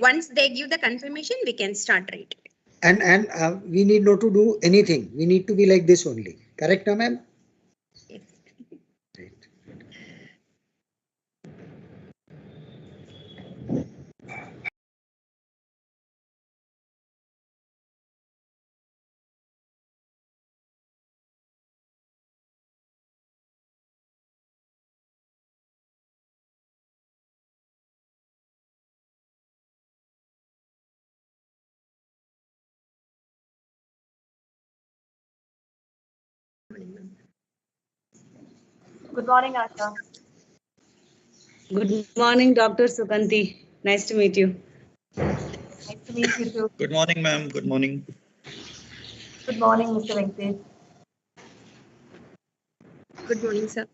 once they give the confirmation, we can start right away. And we need not to do anything. We need to be like this only. Correct, ma'am? Yes. Right. Good morning, Asha. Good morning, Dr. Sukanti. Nice to meet you. Nice to meet you too. Good morning, ma'am. Good morning. Good morning, Mr. Venkatesh. Good morning, sir.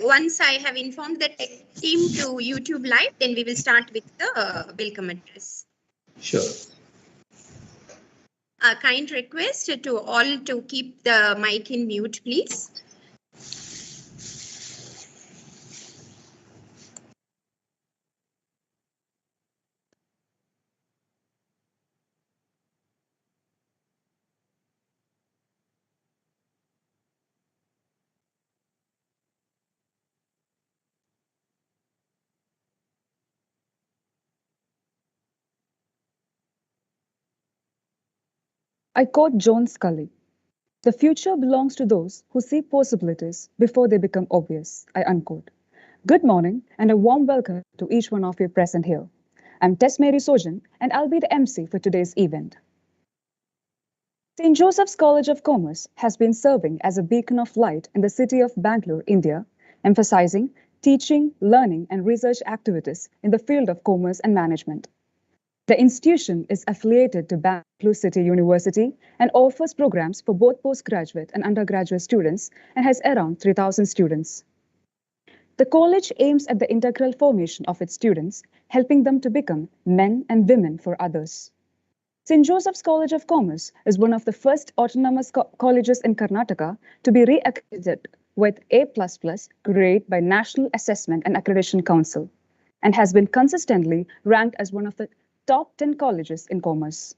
Once I have informed the tech team to YouTube live, then we will start with the welcome address. Sure. A kind request to all to keep the mic in mute, please. I quote John Scully: "The future belongs to those who see possibilities before they become obvious." I unquote. Good morning and a warm welcome to each one of you present here. I'm Tess Mary Sojan and I'll be the MC for today's event. St. Joseph's College of Commerce has been serving as a beacon of light in the city of Bangalore, India, emphasizing teaching, learning, and research activities in the field of commerce and management. The institution is affiliated to Bangalore City University and offers programs for both postgraduate and undergraduate students and has around 3,000 students. The college aims at the integral formation of its students, helping them to become men and women for others. St. Joseph's College of Commerce is one of the first autonomous colleges in Karnataka to be re-accredited with A++ grade by National Assessment and Accreditation Council and has been consistently ranked as one of the top 10 colleges in commerce.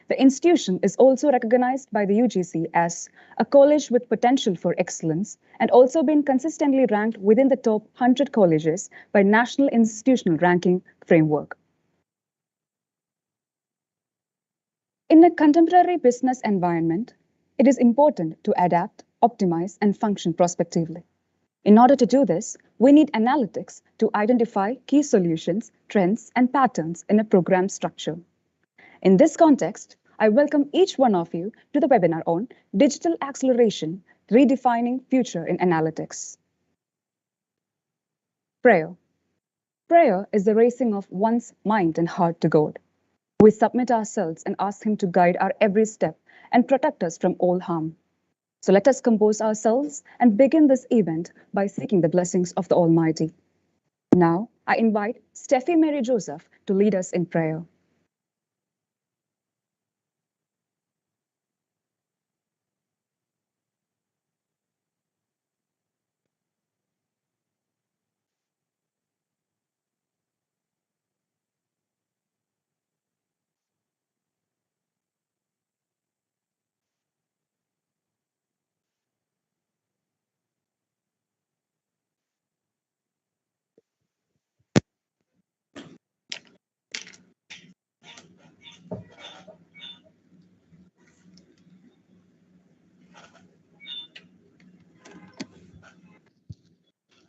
The institution is also recognized by the UGC as a college with potential for excellence and also been consistently ranked within the top 100 colleges by National Institutional Ranking Framework. In a contemporary business environment, it is important to adapt, optimize, and function prospectively. In order to do this, we need analytics to identify key solutions, trends, and patterns in a program structure. In this context, I welcome each one of you to the webinar on Digital Acceleration, Redefining Future in Analytics. Prayer. Prayer is the raising of one's mind and heart to God. We submit ourselves and ask Him to guide our every step and protect us from all harm. So let us compose ourselves and begin this event by seeking the blessings of the Almighty. Now, I invite Steffi Mary Joseph to lead us in prayer.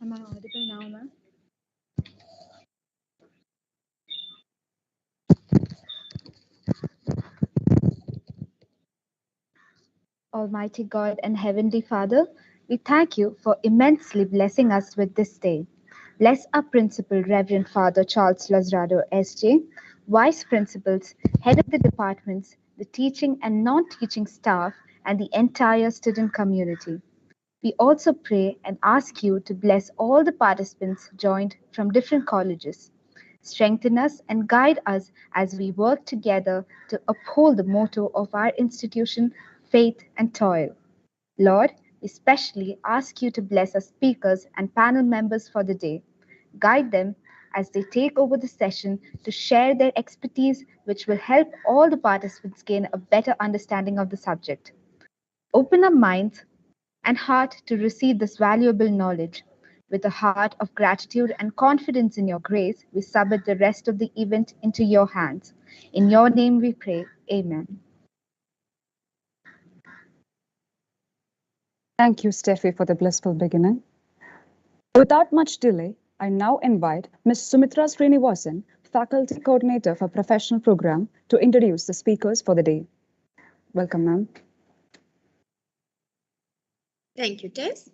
Am I audible now, ma'am? Almighty God and Heavenly Father, we thank you for immensely blessing us with this day. Bless our principal, Reverend Father Charles Lazarado, SJ, Vice Principals, Head of the departments, the teaching and non-teaching staff, and the entire student community. We also pray and ask you to bless all the participants joined from different colleges. Strengthen us and guide us as we work together to uphold the motto of our institution, faith and toil. Lord, we especially ask you to bless our speakers and panel members for the day. Guide them as they take over the session to share their expertise, which will help all the participants gain a better understanding of the subject. Open our minds and heart to receive this valuable knowledge. With a heart of gratitude and confidence in your grace, we submit the rest of the event into your hands. In your name we pray. Amen. Thank you, Steffi, for the blissful beginning. Without much delay, I now invite Ms. Sumitra Srinivasan, Faculty Coordinator for Professional Program, to introduce the speakers for the day. Welcome, ma'am. Thank you, Tess.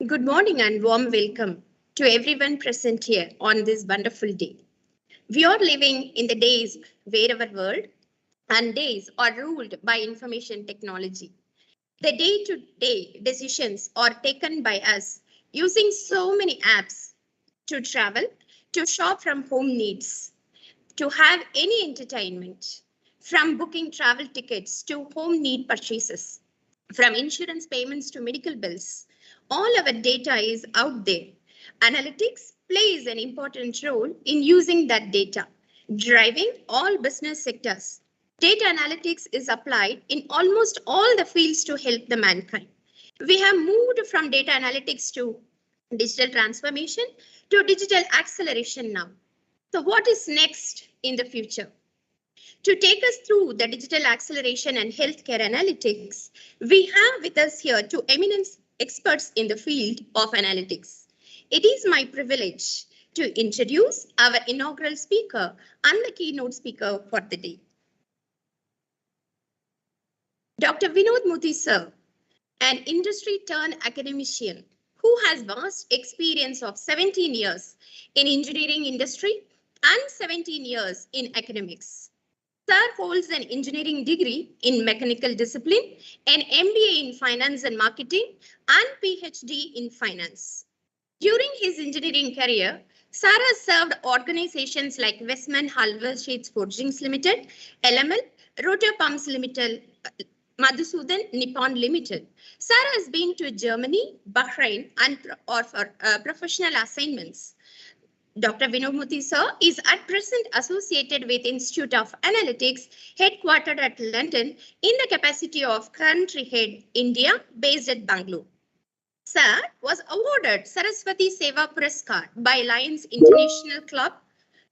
Good morning and warm welcome to everyone present here on this wonderful day. We are living in the days where our world and days are ruled by information technology. The day-to-day decisions are taken by us using so many apps to travel, to shop from home needs, to have any entertainment, from booking travel tickets to home need purchases, from insurance payments to medical bills. All our data is out there. Analytics plays an important role in using that data, driving all business sectors. Data analytics is applied in almost all the fields to help the mankind. We have moved from data analytics to digital transformation to digital acceleration now. So what is next in the future? To take us through the digital acceleration and healthcare analytics, we have with us here two eminent experts in the field of analytics. It is my privilege to introduce our inaugural speaker and the keynote speaker for the day. Dr. Vinod Muthy sir, an industry-turned academician who has vast experience of 17 years in engineering industry and 17 years in academics. Sir holds an engineering degree in mechanical discipline, an MBA in finance and marketing, and PhD in finance. During his engineering career, Sir has served organizations like Westman Halva Sheets Forgings Limited, LML, Rotor Pumps Limited, Madhusudan Nippon Limited. Sir has been to Germany, Bahrain, and for professional assignments. Dr. Vinod Muthy sir is at present associated with Institute of Analytics, headquartered at London, in the capacity of country head India, based at Bangalore. Sir was awarded Saraswati Seva Puraskar by Lions International Club,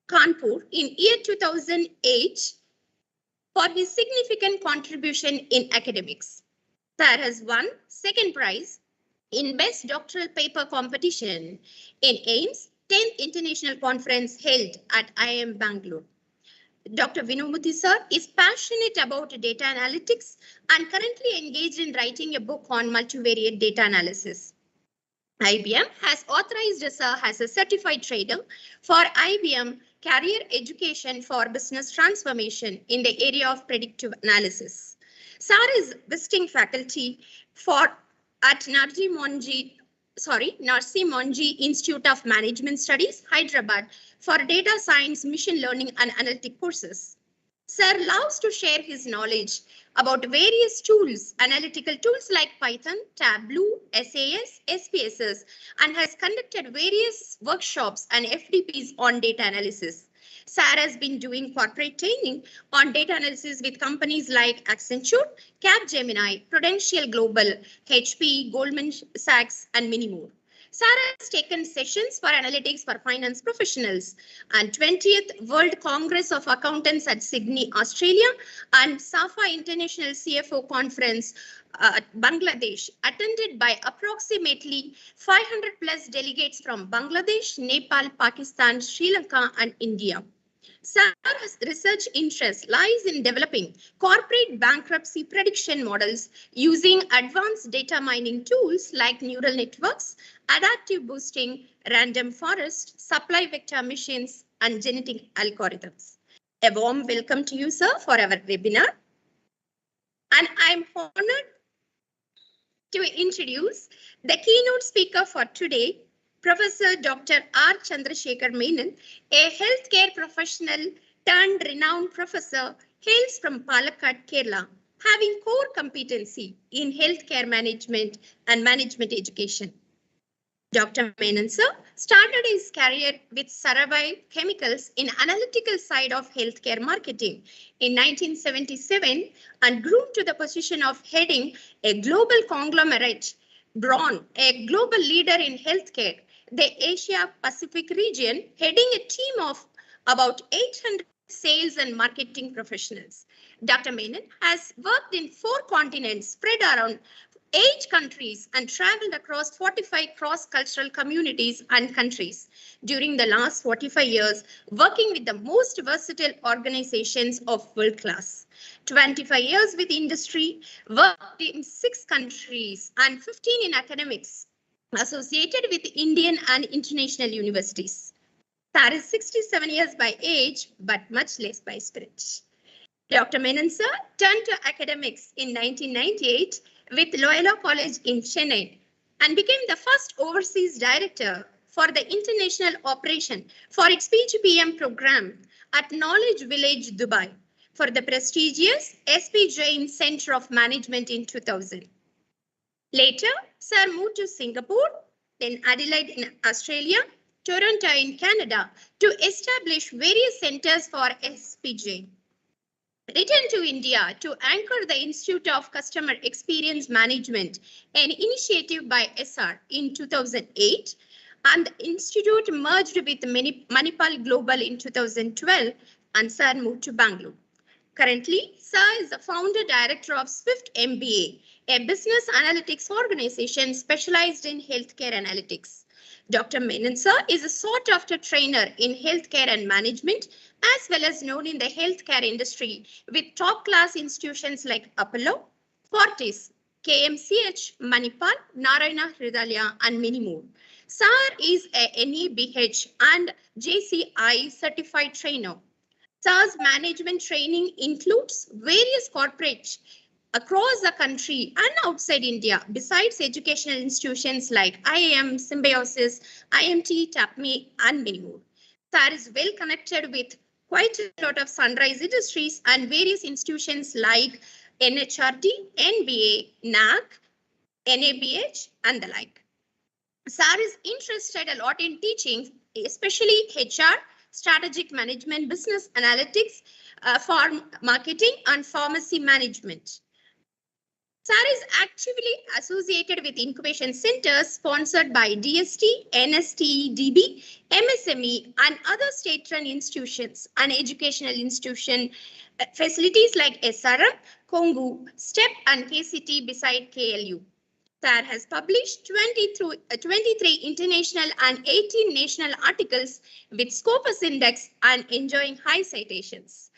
Kanpur, in year 2008 for his significant contribution in academics. Sir has won second prize in Best Doctoral Paper Competition in AIMS 10th International Conference held at IIM Bangalore. Dr. Vinod Muthy sir is passionate about data analytics and currently engaged in writing a book on multivariate data analysis. IBM has authorized sir as a certified trader for IBM career education for business transformation in the area of predictive analysis. Sir is visiting faculty at Narsi Monji Institute of Management Studies, Hyderabad, for data science, machine learning, and analytic courses. Sir loves to share his knowledge about various tools, analytical tools like Python, Tableau, SAS, SPSS, and has conducted various workshops and FDPs on data analysis. Sir has been doing corporate training on data analysis with companies like Accenture, Capgemini, Prudential Global, HP, Goldman Sachs, and many more. Sarah has taken sessions for analytics for finance professionals and 20th World Congress of Accountants at Sydney, Australia, and SAFA International CFO Conference at Bangladesh, attended by approximately 500 plus delegates from Bangladesh, Nepal, Pakistan, Sri Lanka, and India. Sarah's research interest lies in developing corporate bankruptcy prediction models using advanced data mining tools like neural networks, adaptive boosting, random forest, supply vector machines, and genetic algorithms. A warm welcome to you, sir, for our webinar. And I'm honored to introduce the keynote speaker for today, Professor Dr. R. Chandrasekhar Menon, a healthcare professional turned renowned professor, hails from Palakkad, Kerala, having core competency in healthcare management and management education. Dr. Menon, sir, started his career with Saravai Chemicals in analytical side of healthcare marketing in 1977 and grew to the position of heading a global conglomerate, Braun, a global leader in healthcare, the Asia Pacific region, heading a team of about 800 sales and marketing professionals. Dr. Menon has worked in 4 continents, spread around 8 countries, and traveled across 45 cross-cultural communities and countries during the last 45 years, working with the most versatile organizations of world class. 25 years with industry, worked in 6 countries and 15 in academics, associated with Indian and international universities. Sir is 67 years by age, but much less by spirit. Dr. Menon, sir, turned to academics in 1998 with Loyola College in Chennai and became the first overseas director for the international operation for its PGPM program at Knowledge Village, Dubai, for the prestigious SP Jain Center of Management in 2000. Later, Sir moved to Singapore, then Adelaide in Australia, Toronto in Canada to establish various centers for SPJ. Returned to India to anchor the Institute of Customer Experience Management, an initiative by SR in 2008, and the institute merged with Manipal Global in 2012, and Sir moved to Bangalore. Currently, Sir is the founder director of Swift MBA, a business analytics organization specialized in healthcare analytics. Dr. Menon, sir, is a sought-after trainer in healthcare and management, as well as known in the healthcare industry with top-class institutions like Apollo, Fortis, KMCH, Manipal, Narayana Hridaya, and many more. Sir is a NABH and JCI certified trainer. Sir's management training includes various corporates across the country and outside India, besides educational institutions like IIM, Symbiosis, IMT, TAPME, and many more. Sir is well connected with quite a lot of sunrise industries and various institutions like NHRD, NBA, NAC, NABH, and the like. Sir is interested a lot in teaching, especially HR, strategic management, business analytics, farm marketing, and pharmacy management. Sir is actively associated with incubation centers sponsored by DST, NST, DB, MSME, and other state-run institutions and educational institution facilities like SRM, Kongu, STEP, and KCT beside KLU. Sir has published 23 international and 18 national articles with Scopus Index and enjoying high citations.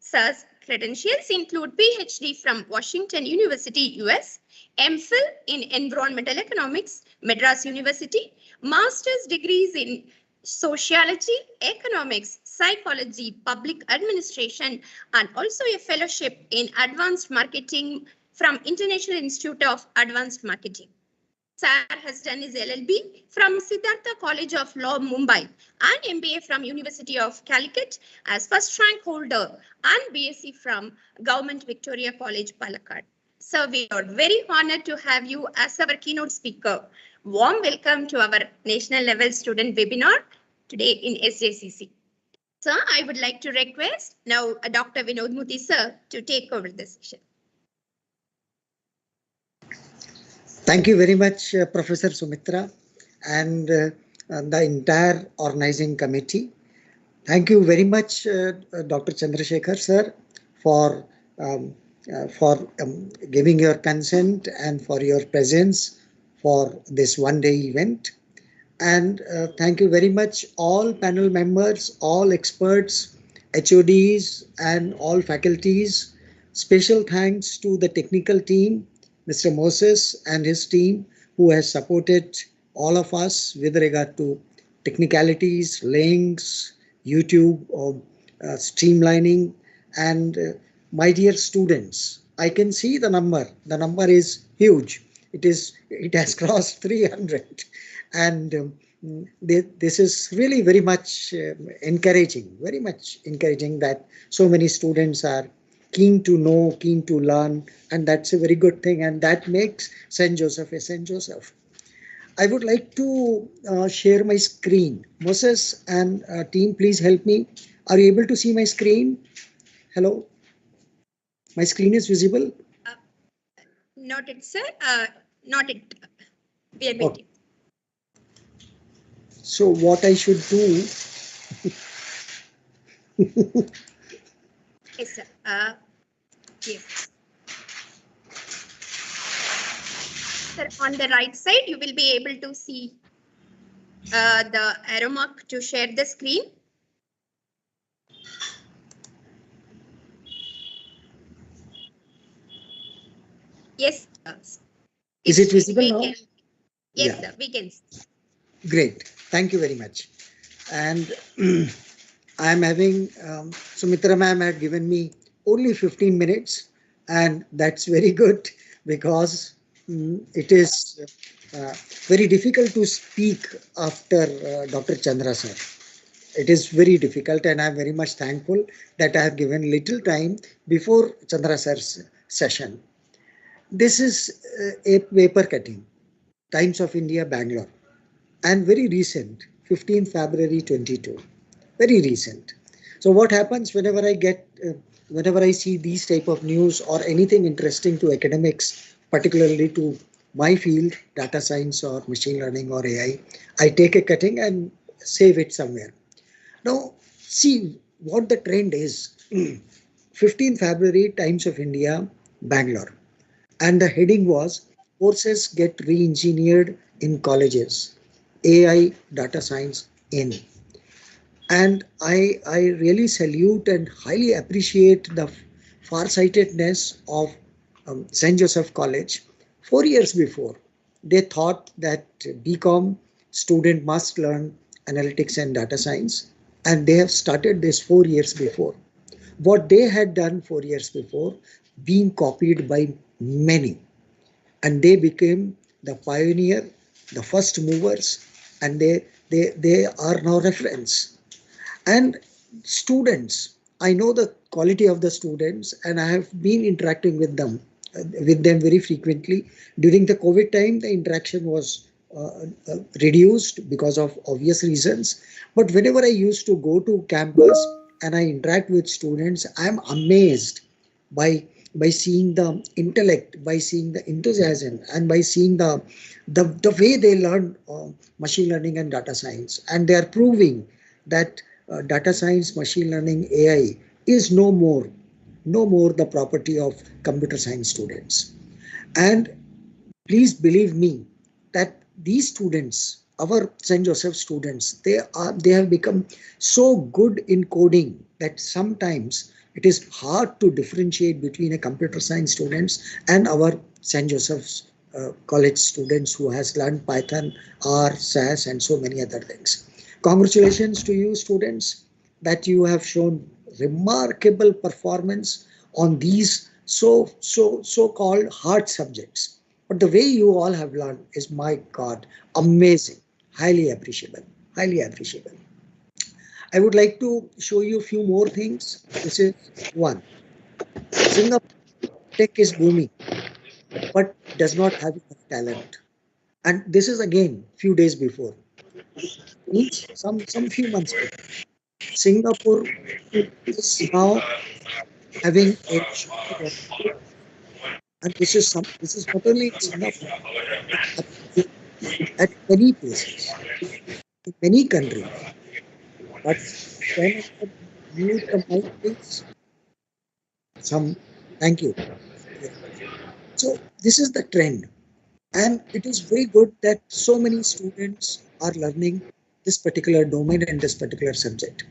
Sir's credentials include PhD from Washington University, US, MPhil in Environmental Economics, Madras University, Master's degrees in Sociology, Economics, psychology, public administration, and also a fellowship in advanced marketing from International Institute of Advanced Marketing. Sir has done his LLB from Siddhartha College of Law, Mumbai, and MBA from University of Calicut as first rank holder and BSc from Government Victoria College, Palakkad. So we are very honored to have you as our keynote speaker. Warm welcome to our national level student webinar today in SJCC. Sir, I would like to request now Dr. Vinod Muthi sir to take over the session. Thank you very much, Professor Sumitra, and the entire organizing committee. Thank you very much, Dr. Chandrasekhar sir, for giving your consent and for your presence for this one-day event. And thank you very much, all panel members, all experts, HODs, and all faculties. Special thanks to the technical team, Mr. Moses and his team, who has supported all of us with regard to technicalities, links, YouTube, streamlining, and my dear students, I can see the number. The number is huge. It has crossed 300, and this is really very much encouraging. Very much encouraging that so many students are keen to know, keen to learn, and that's a very good thing, and that makes St. Joseph a St. Joseph. I would like to share my screen. Moses and team, please help me. Are you able to see my screen? Hello? My screen is visible? Not it, sir. Not it. We are waiting. So what I should do? Yes, sir. Yes. Sir, on the right side, you will be able to see the arrow mark to share the screen. Yes, sir. Is it visible now? Yes, yeah. Sir, we can see. Great. Thank you very much. And I am having, Sumitra ma'am had given me only 15 minutes, and that's very good because it is very difficult to speak after Dr. Chandra sir. It is very difficult, and I am very much thankful that I have given little time before Chandra sir's session. This is a paper cutting, Times of India, Bangalore, and very recent, 15 February 22, very recent. So what happens whenever I see these type of news or anything interesting to academics, particularly to my field, data science or machine learning or AI, I take a cutting and save it somewhere. Now, see what the trend is. 15 February, Times of India, Bangalore. And the heading was, courses get re-engineered in colleges, AI, data science in. And I really salute and highly appreciate the farsightedness of St. Joseph College. 4 years before, they thought that BCom student must learn analytics and data science, and they have started this 4 years before. What they had done 4 years before, being copied by many, and they became the pioneer, the first movers, and they are now reference. And students, I know the quality of the students, and I have been interacting with them very frequently. During the COVID time, the interaction was reduced because of obvious reasons. But whenever I used to go to campus and I interact with students, I am amazed by seeing the intellect, by seeing the enthusiasm, and by seeing the way they learn machine learning and data science. And they are proving that data science, machine learning, AI is no more the property of computer science students. And please believe me that these students, our St. Joseph students, they have become so good in coding that sometimes it is hard to differentiate between a computer science students and our St. Joseph's college students who has learned Python, R, SAS, and so many other things. Congratulations to you students. that you have shown remarkable performance on these so-called hard subjects. But the way you all have learned is, my God, amazing, highly appreciable, highly appreciable. I would like to show you a few more things. This is one. Singapore tech is booming, but does not have enough talent. And this is again few days before, means some few months before. Singapore is now having a shortage of, and this is not only in Singapore, it's happening at many places, in many countries. But can I mute the mic, please? Some, thank you. So this is the trend, and it is very good that so many students are learning this particular domain and this particular subject.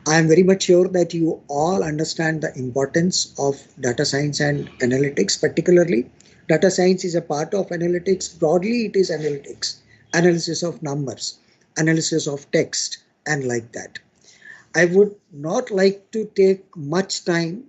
I am very much sure that you all understand the importance of data science and analytics. Particularly, data science is a part of analytics. Broadly, it is analytics, analysis of numbers, analysis of text, and like that. I would not like to take much time,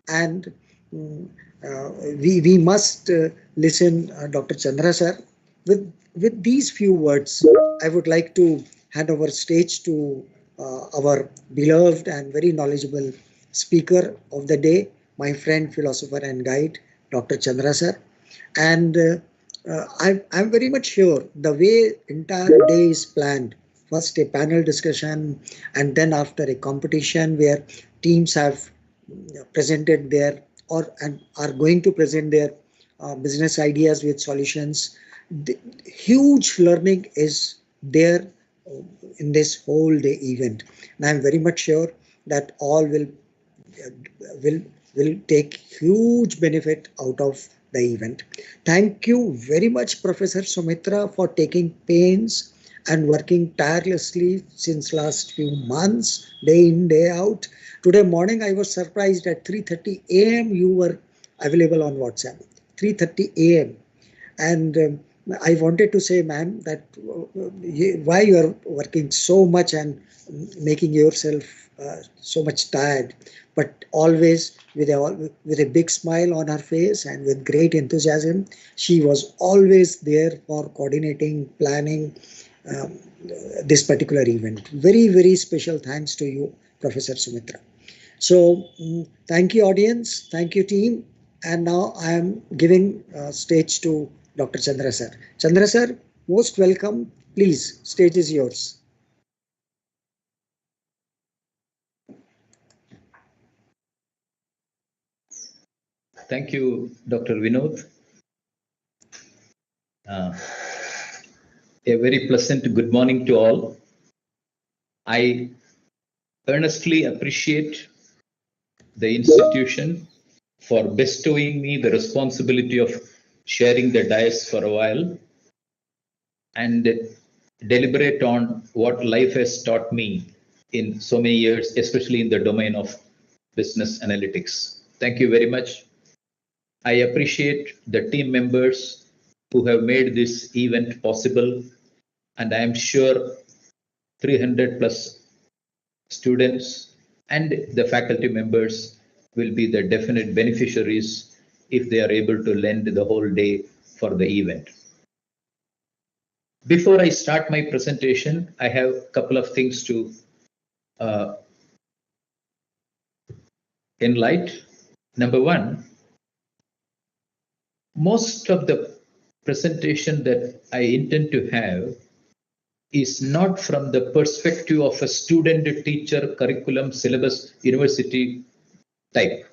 and we must listen Dr. Chandra sir. With these few words, I would like to hand over stage to our beloved and very knowledgeable speaker of the day, my friend, philosopher and guide, Dr. Chandra sir. And I'm very much sure the way entire day is planned, first a panel discussion, and then after a competition where teams have presented their and are going to present their business ideas with solutions. The huge learning is there in this whole day event, and I'm very much sure that all will will take huge benefit out of the event. Thank you very much, Professor Sumitra, for taking pains and working tirelessly since last few months, day in, day out. Today morning, I was surprised at 3:30 a.m. you were available on WhatsApp. 3:30 a.m. And I wanted to say, ma'am, that why you are working so much and making yourself so much tired, but always with a big smile on her face and with great enthusiasm. She was always there for coordinating, planning this particular event. Very, very special thanks to you, Professor Sumitra. So thank you, audience. Thank you, team. And now I am giving stage to Dr. Chandra sir. Chandra sir, most welcome. Please, stage is yours. Thank you, Dr. Vinod. A very pleasant good morning to all. I earnestly appreciate the institution for bestowing me the responsibility of sharing the dais for a while and deliberate on what life has taught me in so many years, especially in the domain of business analytics. Thank you very much. I appreciate the team members who have made this event possible, and I am sure 300 plus students and the faculty members will be the definite beneficiaries if they are able to lend the whole day for the event. Before I start my presentation, I have a couple of things to enlighten. Number one, most of the presentation that I intend to have is not from the perspective of a student, teacher, curriculum, syllabus, university type.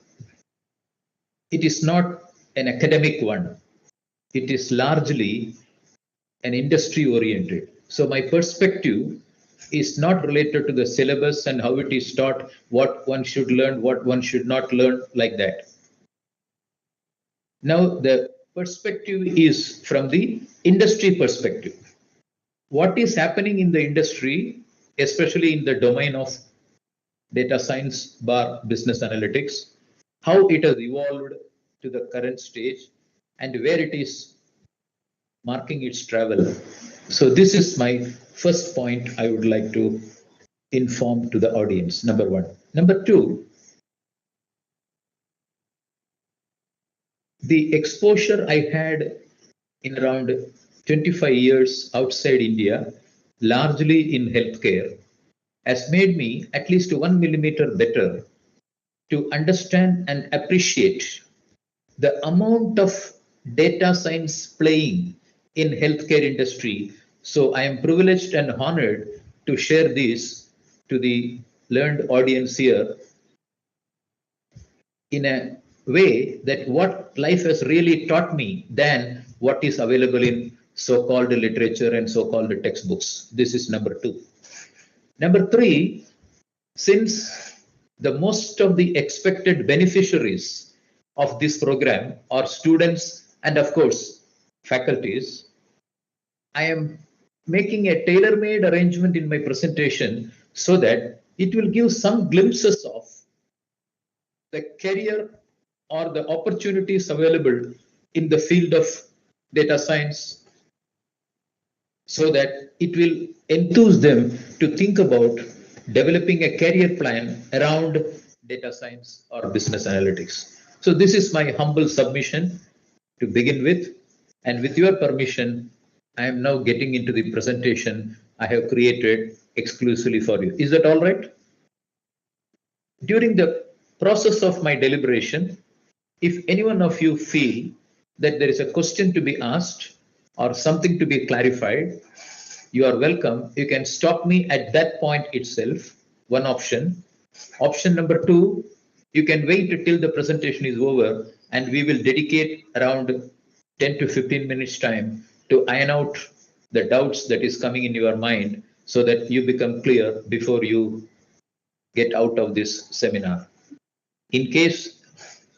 It is not an academic one. It is largely an industry oriented. So my perspective is not related to the syllabus and how it is taught, what one should learn, what one should not learn, like that. Now the perspective is from the industry perspective. What is happening in the industry, especially in the domain of data science bar business analytics, how it has evolved to the current stage and where it is marking its travel. So this is my first point I would like to inform to the audience, number one. Number two, the exposure I had in around 25 years outside India, largely in healthcare, has made me at least 1 millimeter better to understand and appreciate the amount of data science playing in healthcare industry. So I am privileged and honored to share this to the learned audience here in a way that what life has really taught me than what is available in so-called literature and so-called textbooks. This is number two. Number three, since the most of the expected beneficiaries of this program are students and of course faculties, I am making a tailor-made arrangement in my presentation so that it will give some glimpses of the career or the opportunities available in the field of data science, so that it will enthuse them to think about developing a career plan around data science or business analytics. So this is my humble submission to begin with, and with your permission, I am now getting into the presentation I have created exclusively for you. Is that all right? During the process of my deliberation, if any one of you feel that there is a question to be asked or something to be clarified, you are welcome. You can stop me at that point itself. One option. Option number two, you can wait till the presentation is over and we will dedicate around 10 to 15 minutes time to iron out the doubts that is coming in your mind so that you become clear before you get out of this seminar. In case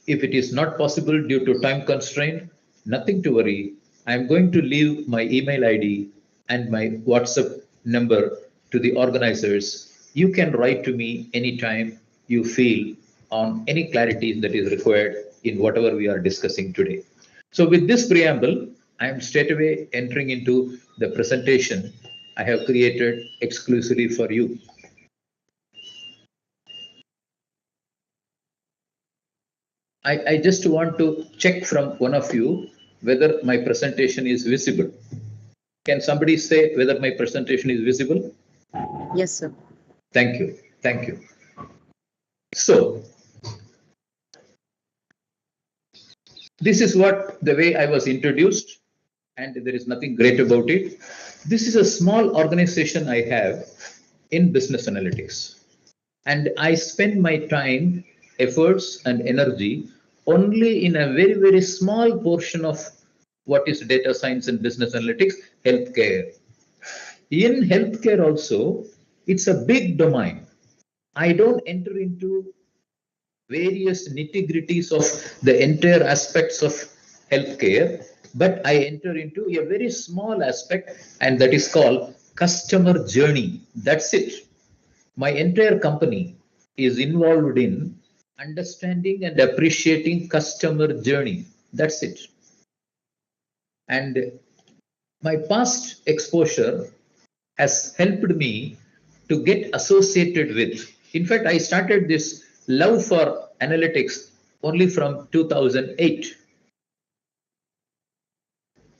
if it is not possible due to time constraint, nothing to worry. I am going to leave my email ID and my WhatsApp number to the organizers. You can write to me anytime you feel on any clarity that is required in whatever we are discussing today. So with this preamble, I am straight away entering into the presentation I have created exclusively for you. I just want to check from one of you whether my presentation is visible. Can somebody say whether my presentation is visible? Yes, sir. Thank you. Thank you. So, this is what the way I was introduced, and there is nothing great about it. This is a small organization I have in business analytics, and I spend my time, efforts, and energy only in a very, very small portion of what is data science and business analytics, healthcare. In healthcare also, it's a big domain. I don't enter into various nitty-gritties of the entire aspects of healthcare, but I enter into a very small aspect, and that is called customer journey. That's it. My entire company is involved in understanding and appreciating customer journey. That's it. And my past exposure has helped me to get associated with. In fact, I started this love for analytics only from 2008.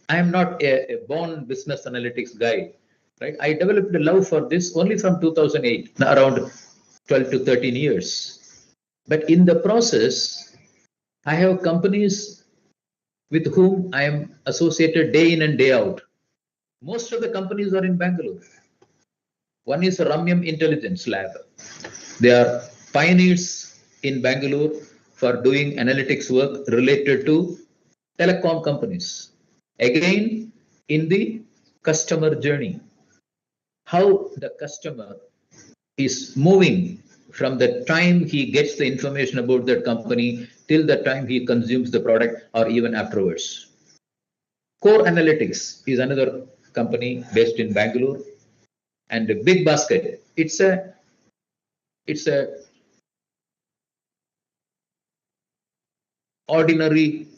I am not a born business analytics guy, right? I developed a love for this only from 2008, around 12 to 13 years. But in the process, I have companies with whom I am associated day in and day out. Most of the companies are in Bangalore. One is Ramyam Intelligence Lab. They are pioneers in Bangalore for doing analytics work related to telecom companies. Again, in the customer journey, how the customer is moving from the time he gets the information about that company till the time he consumes the product or even afterwards. Core Analytics is another company based in Bangalore, and Big Basket. It's a ordinary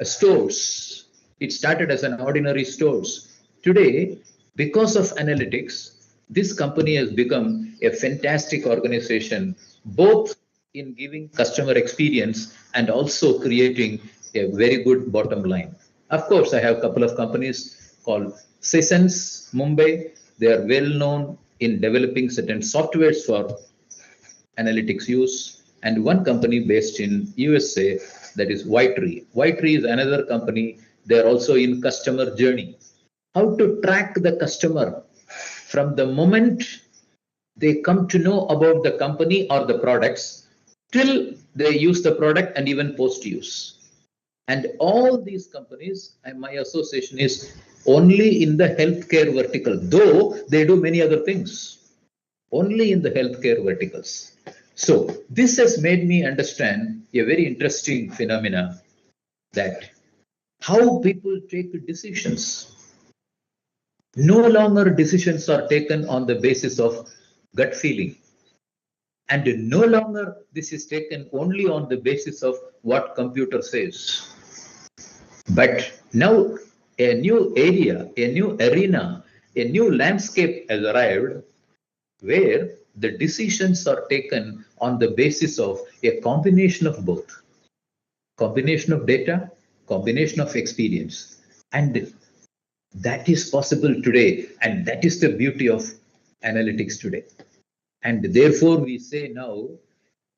stores. It started as an ordinary stores. Today, because of analytics, This company has become a fantastic organization, both in giving customer experience and also creating a very good bottom line. Of course, I have a couple of companies called Sessions, Mumbai. They are well known in developing certain softwares for analytics use, and one company based in USA, that is Whitetree. Whitetree is another company. They are also in customer journey. How to track the customer from the moment they come to know about the company or the products till they use the product and even post use. And all these companies, and my association is only in the healthcare vertical, though they do many other things, only in the healthcare verticals. So this has made me understand a very interesting phenomena, that how people take decisions. No longer decisions are taken on the basis of gut feeling. And no longer this is taken only on the basis of what computer says. But now a new area, a new arena, a new landscape has arrived where the decisions are taken on the basis of a combination of both. Combination of data, combination of experience. And that is possible today. And that is the beauty of analytics today. And therefore, we say now,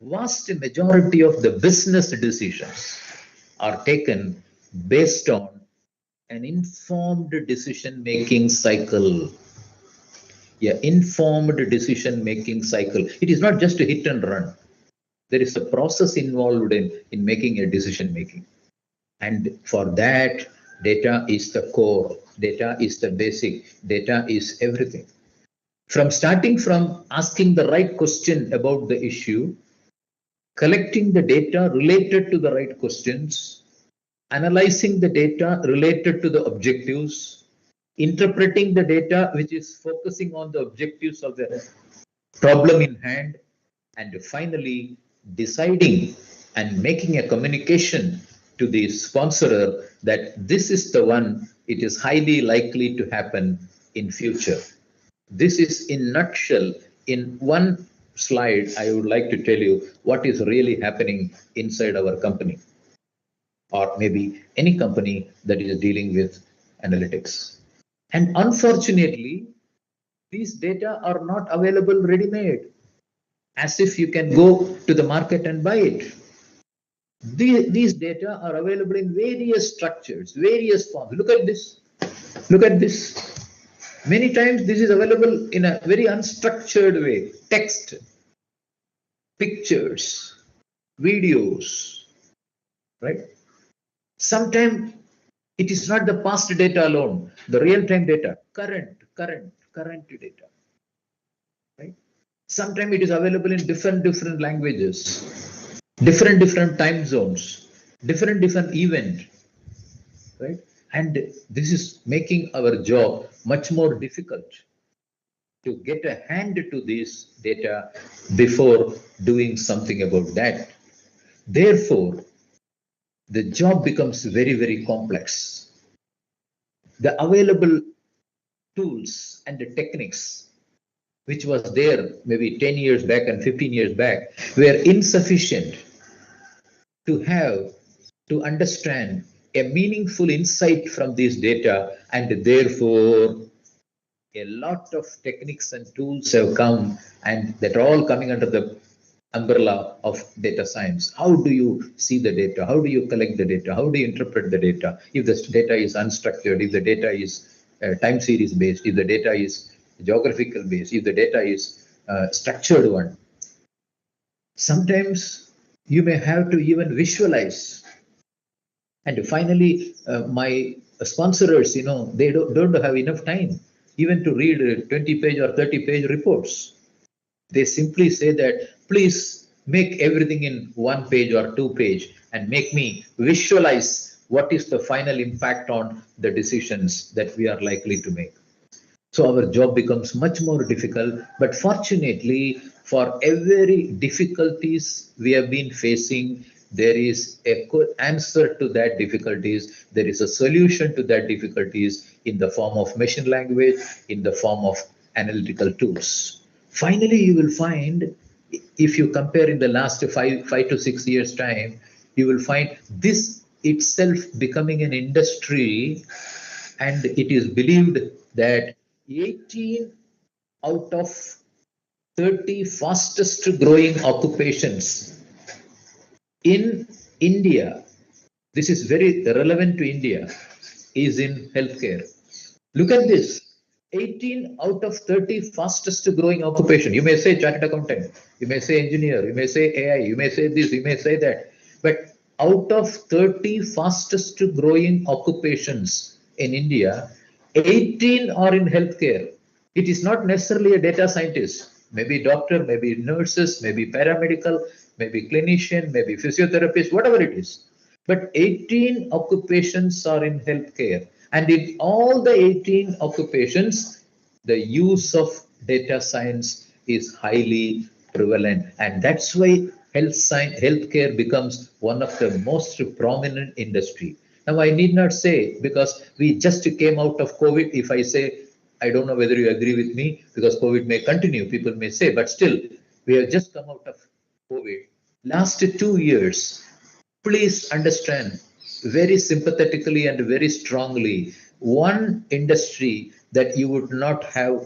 vast majority of the business decisions are taken based on an informed decision-making cycle. Yeah, informed decision-making cycle. It is not just a hit and run. There is a process involved in making a decision-making. And for that, data is the core. Data is the basic. Data is everything. Starting from asking the right question about the issue, collecting the data related to the right questions, analyzing the data related to the objectives, interpreting the data which is focusing on the objectives of the problem in hand, and finally deciding and making a communication to the sponsorer that this is the one, it is highly likely to happen in future. This is in nutshell, in one slide, I would like to tell you what is really happening inside our company, or maybe any company that is dealing with analytics. And unfortunately, these data are not available ready-made, as if you can go to the market and buy it. These data are available in various structures, various forms. Look at this. Look at this. Many times this is available in a very unstructured way. Text, pictures, videos, right? Sometimes it is not the past data alone, the real-time data, current data, right? Sometimes it is available in different languages, different time zones, different event, right? And this is making our job much more difficult to get a hand to this data before doing something about that. Therefore, the job becomes very complex. The available tools and the techniques which was there maybe 10 years back and 15 years back were insufficient to understand a meaningful insight from this data, and therefore a lot of techniques and tools have come, and that are all coming under the umbrella of data science. How do you see the data? How do you collect the data? How do you interpret the data? If the data is unstructured, if the data is time series based, if the data is geographical based, if the data is structured one. Sometimes you may have to even visualize. And finally, my sponsors, they don't have enough time even to read 20-page or 30-page reports. They simply say that, please make everything in 1 page or 2 page and make me visualize what is the final impact on the decisions that we are likely to make. So our job becomes much more difficult, but fortunately for every difficulties we have been facing, there is a good answer to that difficulties. There is a solution to that difficulties in the form of machine language, in the form of analytical tools. Finally, you will find, if you compare in the last 5 to 6 years time, you will find this itself becoming an industry, and it is believed that 18 out of 30 fastest growing occupations in India, this is very relevant to India, is in healthcare. Look at this. 18 out of 30 fastest growing occupation. You may say chartered accountant, you may say engineer, you may say AI, you may say this, you may say that. But out of 30 fastest growing occupations in India, 18 are in healthcare. It is not necessarily a data scientist, maybe doctor, maybe nurses, maybe paramedical, maybe clinician, maybe physiotherapist, whatever it is. But 18 occupations are in healthcare. And in all the 18 occupations, the use of data science is highly prevalent. And that's why healthcare becomes one of the most prominent industry. Now, I need not say, because we just came out of COVID, if I say, I don't know whether you agree with me, because COVID may continue, people may say, but still, we have just come out of COVID. Last 2 years, please understand very sympathetically and very strongly, one industry that you would not have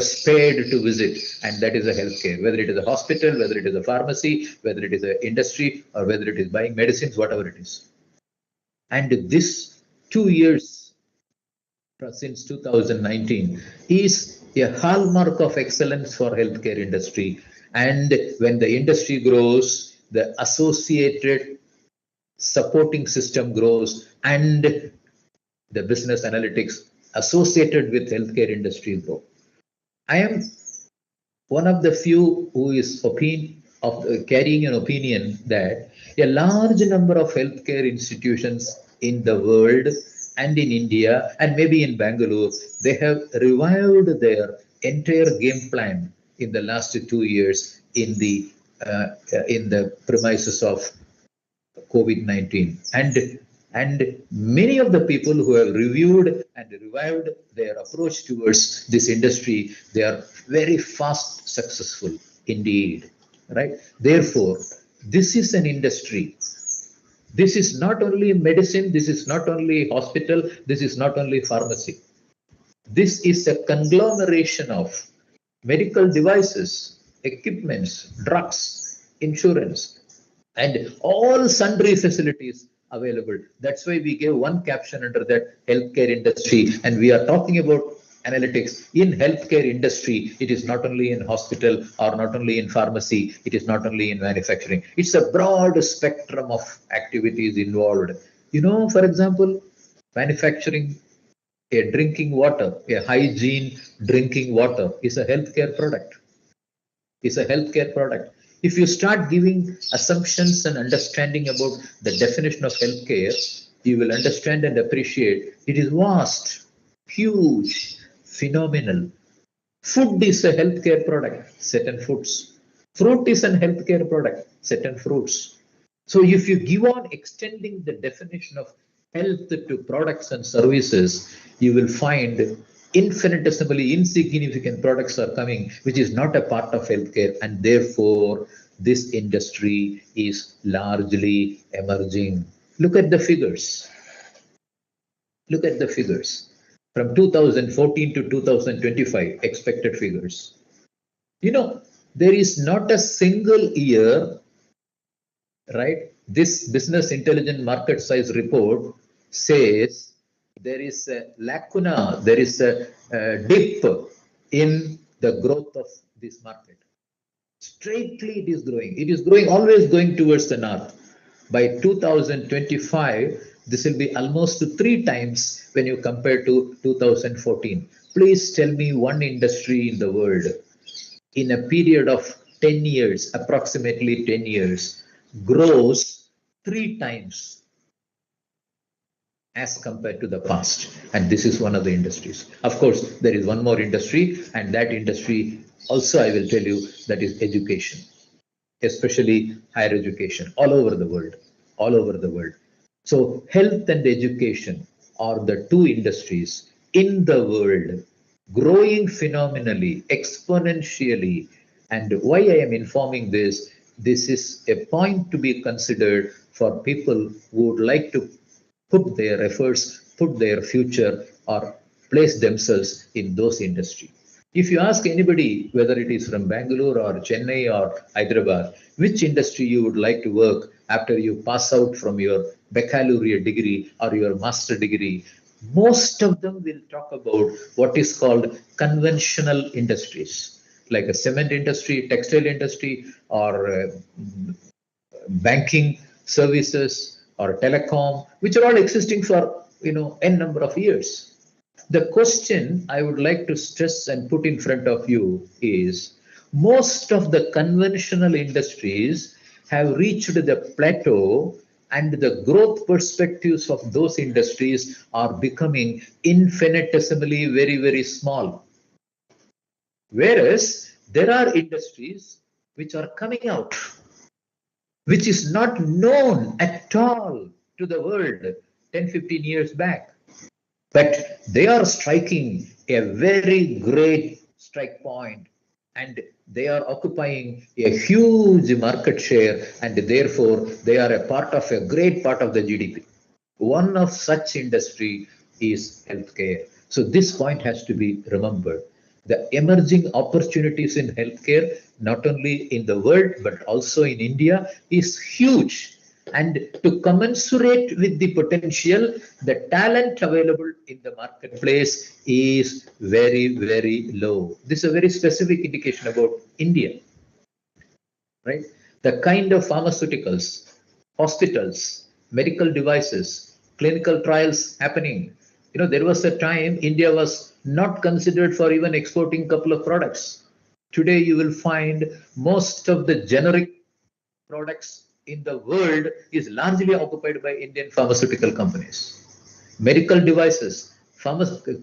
spared to visit, and that is a healthcare, whether it is a hospital, whether it is a pharmacy, whether it is an industry, or whether it is buying medicines, whatever it is. And this 2 years since 2019 is a hallmark of excellence for healthcare industry. And when the industry grows, the associated supporting system grows, and the business analytics associated with healthcare industry grow. I am one of the few who is carrying an opinion that a large number of healthcare institutions in the world and in India and maybe in Bangalore, they have revived their entire game plan in the last 2 years in the premises of COVID-19. And many of the people who have reviewed and revived their approach towards this industry, they are very fast successful indeed, right? Therefore, this is an industry. This is not only medicine, this is not only hospital, this is not only pharmacy. This is a conglomeration of medical devices, equipments, drugs, insurance, and all sundry facilities available. That's why we gave one caption under that, healthcare industry. And we are talking about analytics in healthcare industry. It is not only in hospital or not only in pharmacy. It is not only in manufacturing. It's a broad spectrum of activities involved. You know, for example, manufacturing a drinking water, a hygiene drinking water is a healthcare product. It's a healthcare product. If you start giving assumptions and understanding about the definition of healthcare, you will understand and appreciate it is vast, huge, phenomenal. Food is a healthcare product, certain foods. Fruit is a healthcare product, certain fruits. So if you give on extending the definition of health to products and services, you will find infinitesimally insignificant products are coming, which is not a part of healthcare, and therefore this industry is largely emerging. Look at the figures. Look at the figures. From 2014 to 2025, expected figures. You know, there is not a single year, right? This business intelligence market size report says there is a lacuna, there is a dip in the growth of this market. Straightly it is growing. It is growing, always going towards the north. By 2025, this will be almost 3 times when you compare to 2014. Please tell me one industry in the world in a period of 10 years, approximately 10 years, grows 3 times as compared to the past. And this is one of the industries. Of course, there is one more industry, and that industry also I will tell you, that is education, especially higher education, all over the world, all over the world. So health and education are the 2 industries in the world growing phenomenally, exponentially. And why I am informing this, this is a point to be considered for people who would like to put their efforts, put their future, or place themselves in those industries. If you ask anybody, whether it is from Bangalore or Chennai or Hyderabad, which industry you would like to work after you pass out from your baccalaureate degree or your master degree, most of them will talk about what is called conventional industries, like a cement industry, textile industry, or banking services or telecom, which are all existing for n number of years. The question I would like to stress and put in front of you is most of the conventional industries have reached the plateau and the growth perspectives of those industries are becoming infinitesimally very, very small. Whereas there are industries which are coming out, which is not known at all to the world 10, 15 years back. But they are striking a very great strike point and they are occupying a huge market share and therefore they are a part of a great part of the GDP. One of such industry is healthcare. So this point has to be remembered. The emerging opportunities in healthcare, not only in the world but also in India, is huge. And to commensurate with the potential, the talent available in the marketplace is very, very low. This is a very specific indication about India, right? The kind of pharmaceuticals, hospitals, medical devices, clinical trials happening. There was a time India was not considered for even exporting couple of products. Today, you will find most of the generic products in the world is largely occupied by Indian pharmaceutical companies. Medical devices,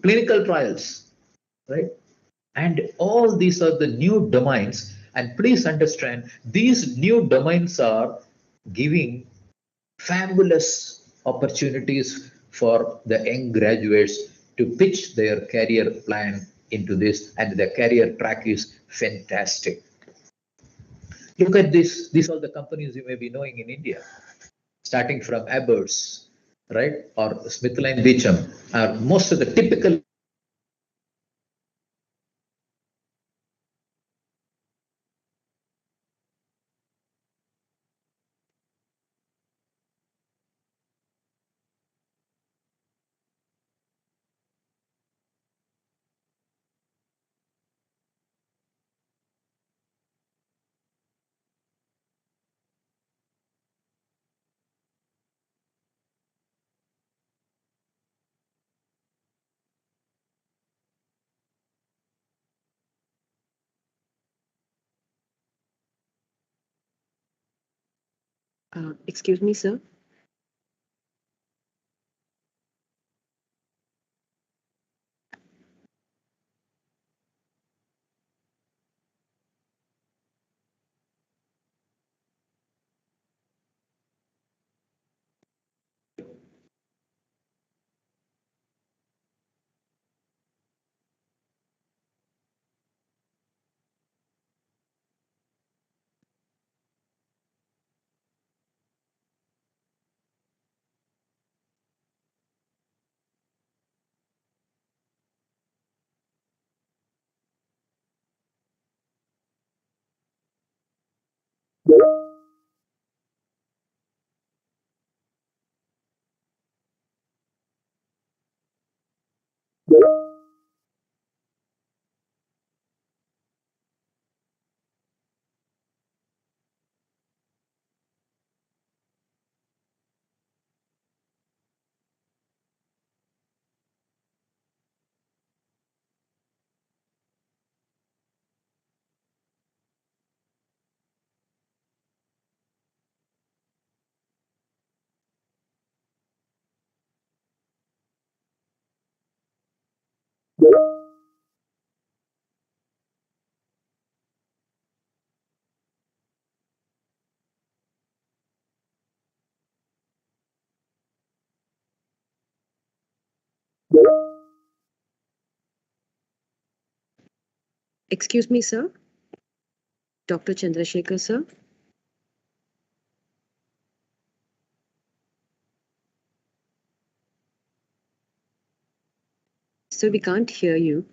clinical trials, right? And all these are the new domains. And please understand, these new domains are giving fabulous opportunities for the young graduates to pitch their career plan into this, and the career track is fantastic. Look at this. These are the companies you may be knowing in India, starting from Abbott's, right, or Smithline Beecham, are most of the typical. Excuse me, sir. Excuse me, sir. Dr. Chandrasekhar, sir. Sir, we can't hear you.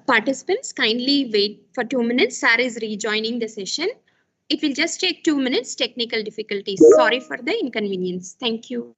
Participants, kindly wait for 2 minutes. Sarah is rejoining the session. It will just take 2 minutes. Technical difficulties. Sorry for the inconvenience. Thank you.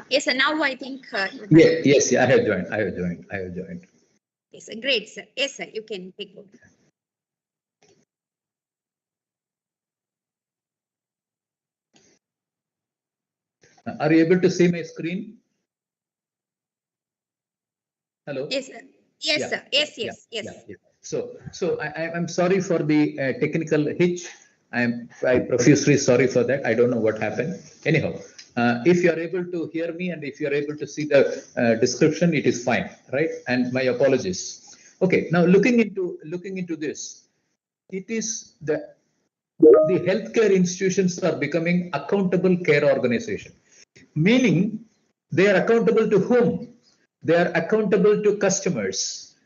Yes, sir. Now I think. Yes, I have joined. Yes, sir. Great, sir. Yes, sir. You can take over. Are you able to see my screen? Hello? Yes, sir. Yes, Yeah, sir. Yes. So I'm sorry for the technical hitch. I profusely sorry for that. I don't know what happened. Anyhow, if you are able to hear me and if you are able to see the description, it is fine, right? And my apologies. Okay, now looking into this, it is the healthcare institutions are becoming accountable care organization, meaning they are accountable to whom? They are accountable to customers.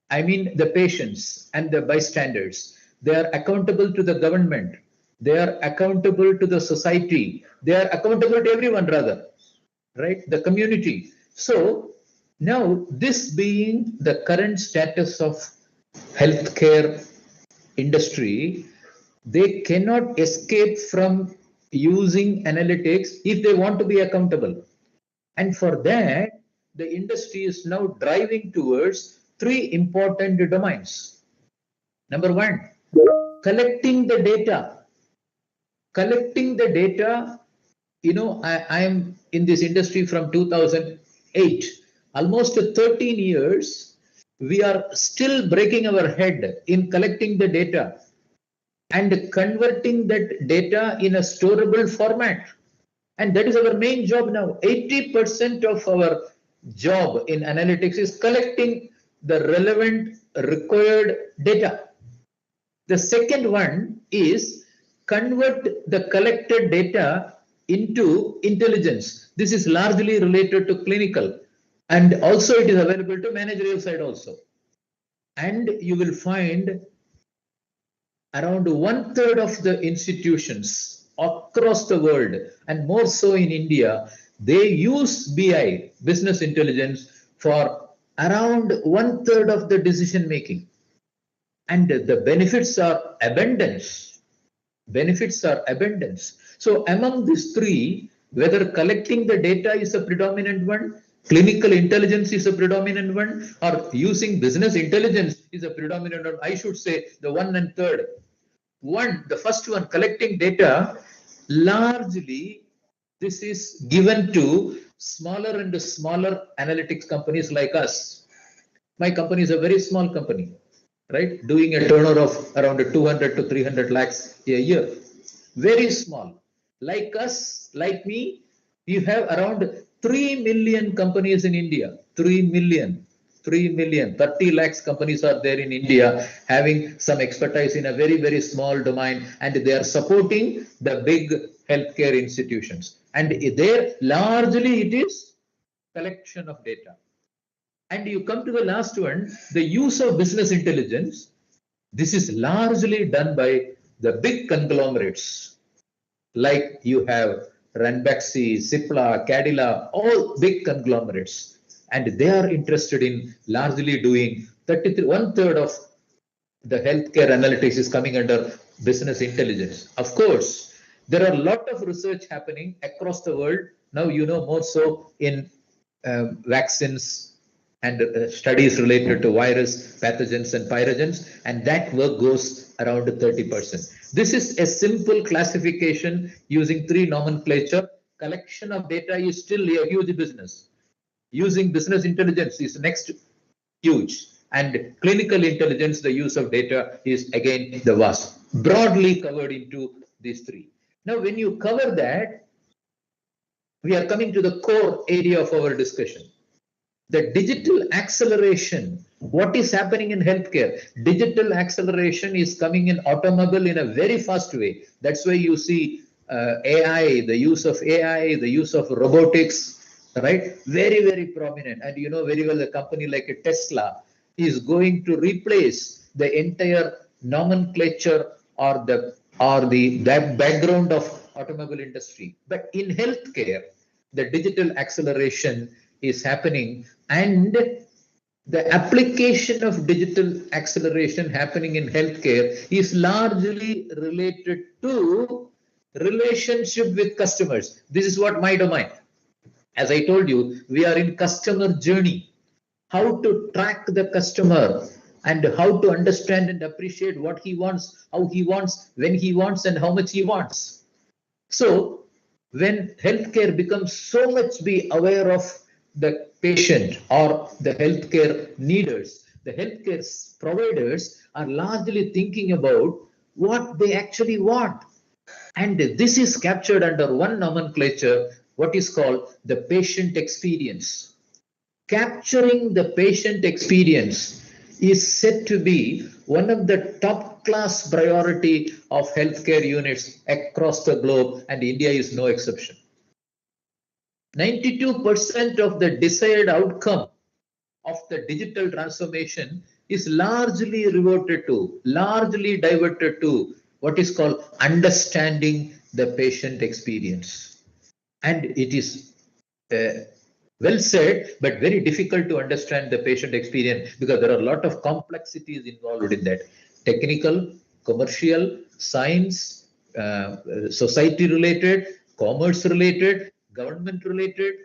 I mean the patients and the bystanders. They are accountable to the government. They are accountable to the society. They are accountable to everyone rather, right? The community. So now this being the current status of healthcare industry, they cannot escape from using analytics if they want to be accountable. And for that, the industry is now driving towards three important domains. Number one, collecting the data. Collecting the data, I am in this industry from 2008, almost 13 years. We are still breaking our head in collecting the data and converting that data in a storable format. And that is our main job now. 80% of our job in analytics is collecting the relevant required data. The second one is convert the collected data into intelligence. This is largely related to clinical, and also it is available to managerial side also. And you will find around 1/3 of the institutions across the world, and more so in India, they use BI, business intelligence, for around 1/3 of the decision making. And the benefits are abundance. So among these three, whether collecting the data is a predominant one, clinical intelligence is a predominant one, or using business intelligence is a predominant one, I should say the 1 and 3rd. The first one, collecting data, largely this is given to smaller and smaller analytics companies like us. My company is a very small company, right? Doing a turnover of around 200 to 300 lakhs a year. Very small. Like us, like me, you have around 3 million companies in India. 3 million. 30 lakhs companies are there in India having some expertise in a very, very small domain, and they are supporting the big healthcare institutions. And there, largely, it is collection of data. And you come to the last one, the use of business intelligence. This is largely done by the big conglomerates, like you have Ranbaxy, Cipla, Cadila, all big conglomerates. And they are interested in largely doing 1/3 of the healthcare analytics is coming under business intelligence. Of course, there are a lot of research happening across the world. Now, more so in vaccines and studies related to virus, pathogens, and pyrogens, and that work goes around 30%. This is a simple classification using three nomenclature. Collection of data is still a huge business. Using business intelligence is next huge. And clinical intelligence, the use of data, is again the vast. Broadly covered into these three. Now, when you cover that, we are coming to the core area of our discussion. The digital acceleration. What is happening in healthcare? Digital acceleration is coming in automobile in a very fast way. That's why you see AI, the use of AI, the use of robotics, right? Very, very prominent. And you know very well, a company like a Tesla is going to replace the entire nomenclature or the background of automobile industry. But in healthcare, the digital acceleration is happening, and the application of digital acceleration happening in healthcare is largely related to relationship with customers. This is what my domain. As I told you, we are in customer journey. How to track the customer and how to understand and appreciate what he wants, how he wants, when he wants, and how much he wants. So when healthcare becomes so much be aware of the patient or the healthcare needers, the healthcare providers are largely thinking about what they actually want. And this is captured under one nomenclature, what is called the patient experience. Capturing the patient experience is said to be one of the top class priority of healthcare units across the globe, and India is no exception. 92% of the desired outcome of the digital transformation is largely diverted to what is called understanding the patient experience. And it is well said, but very difficult to understand the patient experience because there are a lot of complexities involved in that. Technical, commercial, science, society related, commerce related, government related,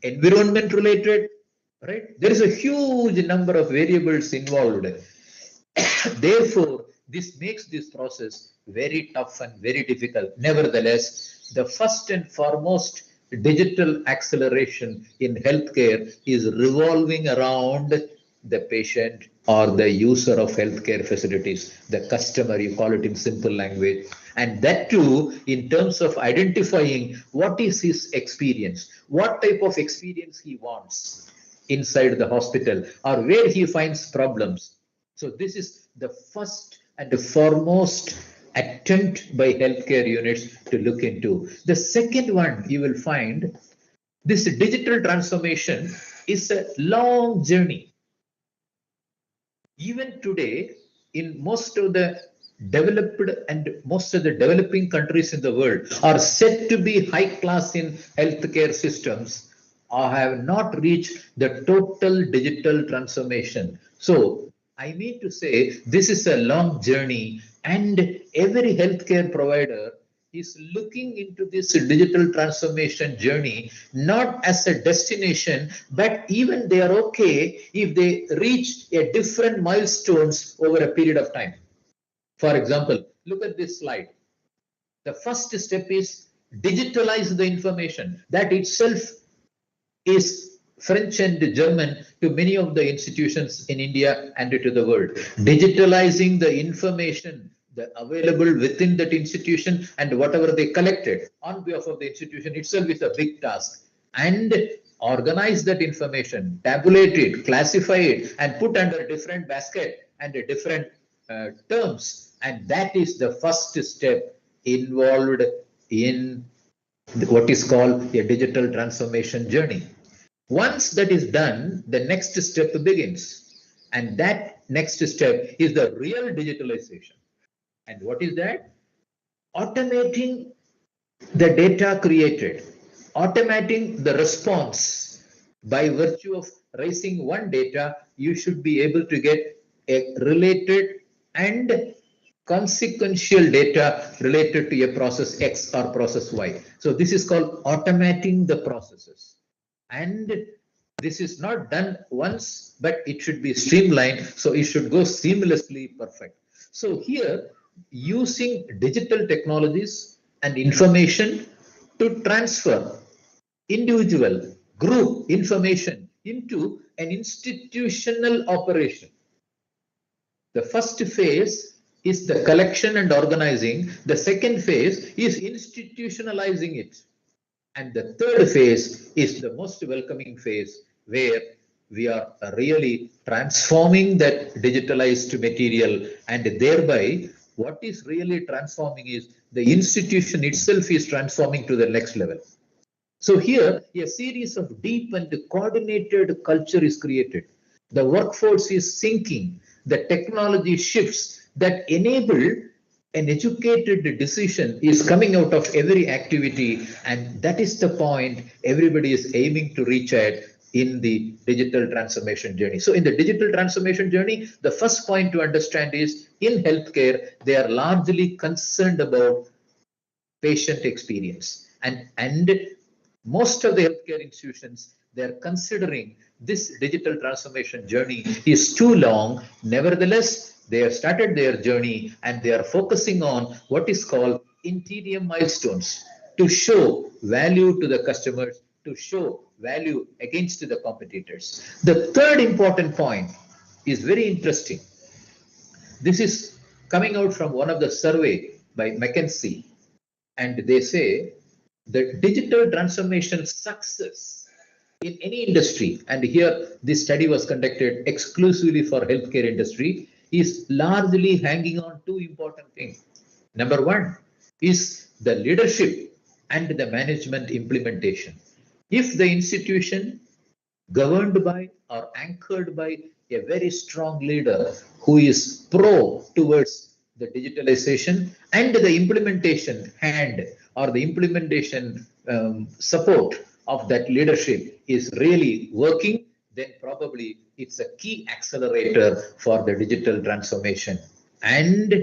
environment related, right? There is a huge number of variables involved. Therefore, this makes this process very tough and very difficult. Nevertheless, the first and foremost digital acceleration in healthcare is revolving around the patient or the user of healthcare facilities, the customer, you call it in simple language. And that too, in terms of identifying what is his experience, what type of experience he wants inside the hospital or where he finds problems. So this is the first and the foremost attempt by healthcare units to look into. The second one you will find, this digital transformation is a long journey. Even today, in most of the developed and most of the developing countries in the world are said to be high class in healthcare systems or have not reached the total digital transformation. So I mean to say this is a long journey and every healthcare provider is looking into this digital transformation journey not as a destination, but even they are okay if they reach a different milestones over a period of time. For example, look at this slide. The first step is digitalize the information. That itself is French and German to many of the institutions in India and to the world. Digitalizing the information available within that institution and whatever they collected on behalf of the institution itself is a big task. And organize that information, tabulate it, classify it, and put under a different basket and a different terms. And that is the first step involved in what is called a digital transformation journey. Once that is done, the next step begins. And that next step is the real digitalization. And what is that? Automating the data created, automating the response. By virtue of raising one data, you should be able to get a related and consequential data related to a process X or process Y. So this is called automating the processes. And this is not done once, but it should be streamlined. So it should go seamlessly perfect. So here, using digital technologies and information to transfer individual group information into an institutional operation. The first phase is the collection and organizing. The second phase is institutionalizing it. And the third phase is the most welcoming phase where we are really transforming that digitalized material, and thereby what is really transforming is the institution itself is transforming to the next level. So here a series of deep and coordinated culture is created. The workforce is syncing, the technology shifts that enable an educated decision is coming out of every activity, and that is the point everybody is aiming to reach at in the digital transformation journey. So in the digital transformation journey, the first point to understand is in healthcare, they are largely concerned about patient experience and Most of the healthcare institutions, they're considering this digital transformation journey is too long. Nevertheless, they have started their journey and they are focusing on what is called interior milestones to show value to the customers, to show value against the competitors. The third important point is very interesting. This is coming out from one of the survey by McKinsey, and they say the digital transformation success in any industry, and here this study was conducted exclusively for healthcare industry, is largely hanging on two important things. Number one is the leadership and the management implementation. If the institution governed by or anchored by a very strong leader who is pro towards the digitalization and the implementation hand or the implementation support of that leadership is really working, then probably it's a key accelerator for the digital transformation. And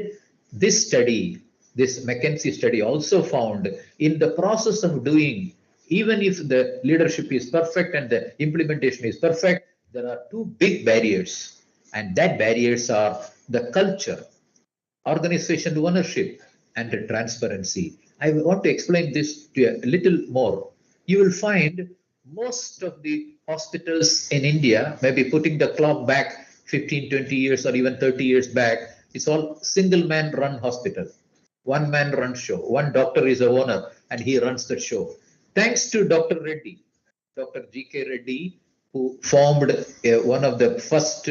this study, this McKinsey study also found in the process of doing, even if the leadership is perfect and the implementation is perfect, there are two big barriers. And that barriers are the culture, organization ownership, and the transparency. I want to explain this to you a little more. You will find most of the hospitals in India, maybe putting the clock back 15, 20 years or even 30 years back, it's all single man run hospital. One man run show. One doctor is a owner and he runs the show. Thanks to Dr. Reddy, Dr. G.K. Reddy, who formed one of the first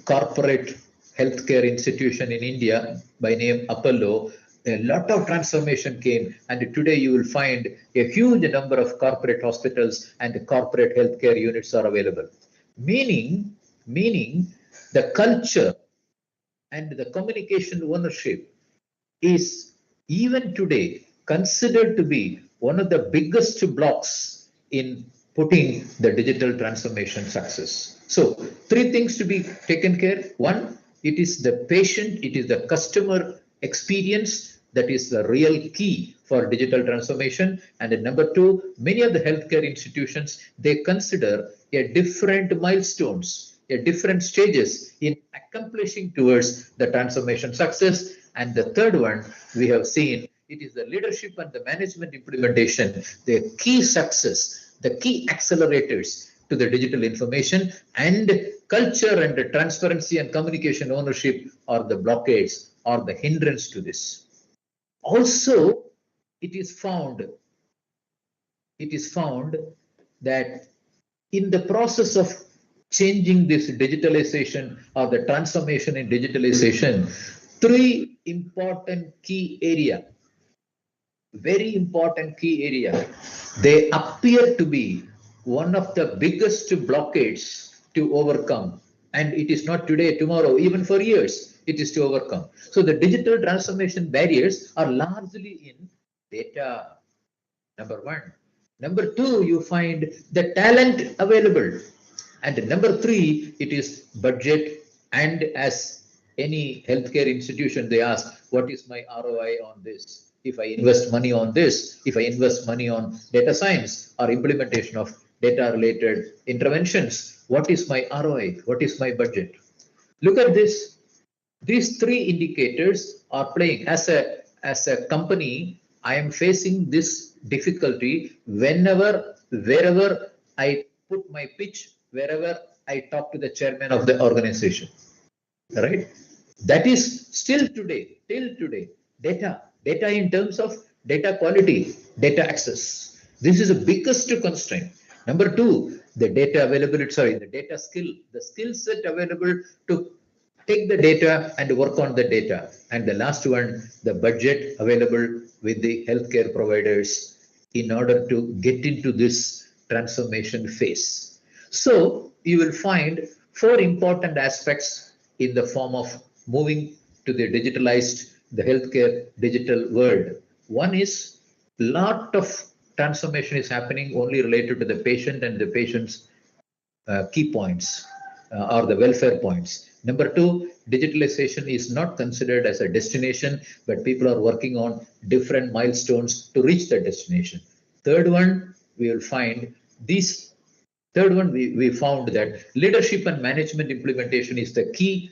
corporate healthcare institution in India by name Apollo, a lot of transformation came, and today you will find a huge number of corporate hospitals and corporate healthcare units are available. Meaning the culture and the communication ownership is even today considered to be one of the biggest blocks in putting the digital transformation success. So three things to be taken care. One, it is the patient, it is the customer experience that is the real key for digital transformation. And number two, many of the healthcare institutions, they consider a different milestones, a different stages in accomplishing towards the transformation success. And the third one, we have seen, it is the leadership and the management implementation, the key success, the key accelerators to the digital information, and culture and the transparency and communication ownership are the blockades or the hindrance to this. Also, it is found that in the process of changing this digitalization or the transformation in digitalization, three important key area, very important key area, they appear to be one of the biggest blockades to overcome. And it is not today, tomorrow, even for years, it is to overcome. So the digital transformation barriers are largely in data, number one. Number two, you find the talent available. And number three, it is budget. And as any healthcare institution, they ask, what is my ROI on this? If I invest money on this, if I invest money on data science or implementation of data related interventions, what is my ROI? What is my budget? Look at this. These three indicators are playing. As a company, I am facing this difficulty whenever, wherever I put my pitch, wherever I talk to the chairman of the organization, right? That is still today, till today, data in terms of data quality, data access. This is the biggest constraint. Number two, the data availability, the data skill, the skill set available to take the data and work on the data. And the last one, the budget available with the healthcare providers in order to get into this transformation phase. So you will find four important aspects in the form of moving to the digitalized, the healthcare digital world. One is lot of transformation is happening only related to the patient and the patient's key points or the welfare points. Number two, digitalization is not considered as a destination, but people are working on different milestones to reach that destination. Third one, we will find these. Third one, we found that leadership and management implementation is the key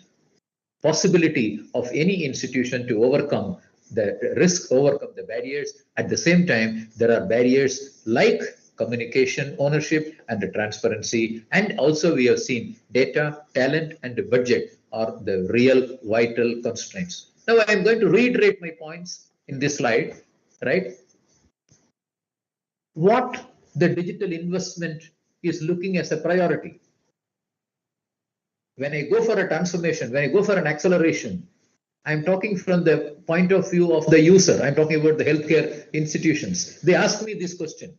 possibility of any institution to overcome the risk, overcome the barriers. At the same time, there are barriers like communication, ownership, and the transparency. And also we have seen data, talent, and the budget are the real vital constraints. Now I am going to reiterate my points in this slide, right? What the digital investment is looking as a priority. When I go for a transformation, when I go for an acceleration, I'm talking from the point of view of the user. I'm talking about the healthcare institutions. They ask me this question.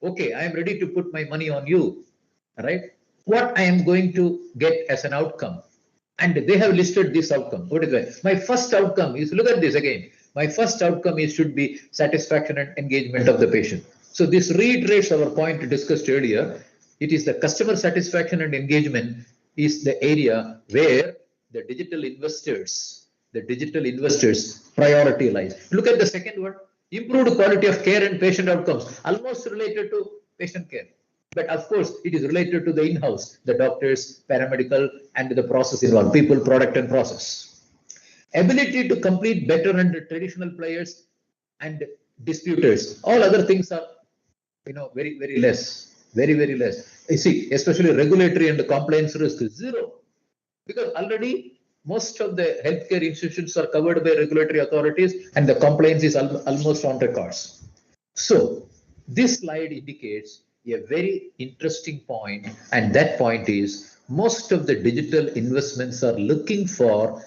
Okay, I am ready to put my money on you, right? What I am going to get as an outcome? And they have listed this outcome. What is that? My first outcome is, look at this again. My first outcome is should be satisfaction and engagement of the patient. So this reiterates our point discussed earlier. It is the customer satisfaction and engagement is the area where the digital investors priority lies. Look at the second one, improved quality of care and patient outcomes, almost related to patient care. But of course, it is related to the in-house, the doctors, paramedical, and the process involved, people, product, and process. Ability to compete better under traditional players and disputers. All other things are, very, very less, very, very less. You see, especially regulatory and compliance risk is zero, because already most of the healthcare institutions are covered by regulatory authorities, and the compliance is almost on records. So this slide indicates a very interesting point, and that point is most of the digital investments are looking for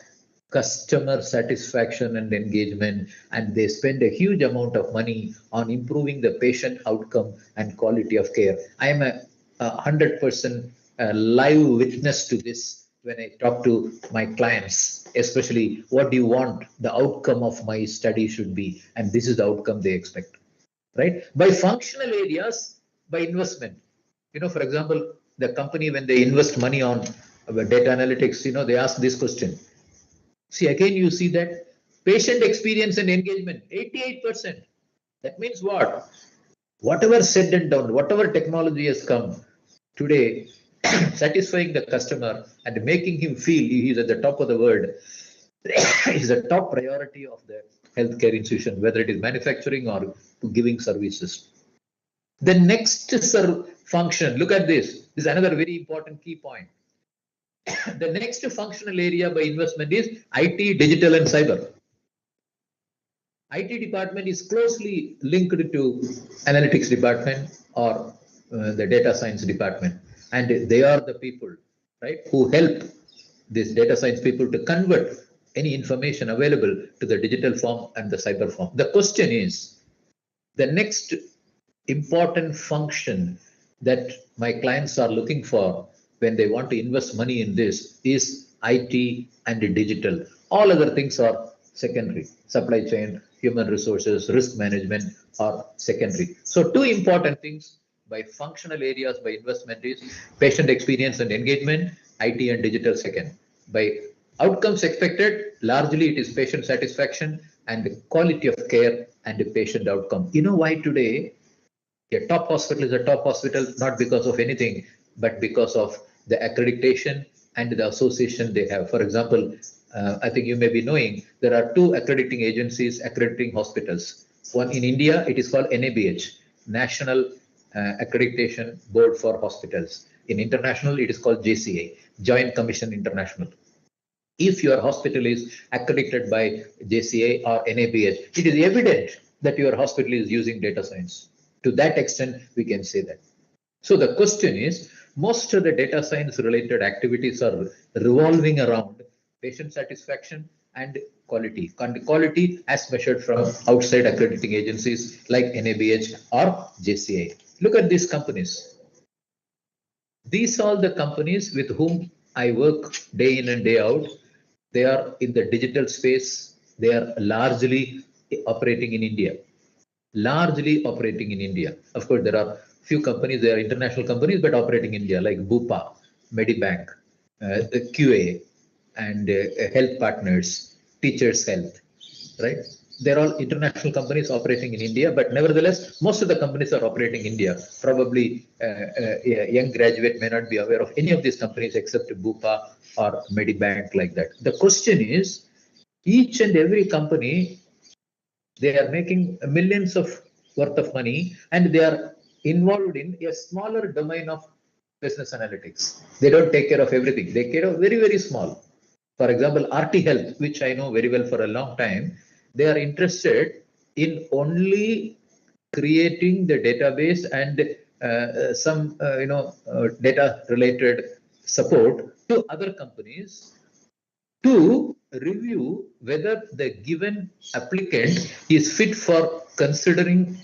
customer satisfaction and engagement, and they spend a huge amount of money on improving the patient outcome and quality of care. I am a 100% live witness to this when I talk to my clients, especially what do you want the outcome of my study should be, and this is the outcome they expect, right? By functional areas, by investment, for example, the company, when they invest money on data analytics, they ask this question. See, again, you see that patient experience and engagement, 88%. That means what? Whatever said and done, whatever technology has come today, satisfying the customer and making him feel he is at the top of the world is a top priority of the healthcare institution, whether it is manufacturing or giving services. The next function, look at this. This is another very important key point. The next functional area by investment is IT, digital, and cyber. IT department is closely linked to analytics department or the data science department, and they are the people, right, who help these data science people to convert any information available to the digital form and the cyber form. The question is, the next important function that my clients are looking for when they want to invest money in this is IT and digital. All other things are secondary. Supply chain, human resources, risk management are secondary. So two important things by functional areas by investment is patient experience and engagement, IT and digital second. By outcomes expected, largely it is patient satisfaction and quality of care and patient outcome. You know why today a top hospital is a top hospital? Not because of anything, but because of the accreditation and the association they have. For example, I think you may be knowing there are two accrediting agencies accrediting hospitals. One in India, it is called NABH, National Accreditation Board for Hospitals. In international, it is called JCA, Joint Commission International. If your hospital is accredited by JCA or NABH, it is evident that your hospital is using data science. To that extent, we can say that. So the question is, most of the data science related activities are revolving around patient satisfaction and quality. And quality as measured from outside accrediting agencies like NABH or JCA. Look at these companies. These are the companies with whom I work day in and day out. They are in the digital space. They are largely operating in India. Largely operating in India. Of course, there are few companies, they are international companies, but operating in India, like Bupa, Medibank, the QA, and Health Partners, Teachers Health, right? they're all international companies operating in India, but nevertheless, most of the companies are operating in India. Probably a young graduate may not be aware of any of these companies except Bupa or Medibank like that. The question is, each and every company, they are making millions of worth of money and they are involved in a smaller domain of business analytics. They don't take care of everything. They care of very, very small. For example, RT Health, which I know very well for a long time, they are interested in only creating the database and some data related support to other companies to review whether the given applicant is fit for considering.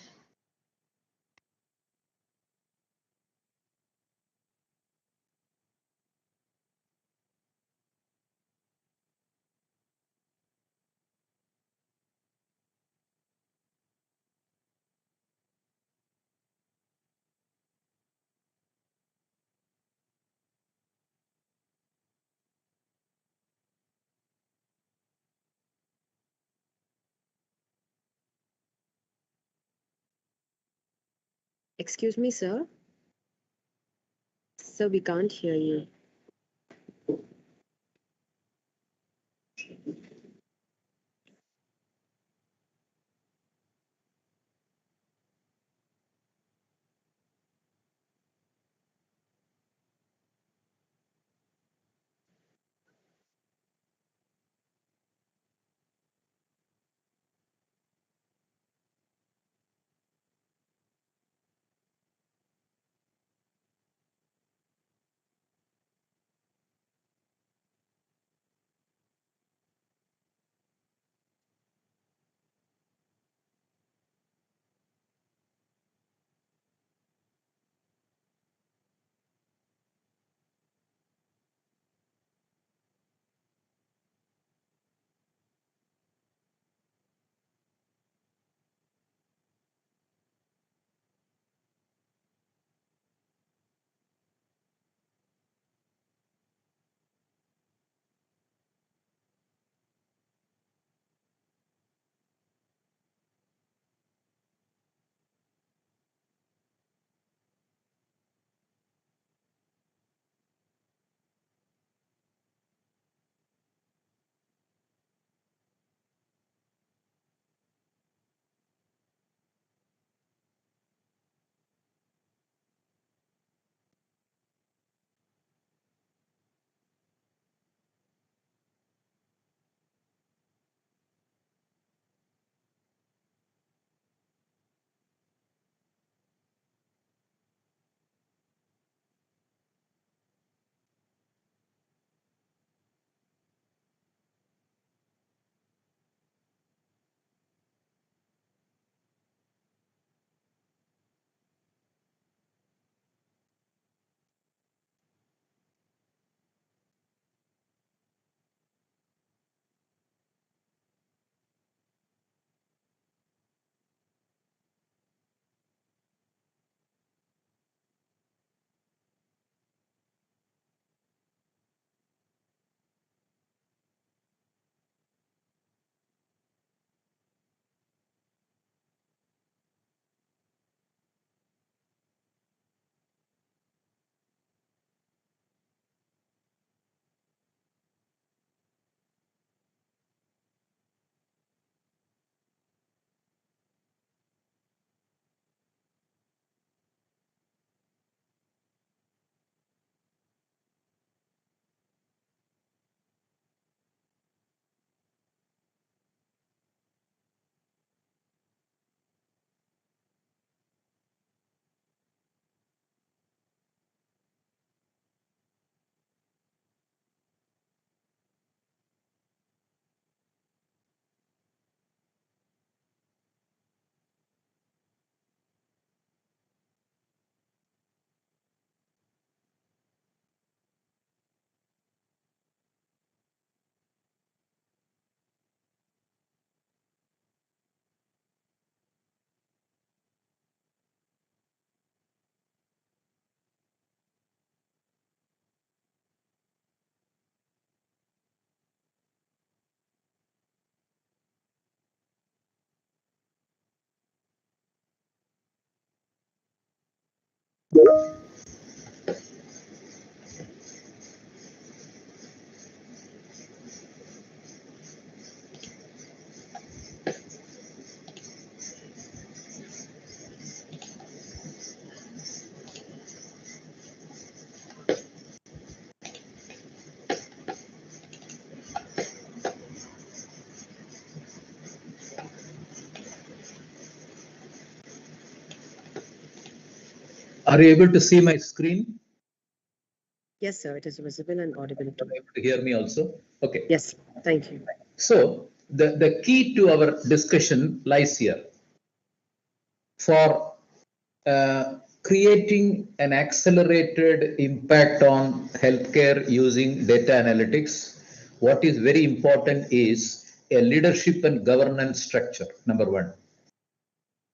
Excuse me, sir. Sir, we can't hear you. Are you able to see my screen? Yes, sir. It is visible and audible Are too. you able to hear me also? Okay. Yes, thank you. So the key to our discussion lies here. For creating an accelerated impact on healthcare using data analytics, what is very important is a leadership and governance structure, number one.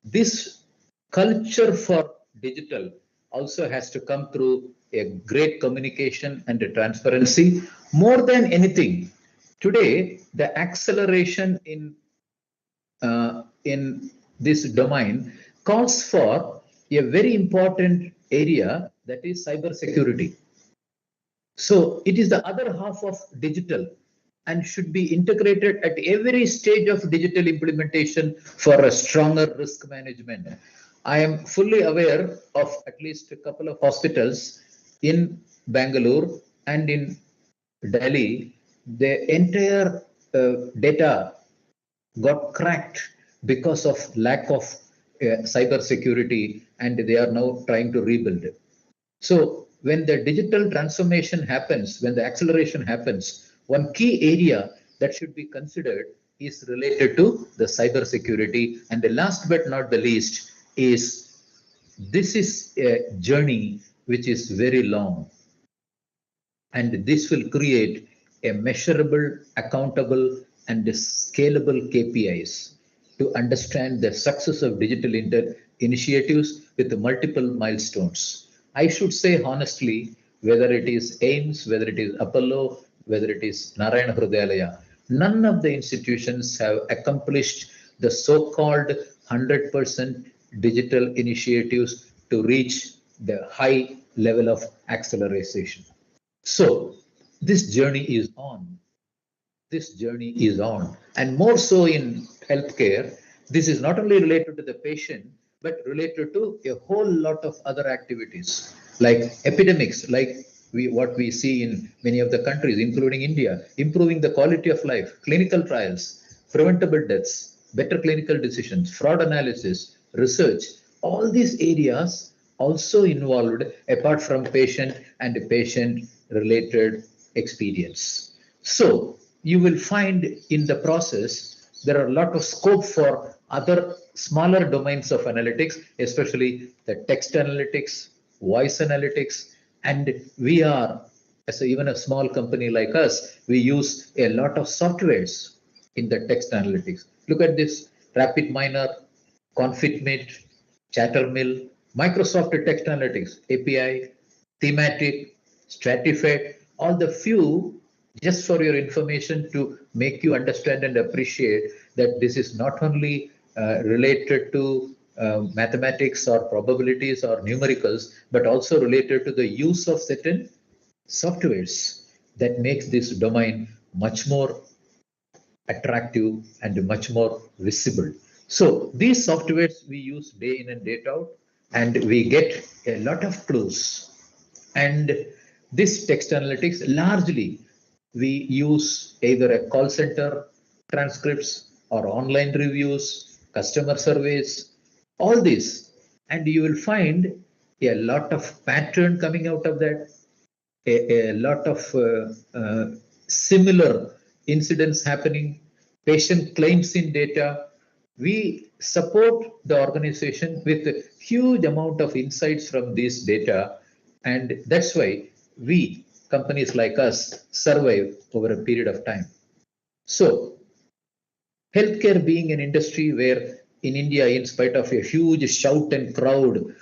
This culture for digital also has to come through a great communication and a transparency. More than anything, today the acceleration in this domain calls for a very important area, that is cybersecurity. So it is the other half of digital and should be integrated at every stage of digital implementation for a stronger risk management. I am fully aware of at least a couple of hospitals in Bangalore and in Delhi. The entire data got cracked because of lack of cyber security, and they are now trying to rebuild it. So when the digital transformation happens, when the acceleration happens, one key area that should be considered is related to the cyber security. And the last but not the least is, this is a journey which is very long, and this will create a measurable, accountable, and scalable KPIs to understand the success of digital initiatives with multiple milestones. I should say honestly, whether it is AIMS, whether it is Apollo, whether it is Narayana Hrudayalaya, none of the institutions have accomplished the so-called 100% digital initiatives to reach the high level of acceleration. So this journey is on. This journey is on. And more so in healthcare, this is not only related to the patient, but related to a whole lot of other activities like epidemics, like what we see in many of the countries, including India, improving the quality of life, clinical trials, preventable deaths, better clinical decisions, fraud analysis, research. All these areas also involved apart from patient and patient related experience. So you will find in the process there are a lot of scope for other smaller domains of analytics, especially the text analytics, voice analytics, and we are, as even a small company like us, we use a lot of softwares in the text analytics. Look at this: RapidMiner, ConfitMate, Chattermill, Microsoft Text Analytics, API, Thematic, Stratified, all the few, just for your information to make you understand and appreciate that this is not only related to mathematics or probabilities or numericals, but also related to the use of certain softwares that makes this domain much more attractive and much more visible. So these softwares we use day in and day out, and we get a lot of clues. And this text analytics, largely we use either a call center transcripts or online reviews, customer surveys, all this. And you will find a lot of pattern coming out of that, a lot of similar incidents happening, patient claims in data. We support the organization with a huge amount of insights from this data, and that's why we, companies like us, survive over a period of time. So healthcare being an industry where in India, in spite of a huge shout and crowd,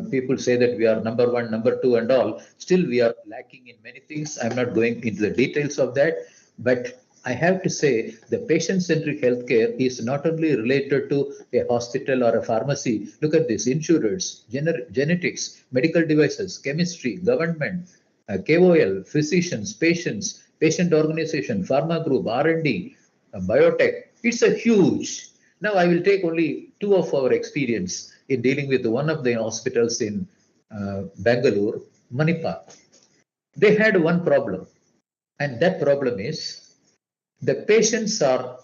people say that we are number one, number two, and all. Still, we are lacking in many things. I'm not going into the details of that, but I have to say the patient-centric healthcare is not only related to a hospital or a pharmacy. Look at this: insurers, genetics, medical devices, chemistry, government, KOL, physicians, patients, patient organization, pharma group, R&D, biotech. It's a huge. Now I will take only two of our experience in dealing with one of the hospitals in Bangalore, Manipal. They had one problem, and that problem is the patients are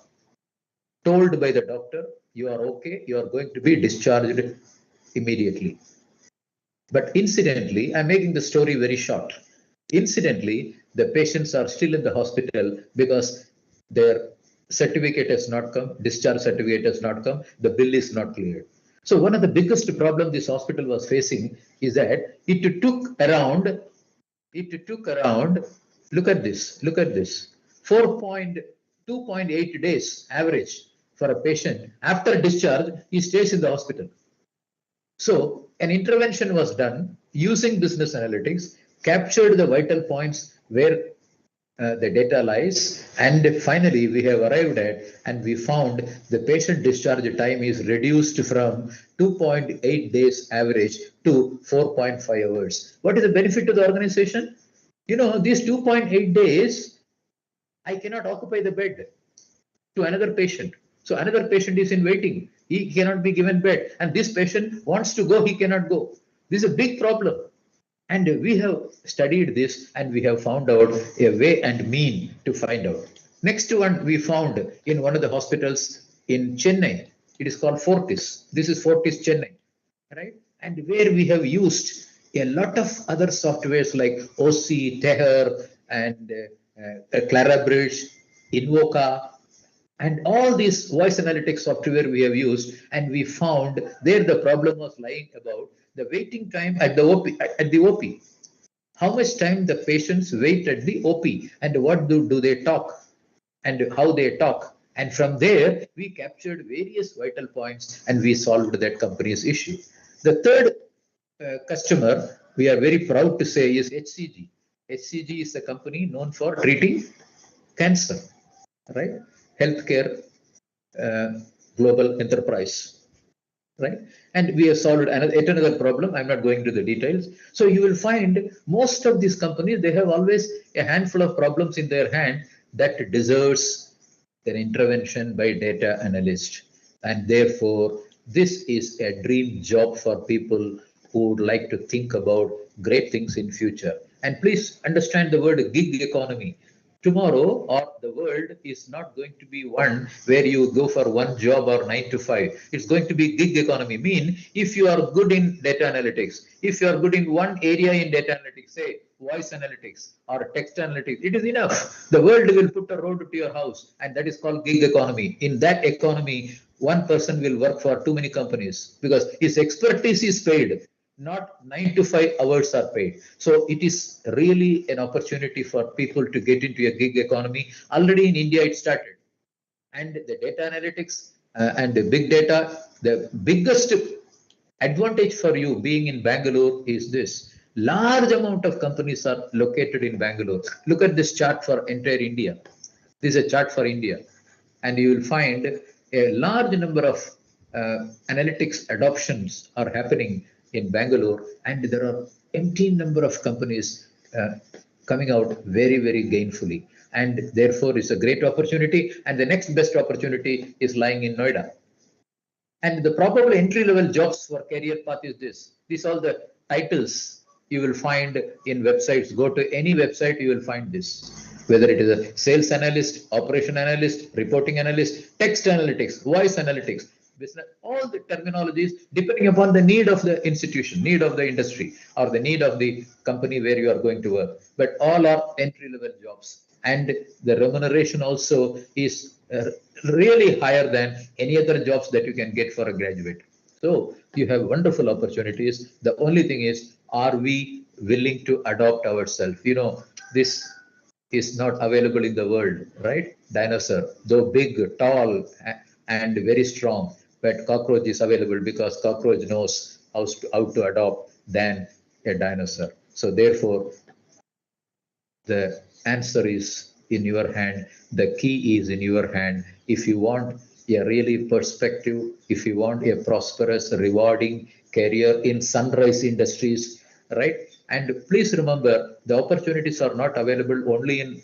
told by the doctor, you are okay, you are going to be discharged immediately. But incidentally, I'm making the story very short. Incidentally, the patients are still in the hospital because their certificate has not come, discharge certificate has not come, the bill is not cleared. So one of the biggest problems this hospital was facing is that it took around, look at this, 2.8 days average for a patient. After discharge, he stays in the hospital. So an intervention was done using business analytics, captured the vital points where the data lies, and finally we have arrived at, and we found the patient discharge time is reduced from 2.8 days average to 4.5 hours. What is the benefit to the organization? These 2.8 days, I cannot occupy the bed to another patient. So another patient is in waiting. He cannot be given bed. And this patient wants to go, he cannot go. This is a big problem. And we have studied this and we have found out a way and mean to find out. Next one we found in one of the hospitals in Chennai. It is called Fortis. This is Fortis Chennai, right? And where we have used a lot of other softwares like OC, Teher, and Clarabridge, Invoca, and all these voice analytics software we have used, and we found there the problem was lying about the waiting time at the OP. How much time the patients wait at the OP, and what do they talk, and how they talk. And from there, we captured various vital points and we solved that company's issue. The third customer we are very proud to say is HCG. HCG is a company known for treating cancer, right? Healthcare global enterprise, right? And we have solved yet another problem. I'm not going to the details. So you will find most of these companies, they have always a handful of problems in their hand that deserves an intervention by data analyst. And therefore, this is a dream job for people who would like to think about great things in future. And please understand the word gig economy. Tomorrow, or the world is not going to be one where you go for one job or 9 to 5. It's going to be gig economy. Mean if you are good in data analytics, if you are good in one area in data analytics, say voice analytics or text analytics, it is enough. The world will put a road to your house, and that is called gig economy. In that economy, one person will work for too many companies because his expertise is paid, not 9 to 5 hours are paid. So it is really an opportunity for people to get into a gig economy. Already in India, it started. And the data analytics and the big data, the biggest advantage for you being in Bangalore is this. Large amount of companies are located in Bangalore. Look at this chart for entire India. This is a chart for India. And you will find a large number of analytics adoptions are happening in Bangalore, and there are empty number of companies coming out very, very gainfully. And therefore, it's a great opportunity. And the next best opportunity is lying in Noida. And the probable entry-level jobs for career path is this. These are the titles you will find in websites. Go to any website, you will find this. Whether it is a sales analyst, operation analyst, reporting analyst, text analytics, voice analytics, business, all the terminologies depending upon the need of the institution, need of the industry, or the need of the company where you are going to work. But all are entry-level jobs. And the remuneration also is really higher than any other jobs that you can get for a graduate. So you have wonderful opportunities. The only thing is, are we willing to adopt ourselves? This is not available in the world, right? Dinosaur, though big, tall, and very strong, but cockroach is available because cockroach knows how to adopt than a dinosaur. So therefore, the answer is in your hand. The key is in your hand. If you want a really perspective, if you want a prosperous, rewarding career in sunrise industries, right? And please remember, the opportunities are not available only in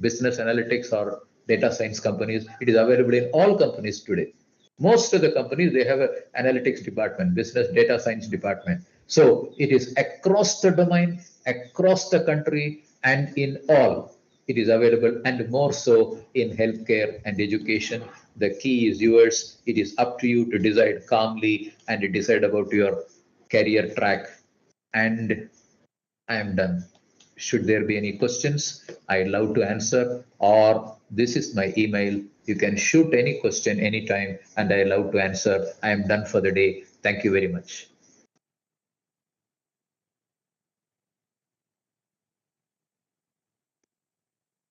business analytics or data science companies. It is available in all companies today. Most of the companies, they have an analytics department, business data science department. So it is across the domain, across the country, and in all it is available, and more so in healthcare and education. The key is yours. It is up to you to decide calmly and decide about your career track and I am done. Should there be any questions, I'd love to answer, or this is my email. You can shoot any question anytime, and I love to answer. I am done for the day. Thank you very much.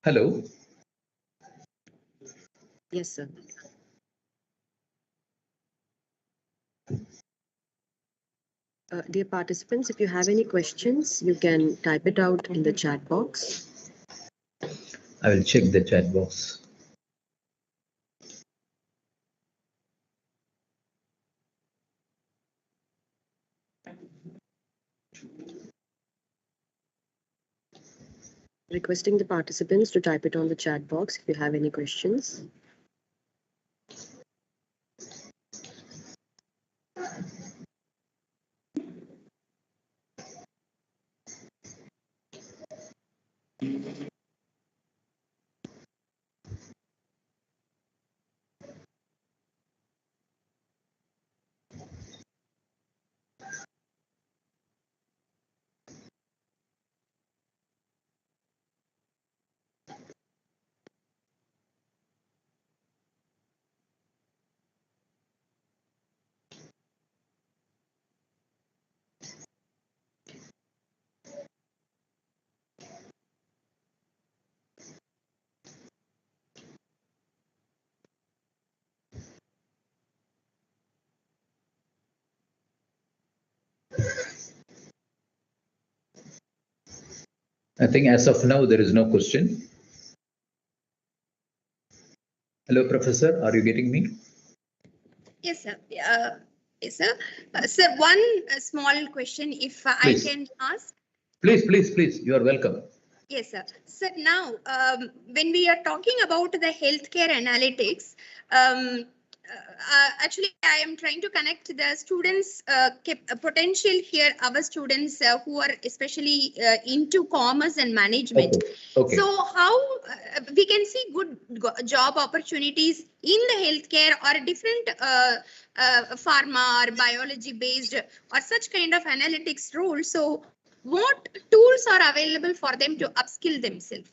Hello. Yes, sir. Dear participants, if you have any questions, you can type it out in the chat box. I will check the chat box. Requesting the participants to type it on the chat box if you have any questions. I think as of now, there is no question. Hello, Professor. Are you getting me? Yes, sir. Yes, sir. Sir, one small question, if I Please. can ask. Please, please, please. You are welcome. Yes, sir. Sir, now, when we are talking about the healthcare analytics, actually, I am trying to connect the students' potential here, our students who are especially into commerce and management. Okay. Okay. So how we can see good job opportunities in the healthcare or different pharma or biology based or such kind of analytics roles. So what tools are available for them to upskill themselves?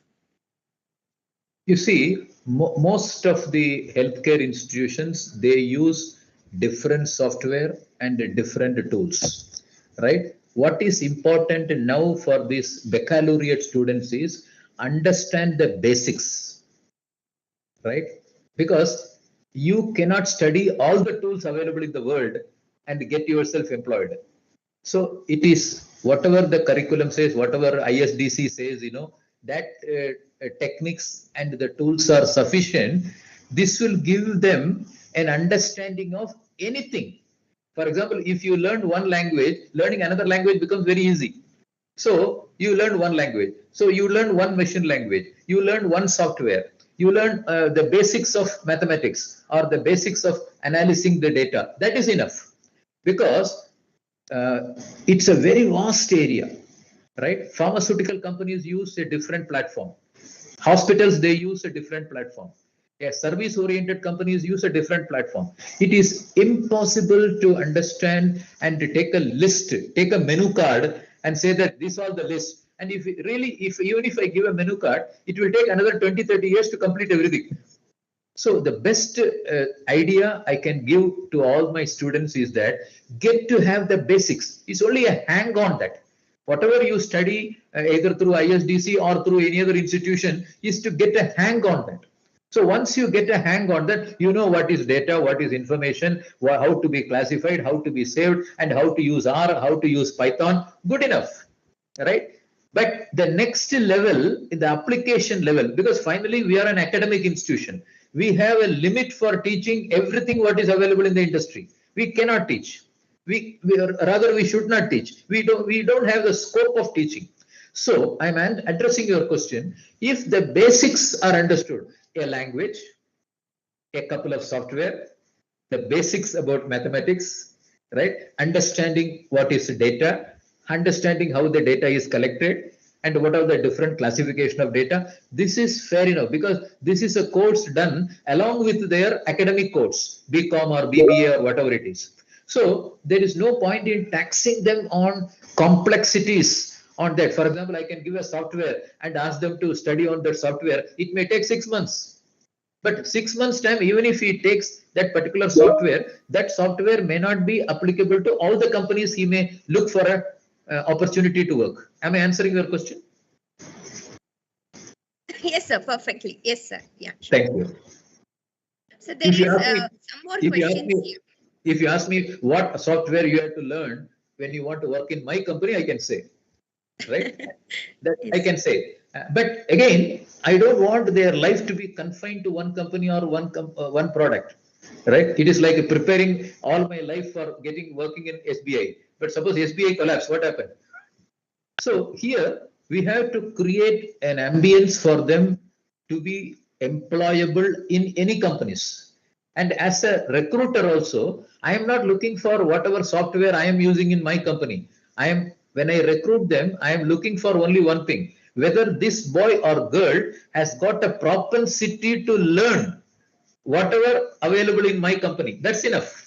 You see, most of the healthcare institutions, they use different software and different tools, right? What is important now for these baccalaureate students is understand the basics, right? Because you cannot study all the tools available in the world and get yourself employed. So it is whatever the curriculum says, whatever ISDC says, that techniques and the tools are sufficient. This will give them an understanding of anything. For example, if you learn one language, learning another language becomes very easy. So you learn one language. So you learn one machine language. You learn one software. You learn the basics of mathematics or the basics of analyzing the data. That is enough, because it's a very vast area, right? Pharmaceutical companies use a different platform. Hospitals, they use a different platform. Service-oriented companies use a different platform. It is impossible to understand and to take a list, take a menu card and say that these are the list. And if even if I give a menu card, it will take another 20, 30 years to complete everything. So the best idea I can give to all my students is that get to have the basics. It's only a hang on that. Whatever you study, either through ISDC or through any other institution, is to get a hang on that. So once you get a hang on that, you know what is data, what is information, how to be classified, how to be saved, and how to use R, how to use Python. Good enough, right? But the next level, the application level, because finally we are an academic institution. We have a limit for teaching everything what is available in the industry. We cannot teach. Rather we should not teach. We don't have the scope of teaching. So I'm addressing your question. If the basics are understood, a language, a couple of software, the basics about mathematics, right? Understanding what is data, understanding how the data is collected, and what are the different classification of data. This is fair enough, because this is a course done along with their academic course, BCom or BBA or whatever it is. So there is no point in taxing them on complexities on that. For example, I can give a software and ask them to study on that software. It may take 6 months. But 6 months time, even if he takes that particular software, that software may not be applicable to all the companies he may look for a opportunity to work. Am I answering your question? Yes, sir. Perfectly. Yes, sir. Yeah. Sure. Thank you. So there If you is ask me, some more if you ask questions me, here. if you ask me what software you have to learn when you want to work in my company, I can say, right? That I Yes. can say. But again, I don't want their life to be confined to one company or one product, right? It is like preparing all my life for working in SBI. But suppose SBI collapse, what happened? So here we have to create an ambience for them to be employable in any companies. And as a recruiter also, I am not looking for whatever software I am using in my company. When I recruit them, I am looking for only one thing, whether this boy or girl has got a propensity to learn whatever available in my company. That's enough.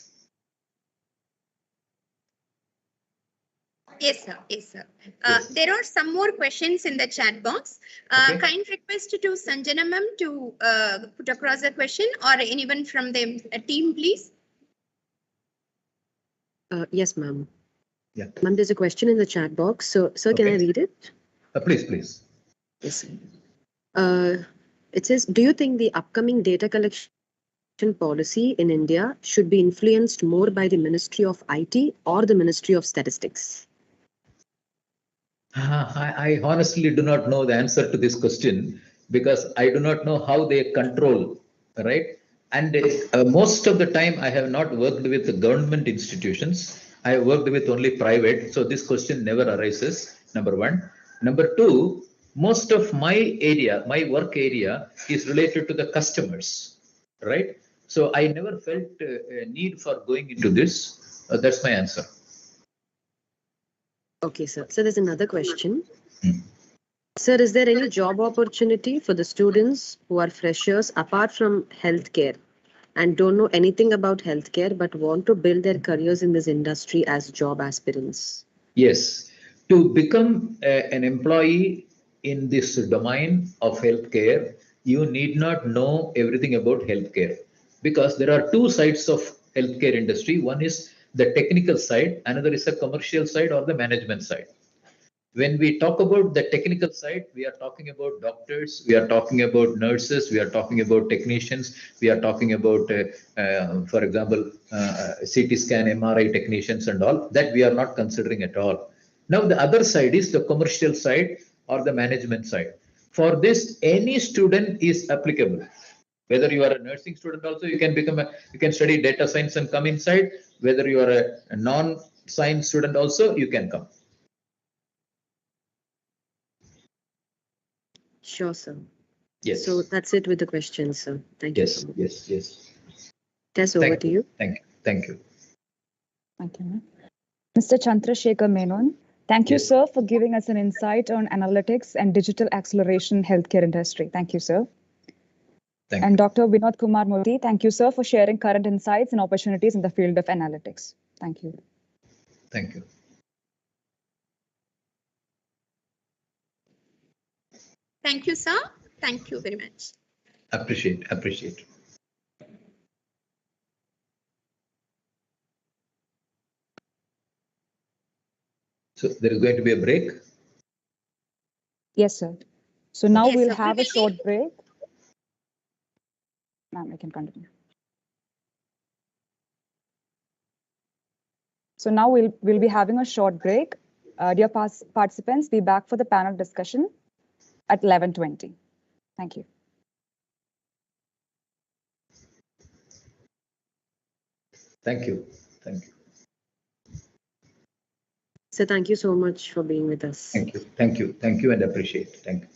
Yes, sir. Yes, sir. Yes. There are some more questions in the chat box. Okay. Kind request to Sanjana ma'am to put across a question, or anyone from the team, please. Yes, ma'am. Yeah. Ma'am, there's a question in the chat box. So, sir, can I Okay. read it? Please, please. Yes. It says, do you think the upcoming data collection policy in India should be influenced more by the Ministry of IT or the Ministry of Statistics? I honestly do not know the answer to this question because I do not know how they control, right? And most of the time, I have not worked with the government institutions. I have worked with only private. So this question never arises, number one. Number two, most of my area, my work area is related to the customers, right? So I never felt a need for going into this. That's my answer. Okay, sir. So there's another question. Hmm. Sir, is there any job opportunity for the students who are freshers apart from healthcare and don't know anything about healthcare but want to build their careers in this industry as job aspirants? Yes, to become an employee in this domain of healthcare, you need not know everything about healthcare because there are two sides of healthcare industry. One is the technical side, another is the commercial side or the management side. When we talk about the technical side, we are talking about doctors, we are talking about nurses, we are talking about technicians, we are talking about, for example, CT scan, MRI technicians and all that we are not considering at all. Now, the other side is the commercial side or the management side. For this, any student is applicable. Whether you are a nursing student also, you can you can study data science and come inside. Whether you are a non-science student also, you can come. Sure, sir. Yes. So that's it with the questions, sir. Thank you so much. Yes. Tess, over to you. Thank you. Thank you, ma'am. Mr. Chandrasekhar Menon, thank you, Yes. sir, for giving us an insight on analytics and digital acceleration in healthcare industry. Thank you, sir. Thank And you. Dr. Vinod Kumar Modi, thank you, sir, for sharing current insights and opportunities in the field of analytics. Thank you. Thank you. Thank you, sir. Thank you very much. Appreciate. So there is going to be a break. Yes, sir. So now Yes, we'll sir. have We a will short break. Ma'am, we can continue. So now we'll be having a short break. Dear participants, be back for the panel discussion at 11:20. Thank you. Thank you. So thank you so much for being with us. Thank you and appreciate. Thank you.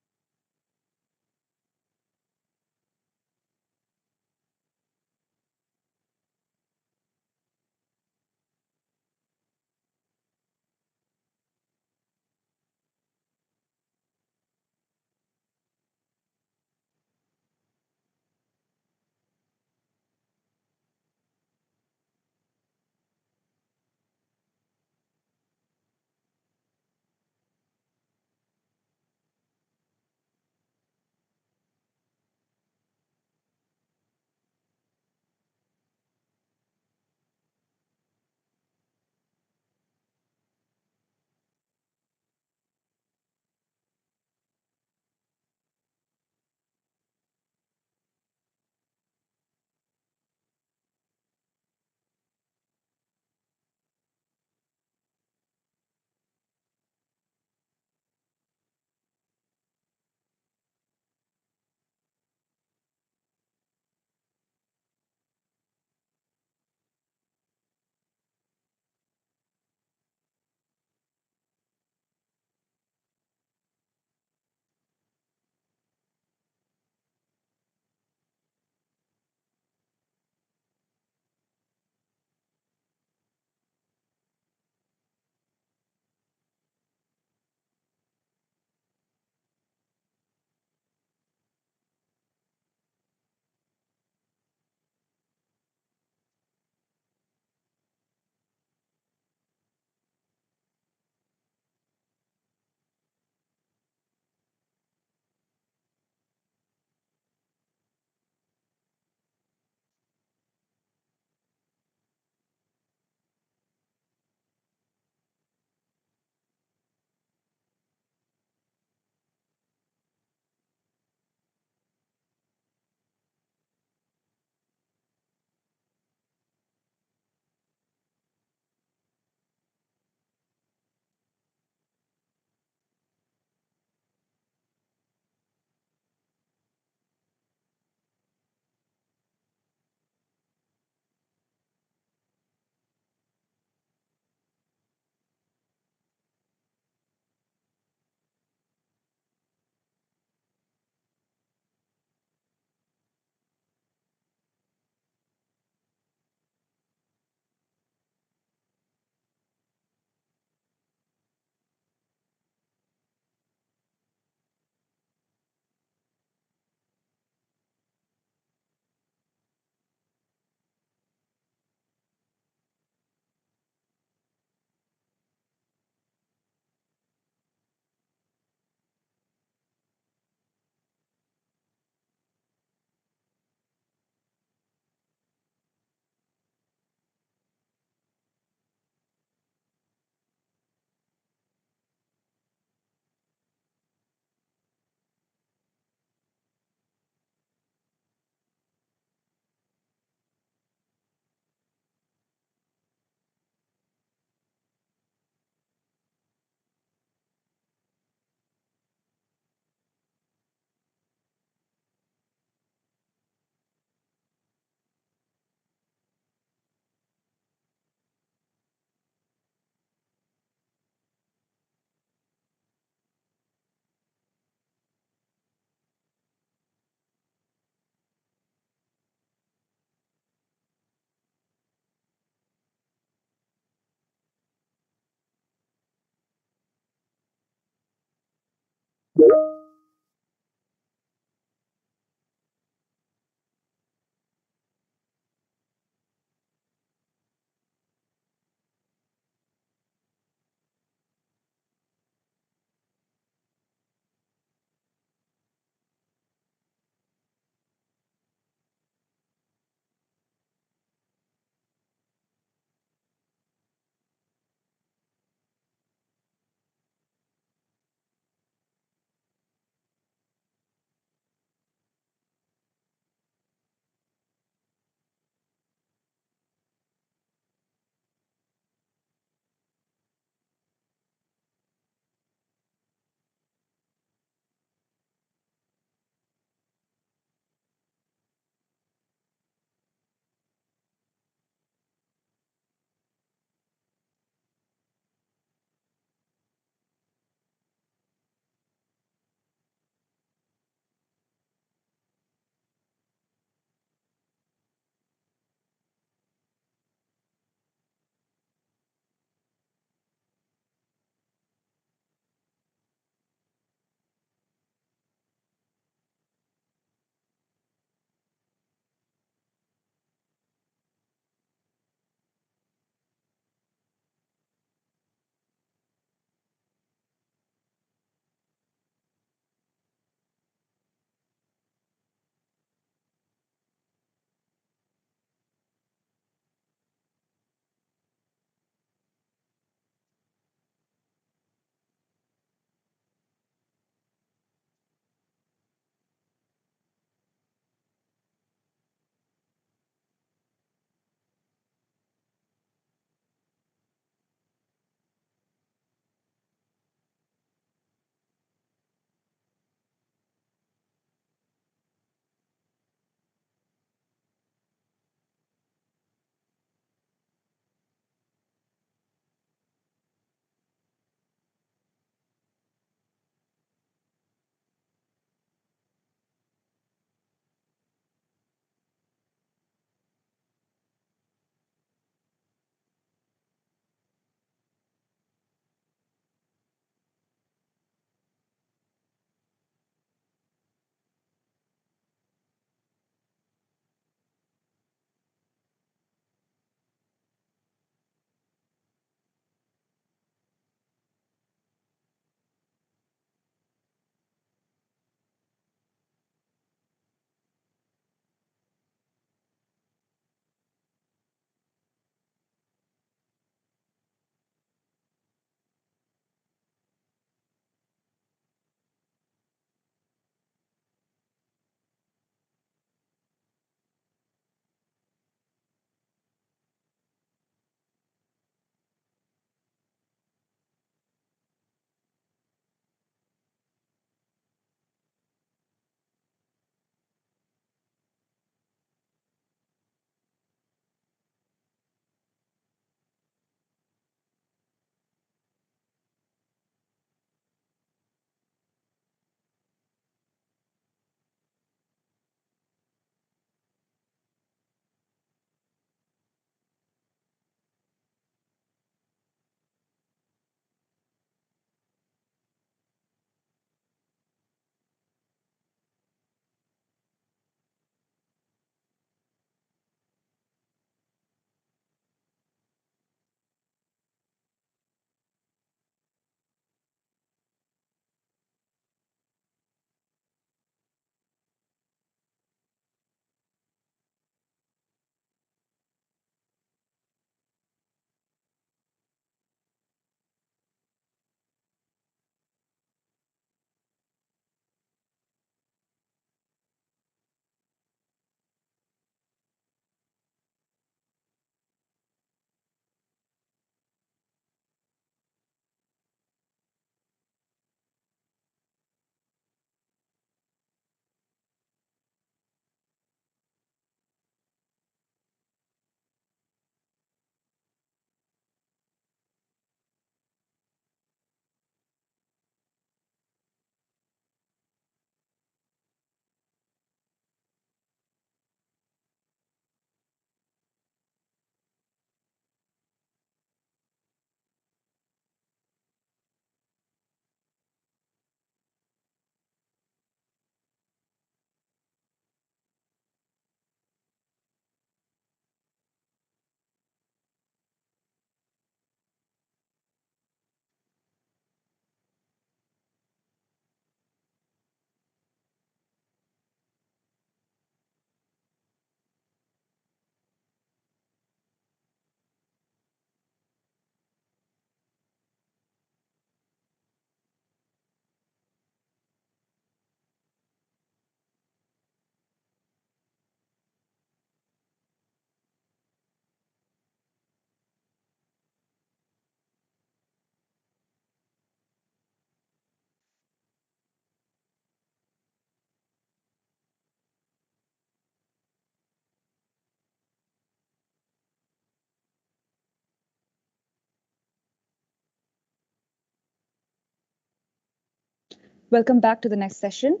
Welcome back to the next session.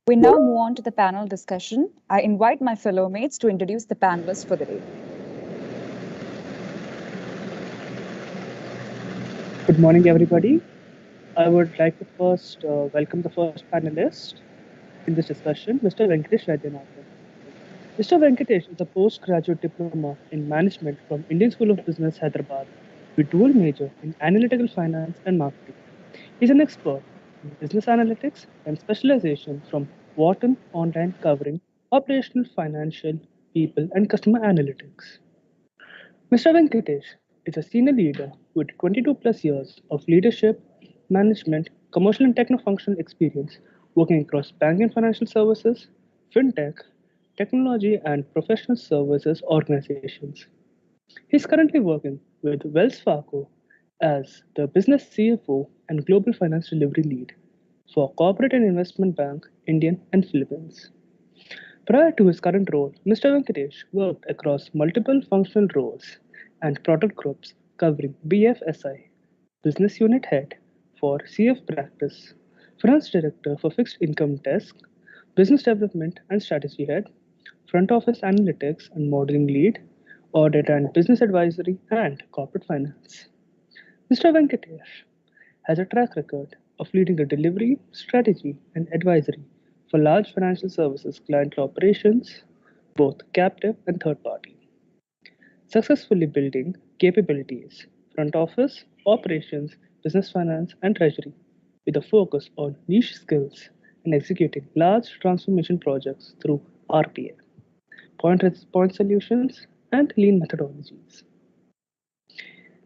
We now move on to the panel discussion. I invite my fellow mates to introduce the panelists for the day. Good morning, everybody. I would like to first welcome the first panelist in this discussion, Mr. Venkatesh Vaidyanathan. Mr. Venkatesh is a postgraduate diploma in management from Indian School of Business, Hyderabad, with dual major in analytical finance and marketing. He's an expert in business analytics and specialization from Wharton Online covering operational, financial, people, and customer analytics. Mr. Venkatesh is a senior leader with 22 plus years of leadership, management, commercial and techno-functional experience working across banking and financial services, fintech, technology and professional services organizations. He's currently working with Wells Fargo as the business CFO and global finance delivery lead for corporate and investment bank, Indian and Philippines. Prior to his current role, Mr. Venkatesh worked across multiple functional roles and product groups covering BFSI, Business Unit Head for CF Practice, Finance Director for Fixed Income Desk, Business Development and Strategy Head, Front Office Analytics and Modeling Lead, Audit and Business Advisory, and Corporate Finance. Mr. Venkatesh has a track record of leading the delivery, strategy, and advisory for large financial services client operations, both captive and third party, successfully building capabilities, front office, operations, business finance, and treasury, with a focus on niche skills and executing large transformation projects through RPA, point solutions, and lean methodologies.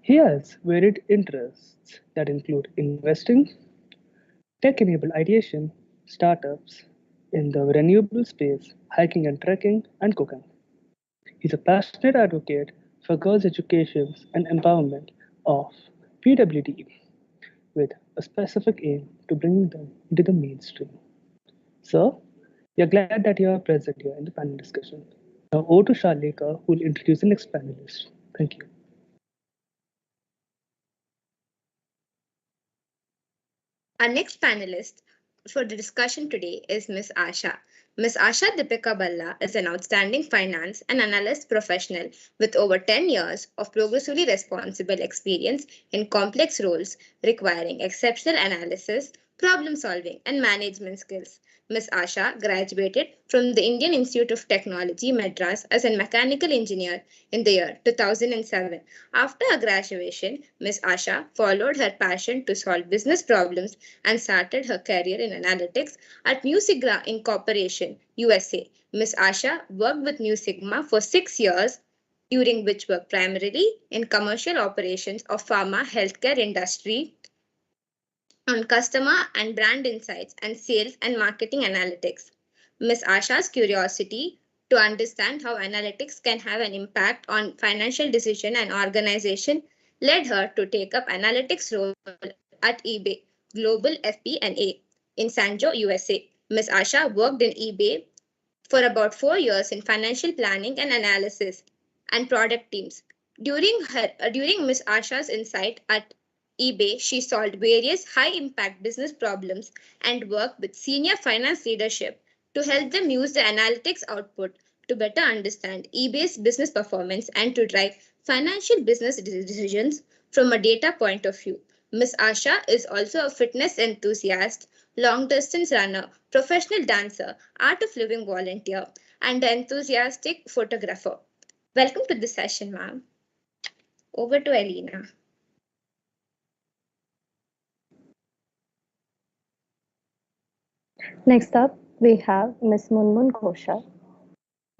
He has varied interests that include investing, tech enabled ideation, startups in the renewable space, hiking and trekking, and cooking. He's a passionate advocate for girls' education and empowerment of PWD with a specific aim to bring them into the mainstream. Sir, we are glad that you are present here in the panel discussion. Now, over to Shalika, who will introduce the next panelist. Thank you. Our next panelist for the discussion today is Ms. Asha. Ms. Asha Deepika Balla is an outstanding finance and analyst professional with over 10 years of progressively responsible experience in complex roles requiring exceptional analysis, problem solving, and management skills. Ms. Asha graduated from the Indian Institute of Technology, Madras, as a mechanical engineer in the year 2007. After her graduation, Ms. Asha followed her passion to solve business problems and started her career in analytics at Mu Sigma Incorporation, USA. Ms. Asha worked with Mu Sigma for 6 years, during which worked primarily in commercial operations of pharma healthcare industry on customer and brand insights and sales and marketing analytics. Ms. Asha's curiosity to understand how analytics can have an impact on financial decision and organization led her to take up analytics role at eBay Global FP&A in San Jose, USA. Ms. Asha worked in eBay for about 4 years in financial planning and analysis and product teams. During Ms. Asha's insight at eBay, she solved various high-impact business problems and worked with senior finance leadership to help them use the analytics output to better understand eBay's business performance and to drive financial business decisions from a data point of view. Ms. Asha is also a fitness enthusiast, long-distance runner, professional dancer, art of living volunteer, and an enthusiastic photographer. Welcome to the session, ma'am. Over to Elena. Next up, we have Ms. Munmun Koshal.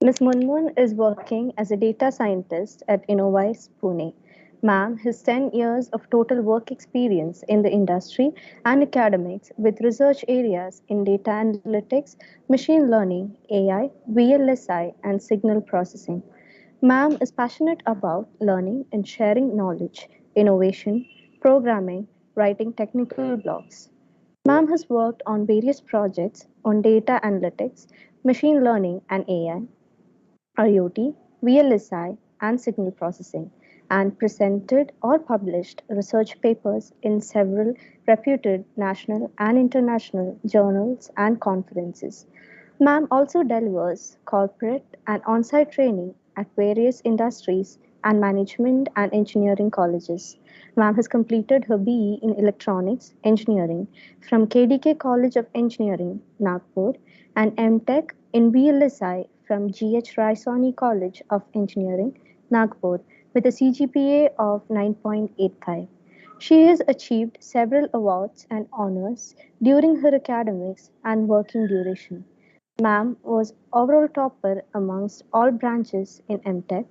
Ms. Munmun is working as a data scientist at Innovice, Pune. Ma'am has 10 years of total work experience in the industry and academics with research areas in data analytics, machine learning, AI, VLSI, and signal processing. Ma'am is passionate about learning and sharing knowledge, innovation, programming, writing technical blogs. Ma'am has worked on various projects on data analytics, machine learning and AI, IoT, VLSI, and signal processing. and presented or published research papers in several reputed national and international journals and conferences. Ma'am also delivers corporate and on-site training at various industries and management and engineering colleges. Ma'am has completed her BE in Electronics Engineering from KDK College of Engineering, Nagpur, and MTech in VLSI from GH Raisoni College of Engineering, Nagpur, with a CGPA of 9.85. She has achieved several awards and honors during her academics and working duration. Ma'am was overall topper amongst all branches in MTech,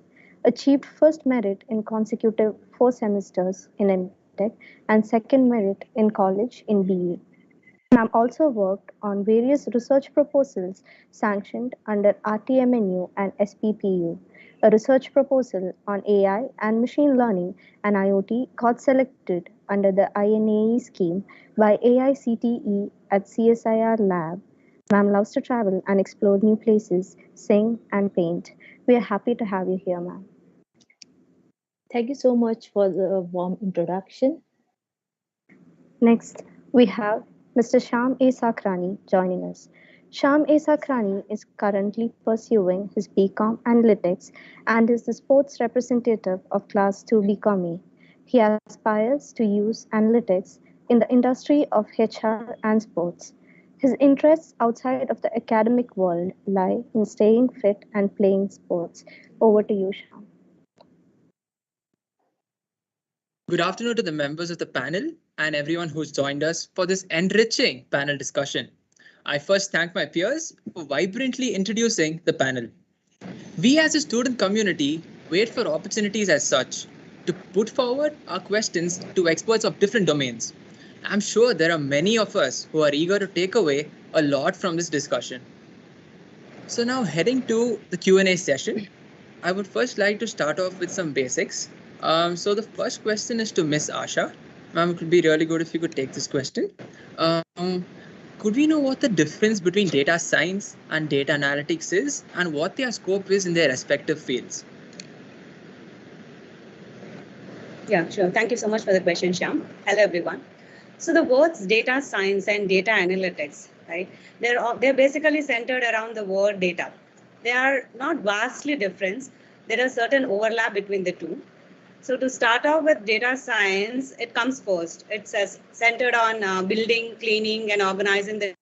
achieved first merit in consecutive 4 semesters in MTech and second merit in college in BE. Ma'am also worked on various research proposals sanctioned under RTMNU and SPPU. A research proposal on AI and machine learning and IoT got selected under the INAE scheme by AICTE at CSIR Lab. Ma'am loves to travel and explore new places, sing and paint. We are happy to have you here, ma'am. Thank you so much for the warm introduction. Next, we have Mr. Shyam A. Sakrani joining us. Shyam A. Sakrani is currently pursuing his BCom Analytics and is the sports representative of Class 2 BCom A. He aspires to use analytics in the industry of HR and sports. His interests outside of the academic world lie in staying fit and playing sports. Over to you, Shyam. Good afternoon to the members of the panel and everyone who's joined us for this enriching panel discussion. I first thank my peers for vibrantly introducing the panel. We as a student community wait for opportunities as such to put forward our questions to experts of different domains. I'm sure there are many of us who are eager to take away a lot from this discussion. So now heading to the Q&A session, I would first like to start off with some basics. So the first question is to Miss Asha. Ma'am, it would be really good if you could take this question. Could we know what the difference between data science and data analytics is and what their scope is in their respective fields? Yeah, sure. Thank you so much for the question, Shyam. Hello, everyone. So the words data science and data analytics, right? They're basically centered around the word data. They are not vastly different. There are certain overlap between the two. So to start off with data science, it comes first. It's centered on building, cleaning, and organizing the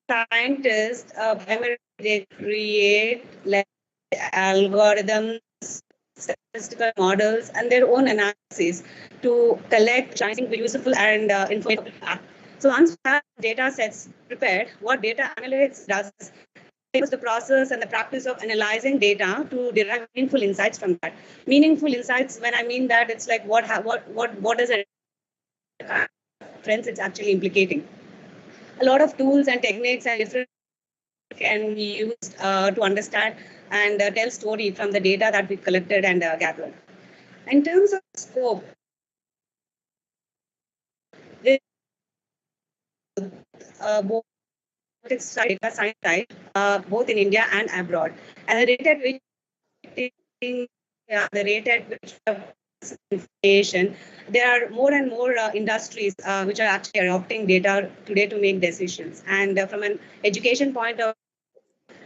scientists. Primarily, they create algorithms, statistical models, and their own analyses to collect useful and informative facts. So once we have data sets prepared, what data analytics does is the process and the practice of analyzing data to derive meaningful insights from that. Meaningful insights, when I mean that, it's like what does a difference it's actually implicating. A lot of tools and techniques and different can be used to understand and tell story from the data that we collected and gathered. In terms of scope, both data science type, both in India and abroad. And the rate at which information, there are more and more industries which are actually adopting data today to make decisions. And from an education point of view,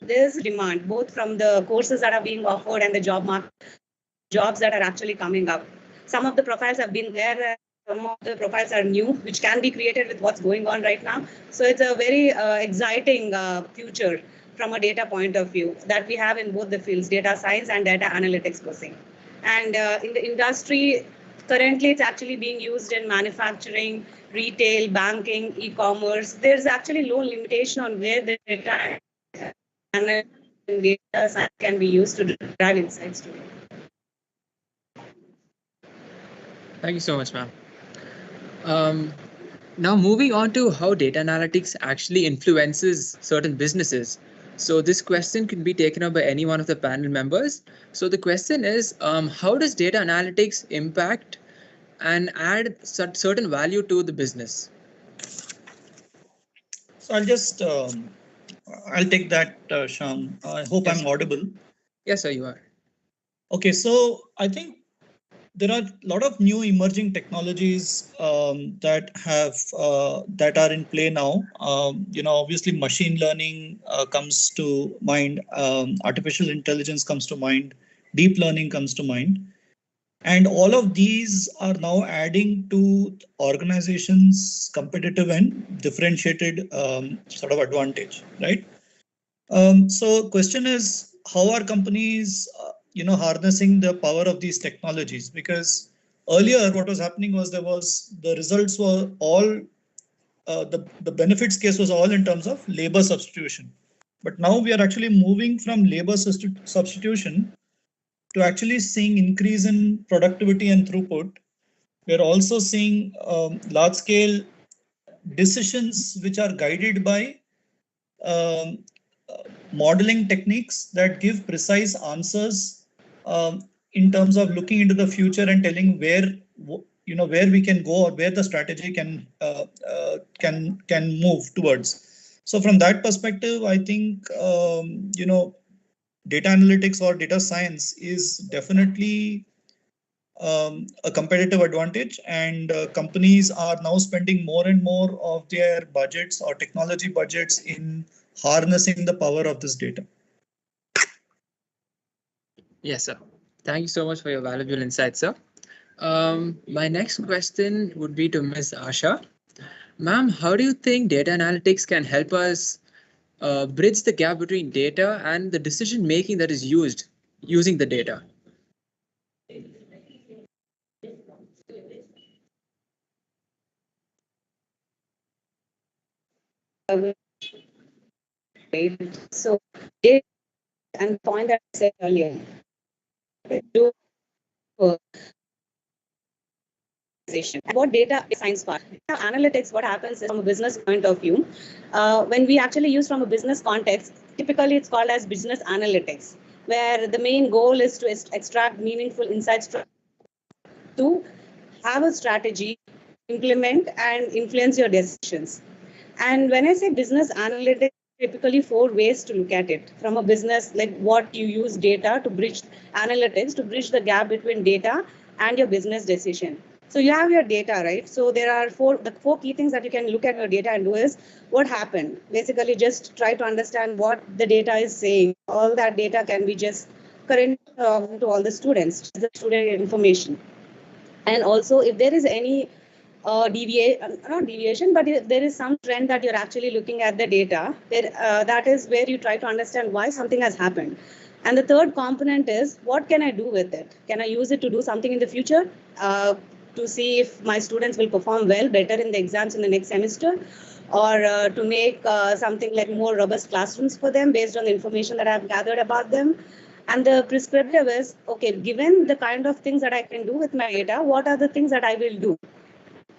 there's demand both from the courses that are being offered and the job market, jobs that are actually coming up. Some of the profiles have been there. Some of the profiles are new, which can be created with what's going on right now. So it's a very exciting future from a data point of view that we have in both the fields, data science and data analytics per se. And in the industry, currently it's actually being used in manufacturing, retail, banking, e-commerce. There's actually no limitation on where the data and data science can be used to drive insights to it. Thank you so much, ma'am. Now moving on to how data analytics actually influences certain businesses. So this question can be taken up by any one of the panel members. So the question is, how does data analytics impact and add certain value to the business? So I'll just I'll take that, Shyam. I hope Yes. I'm audible. Yes, sir, you are. Okay, so I think there are a lot of new emerging technologies that are in play now. Obviously, machine learning comes to mind, artificial intelligence comes to mind, deep learning comes to mind. And all of these are now adding to organizations' competitive and differentiated sort of advantage, right? So question is, how are companies, harnessing the power of these technologies? Because earlier what was happening was the results were all, the benefits case was all in terms of labor substitution. But now we are actually moving from labor substitution to actually seeing increase in productivity and throughput. We are also seeing large scale decisions which are guided by um, modeling techniques that give precise answers in terms of looking into the future and telling where we can go or where the strategy can move towards. So from that perspective, I think data analytics or data science is definitely a competitive advantage, and companies are now spending more and more of their budgets or technology budgets in harnessing the power of this data. Yes, sir. Thank you so much for your valuable insights, sir. My next question would be to Ms. Asha. Ma'am, how do you think data analytics can help us bridge the gap between data and the decision making that is used using the data? So, data and point that I said earlier, do what data science part. Analytics, what happens is from a business point of view, when we actually use from a business context, typically it's called as business analytics, where the main goal is to extract meaningful insights to have a strategy, implement and influence your decisions. And when I say business analytics, typically 4 ways to look at it from a business, like what you use data to bridge analytics to bridge the gap between data and your business decision. So you have your data, right? So there are the four key things that you can look at your data and do is what happened. Basically, just try to understand what the data is saying. All that data can be just current to all the students, the student information. And also, if there is any not deviation, but if there is some trend that you're actually looking at the data, that is where you try to understand why something has happened. And the third component is, what can I do with it? Can I use it to do something in the future? To see if my students will perform well, better in the exams in the next semester, or to make something like more robust classrooms for them based on the information that I've gathered about them. And the prescriptive is, okay, given the kind of things that I can do with my data, what are the things that I will do?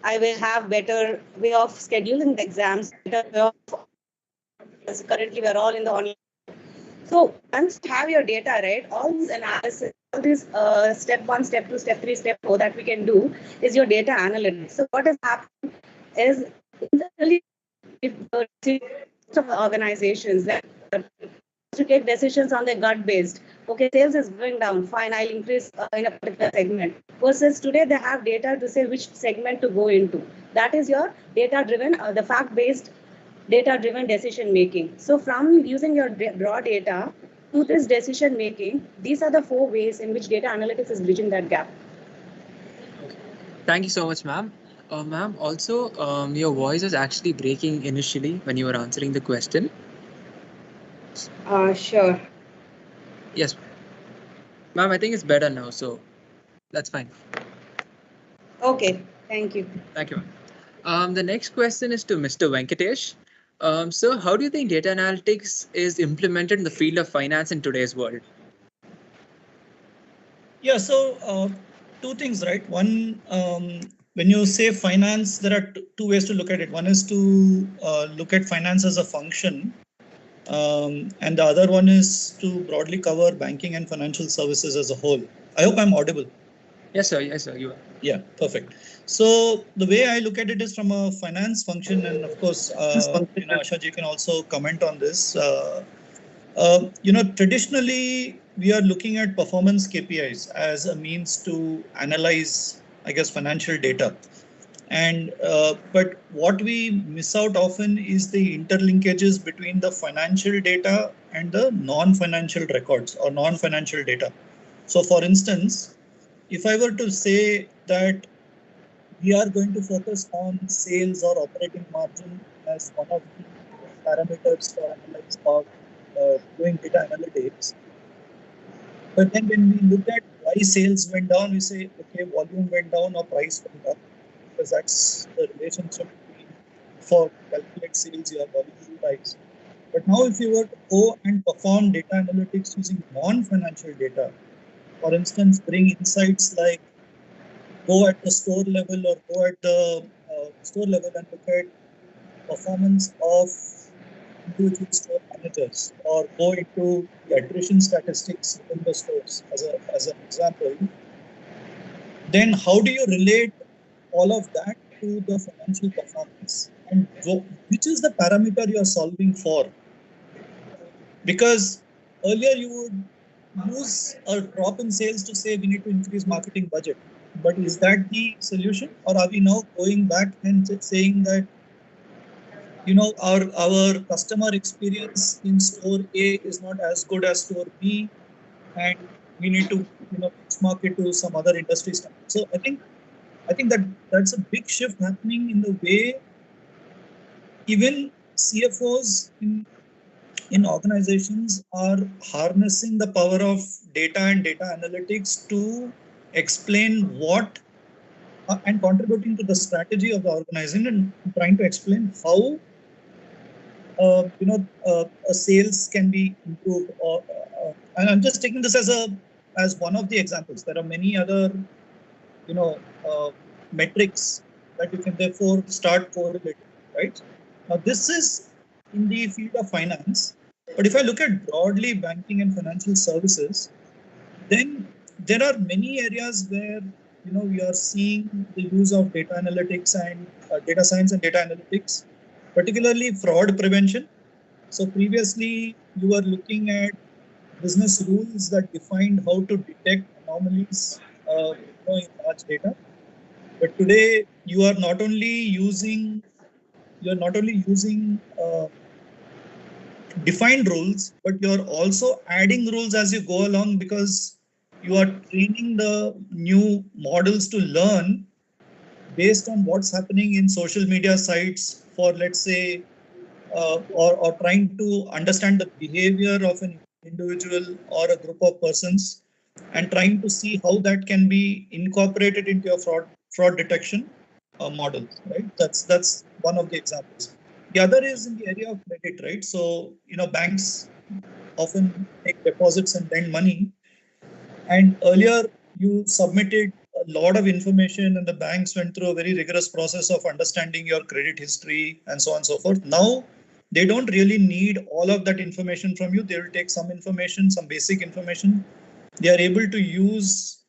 I will have better way of scheduling the exams, better way of, currently we're all in the online. So once you have your data, right, all these analysis, all these step 1, step 2, step 3, step 4 that we can do is your data analytics. So what is happening is, internally, if some organizations that to take decisions on their gut based. Okay, sales is going down, fine, I'll increase in a particular segment. Versus today they have data to say which segment to go into. That is your data driven, the fact based data driven decision making. So from using your raw data to this decision making, these are the 4 ways in which data analytics is bridging that gap. Thank you so much, ma'am. Ma'am, also, your voice is actually breaking initially when you were answering the question. Sure. Yes. Ma'am, I think it's better now, so that's fine. Okay, thank you. Thank you, ma'am. The next question is to Mr. Venkatesh. So how do you think data analytics is implemented in the field of finance in today's world? Yeah, so 2 things, right? One, when you say finance, there are 2 ways to look at it. One is to look at finance as a function, and the other one is to broadly cover banking and financial services as a whole. I hope I'm audible. Yes, sir. Yes, sir. You are. Yeah, perfect. So the way I look at it is from a finance function, and of course, Asha, you can also comment on this. Traditionally, we are looking at performance KPIs as a means to analyze, I guess, financial data. And but what we miss out often is the interlinkages between the financial data and the non-financial records or non-financial data. So, for instance, if I were to say that we are going to focus on sales or operating margin as one of the parameters for analyze or doing data analytics. But then when we look at why sales went down, we say, okay, volume went down or price went up, because that's the relationship between for calculate sales, your volume and price. But now if you were to go and perform data analytics using non-financial data, for instance, bring insights like go at the store level or go at the store level and look at performance of individual store managers or go into the attrition statistics in the stores as an example, then how do you relate all of that to the financial performance and which is the parameter you are solving for? Because earlier you would use a drop in sales to say we need to increase marketing budget. But is that the solution, or are we now going back and saying that our customer experience in store A is not as good as store B, and we need to benchmark it to some other industry standard. So I think that's a big shift happening in the way even CFOs in organizations are harnessing the power of data and data analytics to explain what and contributing to the strategy of the organization and trying to explain how a sales can be improved. Or and I'm just taking this as one of the examples. There are many other metrics that you can therefore start correlating. Right now, this is in the field of finance. But if I look at broadly banking and financial services, then there are many areas where we are seeing the use of data analytics and data science and data analytics, particularly fraud prevention. So previously you were looking at business rules that defined how to detect anomalies in large data. But today you are not only using defined rules, but you're also adding rules as you go along, because you are training the new models to learn based on what's happening in social media sites for, let's say, or trying to understand the behavior of an individual or a group of persons and trying to see how that can be incorporated into your fraud detection models, right? That's one of the examples. The other is in the area of credit, right? So, banks often take deposits and lend money. And earlier you submitted a lot of information and the banks went through a very rigorous process of understanding your credit history and so on and so forth. Now, they don't really need all of that information from you. They will take some information, some basic information. They are able to use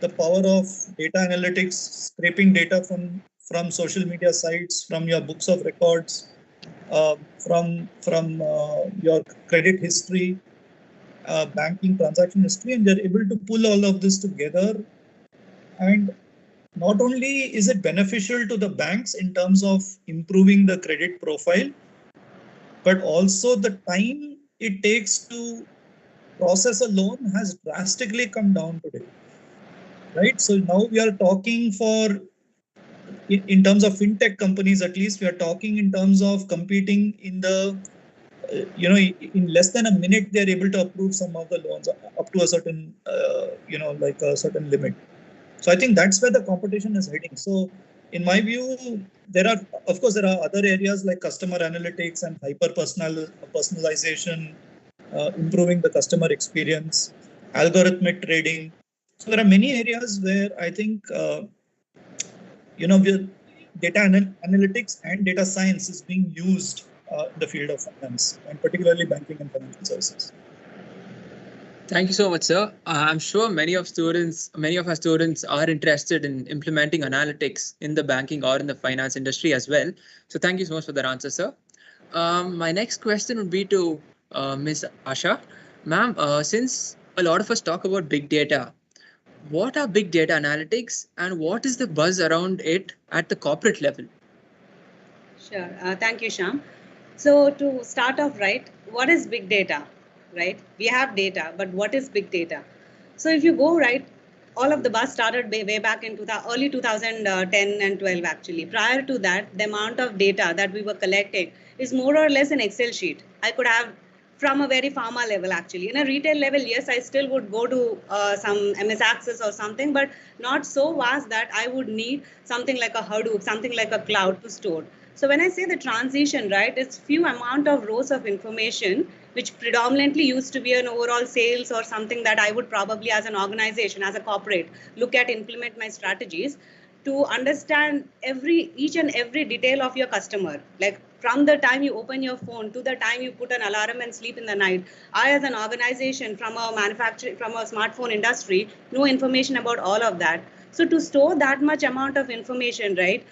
the power of data analytics, scraping data from social media sites, from your books of records, from your credit history, banking transaction history, and they're able to pull all of this together. And not only is it beneficial to the banks in terms of improving the credit profile, but also the time it takes to process a loan has drastically come down today, right? So now we are talking in terms of fintech companies, at least we are talking in terms of competing in the in less than a minute, they're able to approve some of the loans up to a certain, like a certain limit. So I think that's where the competition is heading. So in my view, there are other areas like customer analytics and hyper personalization, improving the customer experience, algorithmic trading. So there are many areas where I think, data analytics and data science is being used in the field of finance, and particularly banking and financial services. Thank you so much, sir. I'm sure many of our students are interested in implementing analytics in the banking or in the finance industry as well. So thank you so much for that answer, sir. My next question would be to Ms. Asha. Ma'am, since a lot of us talk about big data, what are big data analytics and what is the buzz around it at the corporate level? Sure. Thank you, Sham. So to start off, right, what is big data, right? We have data, but what is big data? So if you go right, all of the buzz started way back in early 2010 and 12 actually. Prior to that, the amount of data that we were collecting is more or less an Excel sheet. I could have from a very pharma level actually. In a retail level, yes, I still would go to some MS Access or something, but not so vast that I would need something like a Hadoop, something like a cloud to store. So when I say the transition, right, it's few amount of rows of information, which predominantly used to be an overall sales or something that I would probably as an organization, as a corporate, look at, implement my strategies to understand each and every detail of your customer. Like from the time you open your phone to the time you put an alarm and sleep in the night, I as an organization from a smartphone industry, know information about all of that. So to store that much amount of information, right,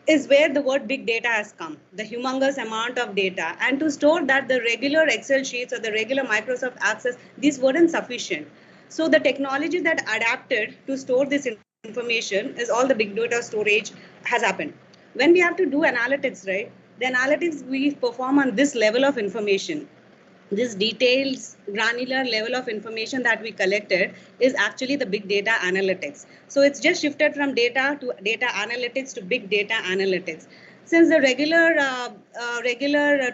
is where the word big data has come, the humongous amount of data. And to store that, the regular Excel sheets or the regular Microsoft Access, these weren't sufficient. So the technology that adapted to store this information is all the big data storage has happened. When we have to do analytics, right, the analytics we perform on this level of information, this details granular level of information that we collected is actually the big data analytics. So it's just shifted from data to data analytics to big data analytics. Since the regular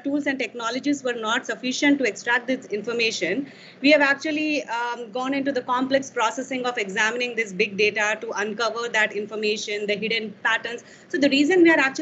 tools and technologies were not sufficient to extract this information, we have actually gone into the complex processing of examining this big data to uncover that information, the hidden patterns. So the reason we are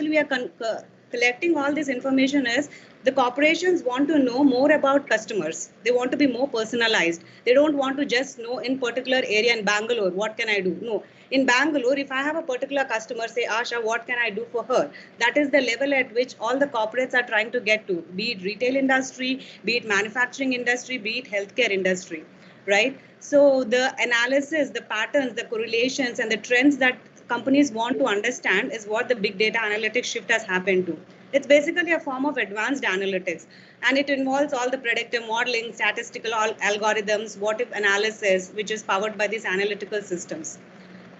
collecting all this information is the corporations want to know more about customers. They want to be more personalized. They don't want to just know in particular area in Bangalore, what can I do? No. In Bangalore, if I have a particular customer, say, Asha, what can I do for her? That is the level at which all the corporates are trying to get to, be it retail industry, be it manufacturing industry, be it healthcare industry, right? So the analysis, the patterns, the correlations, and the trends that companies want to understand is what the big data analytics shift has happened to. It's basically a form of advanced analytics, and it involves all the predictive modeling, statistical algorithms, what if analysis, which is powered by these analytical systems.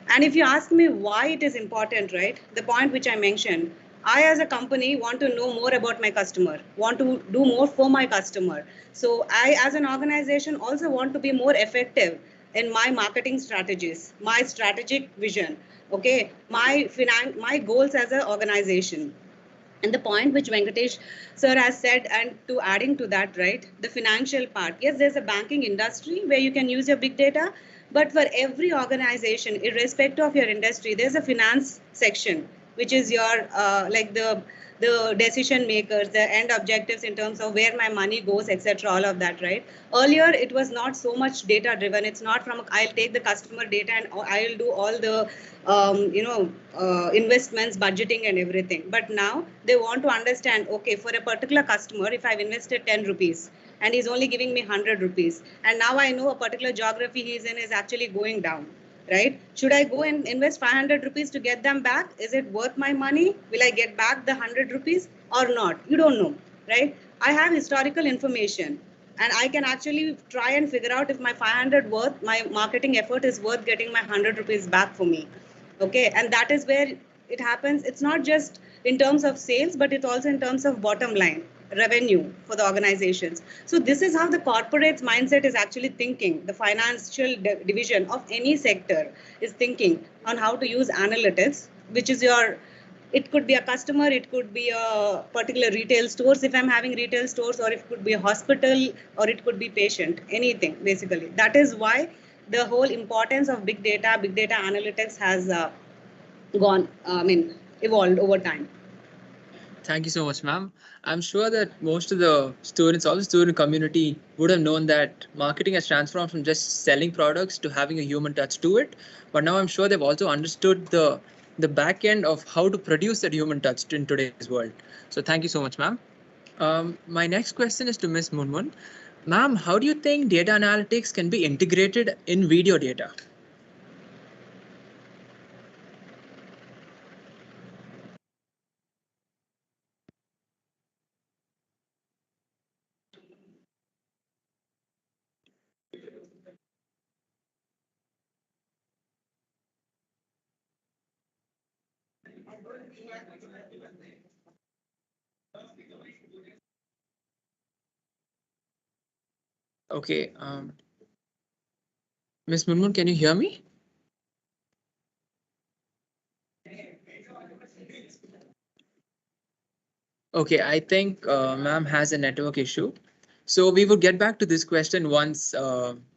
And if you ask me why it is important, right, the point which I mentioned, I as a company want to know more about my customer, want to do more for my customer. So I as an organization also want to be more effective in my marketing strategies, my strategic vision, okay, my goals as an organization. And the point which Venkatesh sir has said, and to adding to that, right, the financial part. Yes, there's a banking industry where you can use your big data, but for every organization, irrespective of your industry, there's a finance section, which is your like the decision makers, the end objectives in terms of where my money goes, etc. All of that, right? Earlier, it was not so much data driven. It's not from I'll take the customer data and I'll do all the investments, budgeting, and everything. But now they want to understand, okay, for a particular customer, if I've invested 10 rupees and he's only giving me 100 rupees, and now I know a particular geography he's in is actually going down, right? Should I go and invest 500 rupees to get them back? Is it worth my money? Will I get back the 100 rupees or not? You don't know, right? I have historical information, and I can actually try and figure out if my 500 worth, my marketing effort is worth getting my 100 rupees back for me. Okay, and that is where it happens. It's not just in terms of sales, but it's also in terms of bottom line revenue for the organizations. So this is how the corporate's mindset is actually thinking. The financial division of any sector is thinking on how to use analytics, which is it could be a customer, it could be a particular retail stores if I'm having retail stores, or it could be a hospital, or it could be patient, anything basically. That is why the whole importance of big data analytics has evolved over time. Thank you so much, ma'am. I'm sure that most of the students, all the student community would have known that marketing has transformed from just selling products to having a human touch to it. But now I'm sure they've also understood the back end of how to produce that human touch in today's world. So thank you so much, ma'am. My next question is to Ms. Munmun. Ma'am, how do you think data analytics can be integrated in video data? Okay, Ms. Munmun, can you hear me? Okay, I think ma'am has a network issue. So we will get back to this question once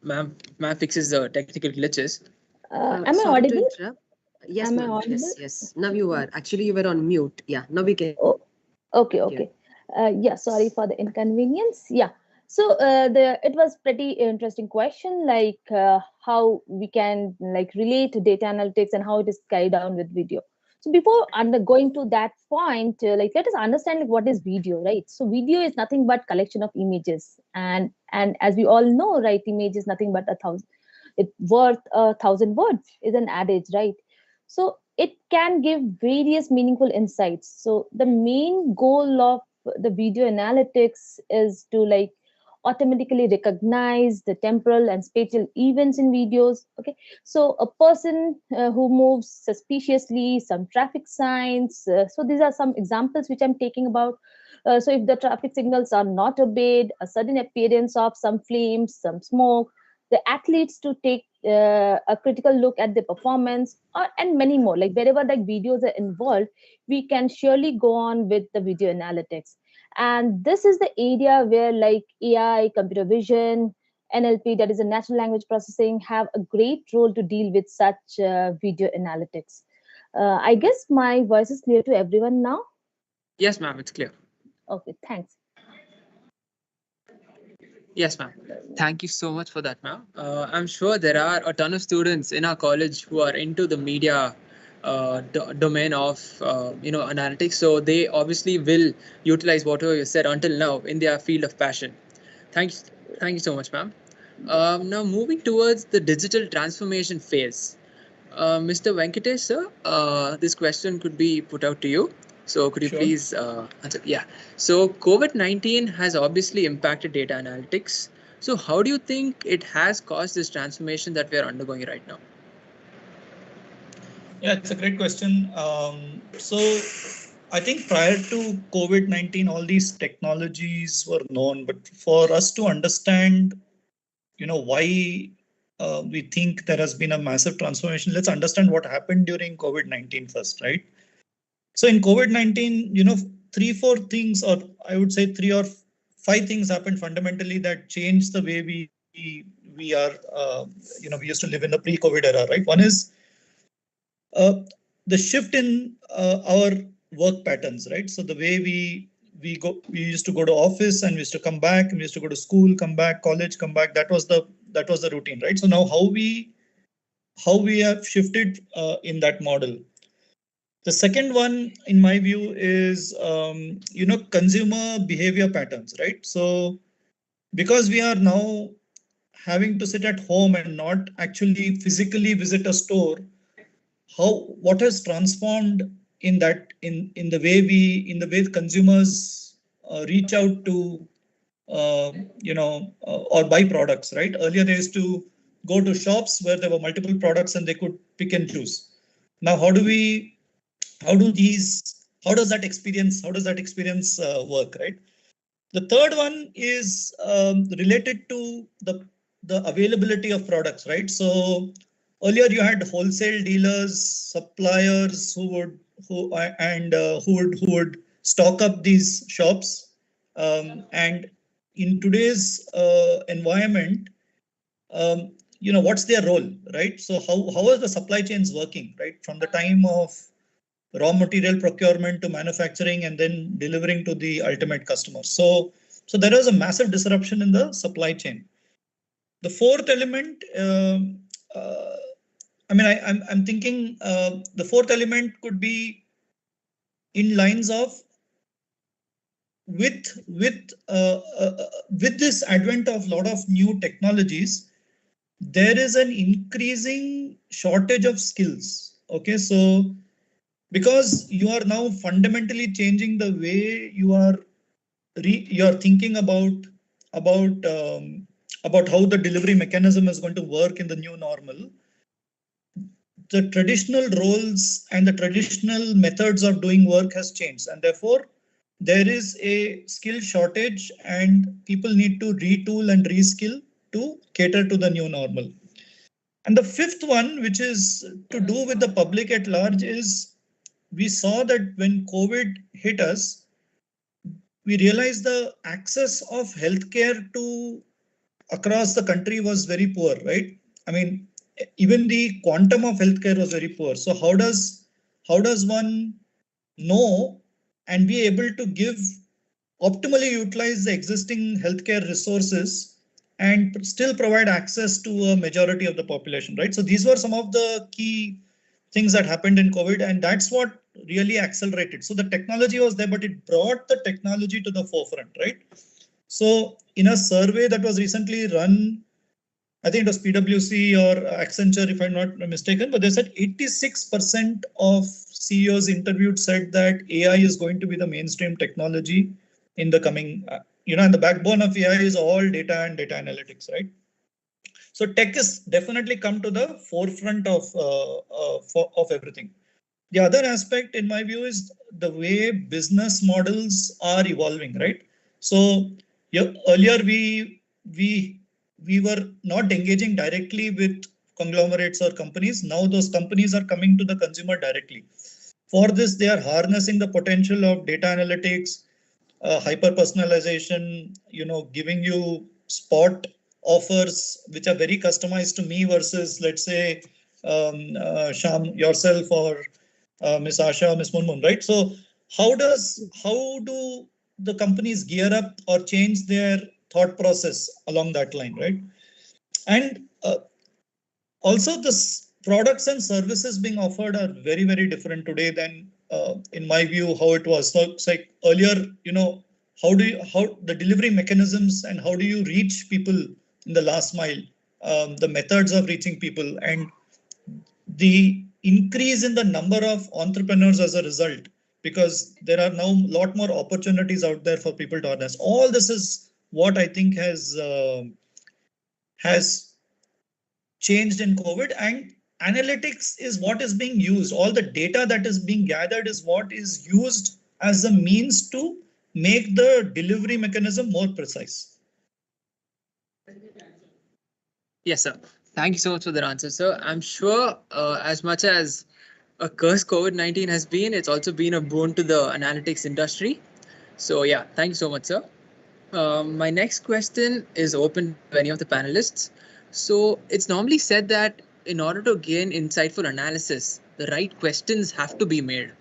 ma'am fixes the technical glitches. Am I Sorry to audible? interrupt. Yes, Am I ma'am. audible? Yes. Now you are. Actually, you were on mute. Yeah. Now we can. Oh, okay, hear. okay. Yeah, sorry for the inconvenience. Yeah. So it was pretty interesting question, like how we can like relate to data analytics and how it is carried down with video. So before going to that point, like let us understand like what is video, right? So video is nothing but collection of images, and as we all know, right, image is nothing but a thousand. It worth 1,000 words is an adage, right? So it can give various meaningful insights. So the main goal of the video analytics is to like automatically recognize the temporal and spatial events in videos. Okay, so a person who moves suspiciously, some traffic signs. So these are some examples which I'm taking about. So if the traffic signals are not obeyed, a sudden appearance of some flames, some smoke, the athletes to take a critical look at the performance, and many more. Like wherever like videos are involved, we can surely go on with the video analytics. And this is the area where like AI, computer vision, NLP, that is a natural language processing, have a great role to deal with such video analytics. I guess my voice is clear to everyone now. Yes, ma'am, it's clear. Okay, thanks. Yes, ma'am. Thank you so much for that, ma'am. I'm sure there are a ton of students in our college who are into the media domain of analytics. So they obviously will utilize whatever you said until now in their field of passion. Thank you so much, ma'am. Now moving towards the digital transformation phase. Mr. Venkatesh, sir, this question could be put out to you. So could you Sure. please answer? Yeah. So COVID-19 has obviously impacted data analytics. So how do you think it has caused this transformation that we are undergoing right now? Yeah, it's a great question. So I think prior to COVID-19, all these technologies were known, but for us to understand, why we think there has been a massive transformation, let's understand what happened during COVID-19 first, right? So in COVID-19, 3-4 things, or I would say 3 or 5 things happened fundamentally that changed the way we are, we used to live in the pre-COVID era, right? One is the shift in our work patterns, right? So the way we used to go to office and we used to come back, and we used to go to school, come back, college, come back. That was the routine, right? So now how we have shifted in that model. The second one, in my view, is consumer behavior patterns, right? So because we are now having to sit at home and not actually physically visit a store, what has transformed in that in the way consumers reach out to or buy products, right? Earlier they used to go to shops where there were multiple products and they could pick and choose. Now how does that experience work, right? The third one is related to the availability of products, right? So earlier you had wholesale dealers, suppliers who would stock up these shops, and in today's environment, what's their role, right? So how are the supply chains working, right? From the time of raw material procurement to manufacturing and then delivering to the ultimate customer. So there is a massive disruption in the supply chain. The fourth element, I'm thinking the fourth element could be in lines of with this advent of a lot of new technologies, there is an increasing shortage of skills. Okay, so because you are now fundamentally changing the way you are thinking about how the delivery mechanism is going to work in the new normal, the traditional roles and the traditional methods of doing work has changed, and therefore there is a skill shortage and people need to retool and reskill to cater to the new normal. And the fifth one, which is to do with the public at large, is we saw that when COVID hit us, we realized the access of healthcare to across the country was very poor, right? I mean, even the quantum of healthcare was very poor. So how does one know and be able to give optimally utilize the existing healthcare resources and still provide access to a majority of the population, right? So these were some of the key things that happened in COVID, and that's what really accelerated. So the technology was there, but it brought the technology to the forefront, right? So in a survey that was recently run, I think it was PwC or Accenture, if I'm not mistaken, but they said 86% of CEOs interviewed said that AI is going to be the mainstream technology in the coming, and the backbone of AI is all data and data analytics, right? So tech is definitely come to the forefront of everything. The other aspect, in my view, is the way business models are evolving, right? So earlier we were not engaging directly with conglomerates or companies. Now those companies are coming to the consumer directly. For this, they are harnessing the potential of data analytics, hyper personalization, giving you spot offers which are very customized to me versus, let's say, Sham, yourself, or Miss Asha, Miss Munmun, right? So how do the companies gear up or change their thought process along that line, right? And also the products and services being offered are very, very different today than, in my view, how it was. So it's like earlier, how the delivery mechanisms and how do you reach people in the last mile, the methods of reaching people, and the increase in the number of entrepreneurs as a result, because there are now a lot more opportunities out there for people to harness. All this is what I think has changed in COVID, and analytics is what is being used. All the data that is being gathered is what is used as a means to make the delivery mechanism more precise. Yes, sir. Thank you so much for that answer, sir. I'm sure as much as a curse COVID-19 has been, it's also been a boon to the analytics industry. So yeah, thank you so much, sir. My next question is open to any of the panelists. So it's normally said that in order to gain insightful analysis, the right questions have to be made.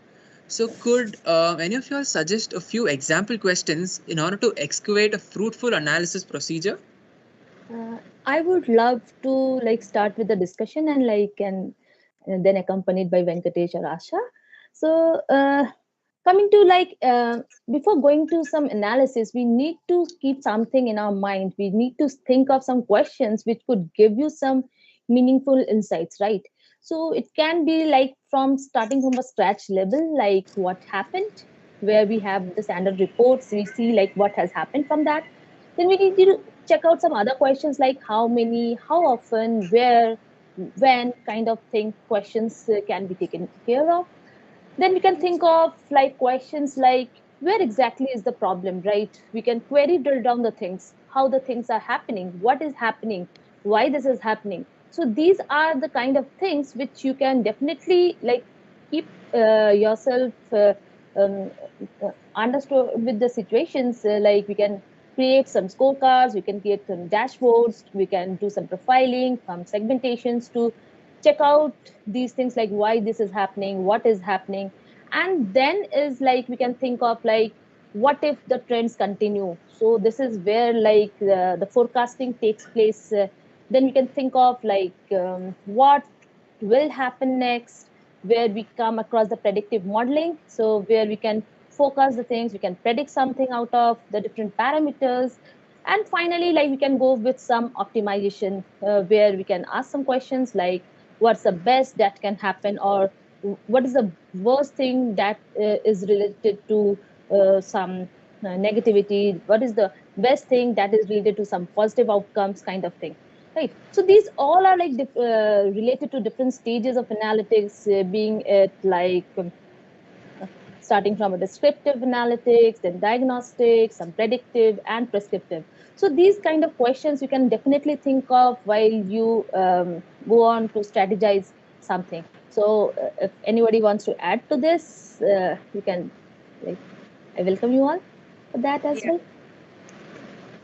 So could any of you all suggest a few example questions in order to excavate a fruitful analysis procedure? I would love to start with the discussion and then accompanied by Venkatesh or Asha. So coming to before going to some analysis, we need to keep something in our mind. We need to think of some questions which could give you some meaningful insights, right? So it can be from starting from a scratch level, like what happened, where we have the standard reports, we see what has happened from that. Then we need to check out some other questions like how many, how often, where, when kind of thing questions can be taken care of. Then we can think of questions like where exactly is the problem, right? We can query drill down the things, how the things are happening, what is happening, why this is happening. So these are the kind of things which you can definitely keep yourself understood with the situations. We can create some scorecards, we can create some dashboards, we can do some profiling, some segmentations to check out these things like why this is happening, what is happening. And then is we can think of what if the trends continue. So this is where the forecasting takes place. Then we can think of what will happen next, where we come across the predictive modeling. So where we can focus the things, we can predict something out of the different parameters. And finally, like we can go with some optimization where we can ask some questions like what's the best that can happen, or what is the worst thing that is related to some negativity, what is the best thing that is related to some positive outcomes kind of thing, right? So these all are like related to different stages of analytics, being it like starting from a descriptive analytics, then diagnostics, some predictive and prescriptive. So these kind of questions you can definitely think of while you go on to strategize something. So if anybody wants to add to this, you can, like, I welcome you all for that as well.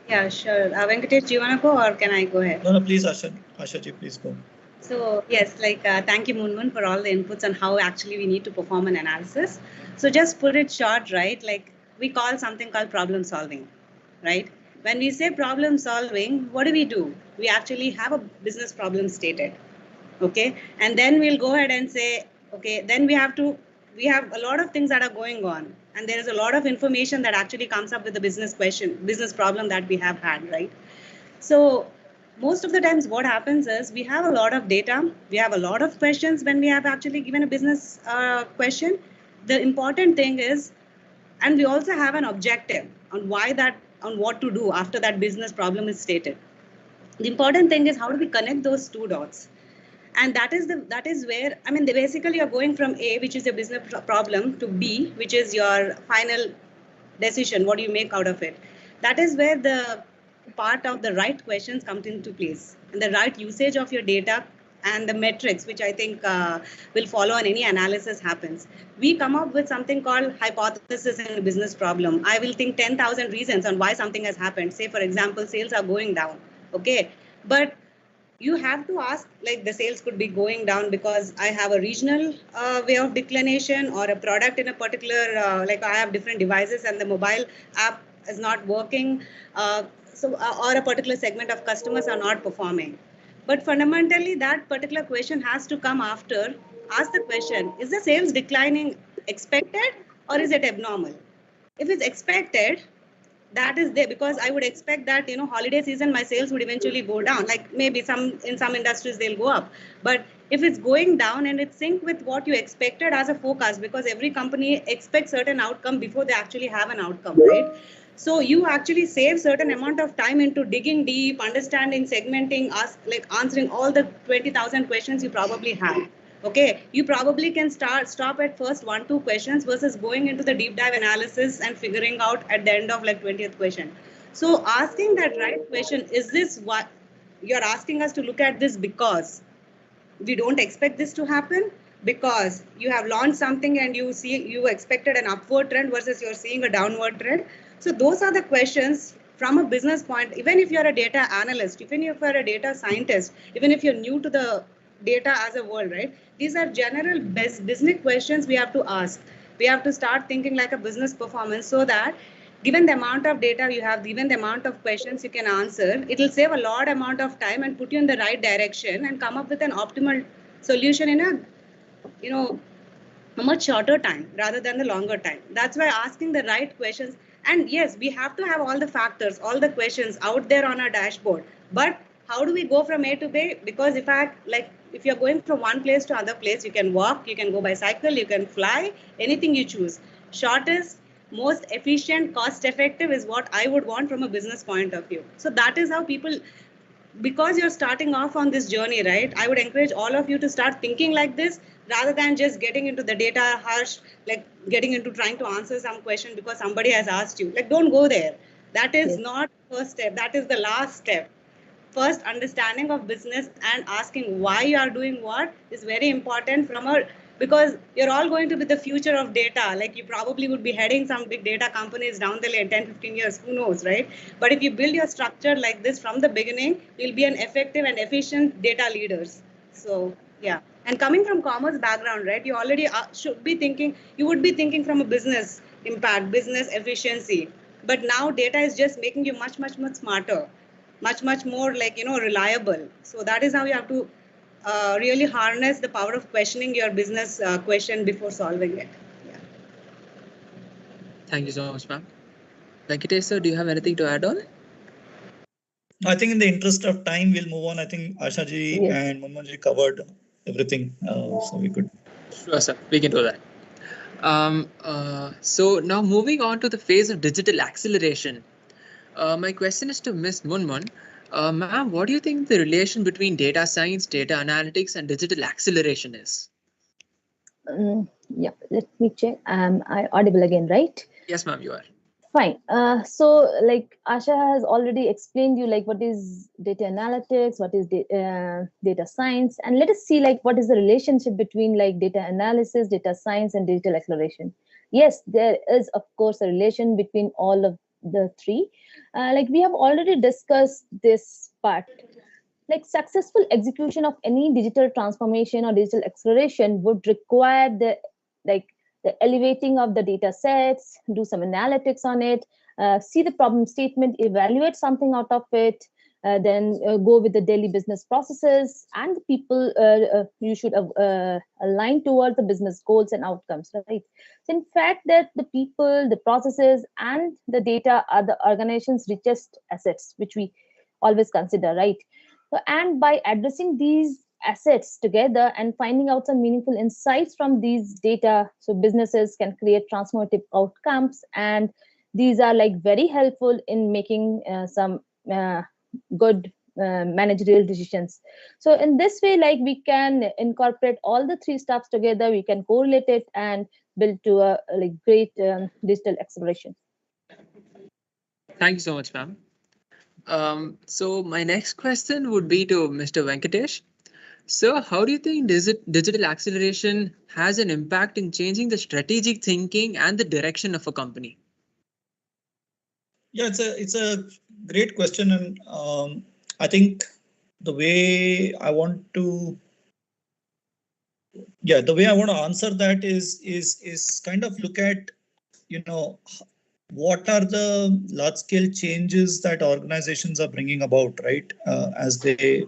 Yeah, sure. Venkatesh, do you want to go or can I go ahead? No, please, Asha ji, please go. So yes, like thank you, Moonmoon, for all the inputs on how actually we need to perform an analysis. So just put it short, right? Like we call something called problem solving, right? When we say problem solving, what do? We actually have a business problem stated, okay? And then we'll go ahead and say, okay, then we have a lot of things that are going on. And there is a lot of information that actually comes up with the business problem that we have had, right? So most of the times what happens is we have a lot of data, we have a lot of questions when we have actually given a business question. The important thing is, and we also have an objective on what to do after that business problem is stated. The important thing is how do we connect those two dots? And that is where, I mean, they basically are going from A, which is a business problem, to B, which is your final decision. What do you make out of it? That is where the part of the right questions comes into place, and the right usage of your data and the metrics, which I think will follow on any analysis happens. We come up with something called hypothesis in a business problem. I will think 10,000 reasons on why something has happened. Say, for example, sales are going down. Okay, but you have to ask, like, the sales could be going down because I have a regional way of declination, or a product in a particular, like I have different devices and the mobile app is not working. Or a particular segment of customers are not performing. But fundamentally, that particular question has to come after. Ask the question, is the sales declining expected or is it abnormal? If it's expected, that is there, because I would expect that, holiday season, my sales would eventually go down. Like maybe in some industries they'll go up. But if it's going down and it's sync with what you expected as a forecast, because every company expects certain outcome before they actually have an outcome, right? So you actually save certain amount of time into digging deep, understanding, segmenting, answering all the 20,000 questions you probably have. Okay, you probably can stop at first 1-2 questions versus going into the deep dive analysis and figuring out at the end of like 20th question. So asking that right question, is this what you're asking us to look at this because we don't expect this to happen, because you have launched something and you expected an upward trend versus you're seeing a downward trend. So those are the questions from a business point. Even if you're a data analyst, even if you're a data scientist, even if you're new to the data as a world, right? These are general best business questions we have to ask. We have to start thinking like a business performance, so that given the amount of data you have, given the amount of questions you can answer, it will save a lot amount of time and put you in the right direction and come up with an optimal solution in a much shorter time rather than the longer time. That's why asking the right questions. And yes, we have to have all the factors, all the questions out there on our dashboard. But how do we go from A to B? Because if you're going from one place to other place, you can walk, you can go by cycle, you can fly, anything you choose. Shortest, most efficient, cost effective is what I would want from a business point of view. So that is how people, because you're starting off on this journey, right? I would encourage all of you to start thinking like this, rather than just getting into the data harsh, like getting into trying to answer some question because somebody has asked you. Like, don't go there. That is not first step. That is the last step. First, understanding of business and asking why you are doing what is very important because you're all going to be the future of data. Like, you probably would be heading some big data companies down the lane 10, 15 years, who knows, right? But if you build your structure like this from the beginning, you'll be an effective and efficient data leaders. So, yeah. And coming from commerce background, right, you already you would be thinking from a business impact, business efficiency. But now data is just making you much, much, much smarter, much more reliable. So that is how you have to really harness the power of questioning your business question before solving it. Thank you so much, ma'am. Venkatesh sir, do you have anything to add on? I think in the interest of time, we'll move on. I think Asha ji Yes. and Munmun ji covered everything, so we could. Sure, sir. We can do that. So now moving on to the phase of digital acceleration. My question is to Ms. Munmun. Ma'am, what do you think the relation between data science, data analytics, and digital acceleration is? Yeah, let me check. I audible again, right? Yes, ma'am, you are. Fine. So like Asha has already explained you like what is data analytics, what is data science, and let us see like what is the relationship between like data analysis, data science, and digital acceleration. Yes, there is of course a relation between all of the three. Like we have already discussed this part. Like successful execution of any digital transformation or digital acceleration would require like the elevating of the data sets, do some analytics on it, see the problem statement, evaluate something out of it, then go with the daily business processes, and the people you should align towards the business goals and outcomes, right? So in fact that the people, the processes, and the data are the organization's richest assets, which we always consider, right? So, and by addressing these assets together and finding out some meaningful insights from these data, so businesses can create transformative outcomes, and these are like very helpful in making some good managerial decisions. So in this way, like we can incorporate all the three steps together, we can correlate it and build to a like great digital acceleration. Thank you so much, ma'am. So my next question would be to Mr. Venkatesh. So how do you think digital acceleration has an impact in changing the strategic thinking and the direction of a company? Yeah, it's a great question, and I think the way I want to answer that is kind of look at, you know, what are the large scale changes that organizations are bringing about, right? As they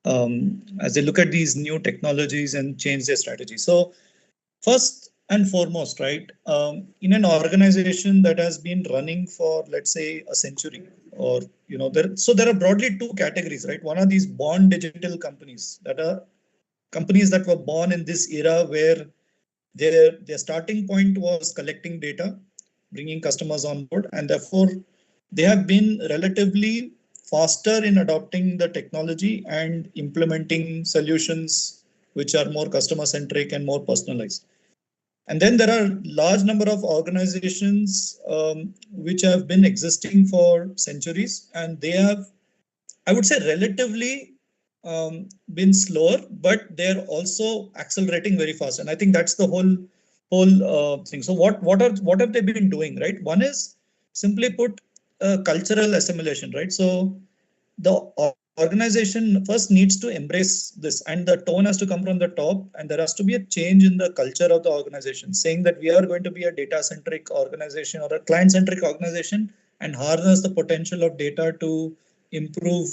look at these new technologies and change their strategy. So first and foremost, right, in an organization that has been running for, let's say, a century, or there are broadly two categories, right? One are these born digital companies, that are companies that were born in this era where their starting point was collecting data, bringing customers on board, and therefore they have been relatively faster in adopting the technology and implementing solutions which are more customer centric and more personalized. And then there are large number of organizations which have been existing for centuries, and they have, I would say, relatively been slower, but they're also accelerating very fast. And I think that's the whole thing. So what have they been doing, right? One is simply put cultural assimilation, right? So the organization first needs to embrace this, and the tone has to come from the top, and there has to be a change in the culture of the organization, saying that we are going to be a data centric organization or a client centric organization and harness the potential of data to improve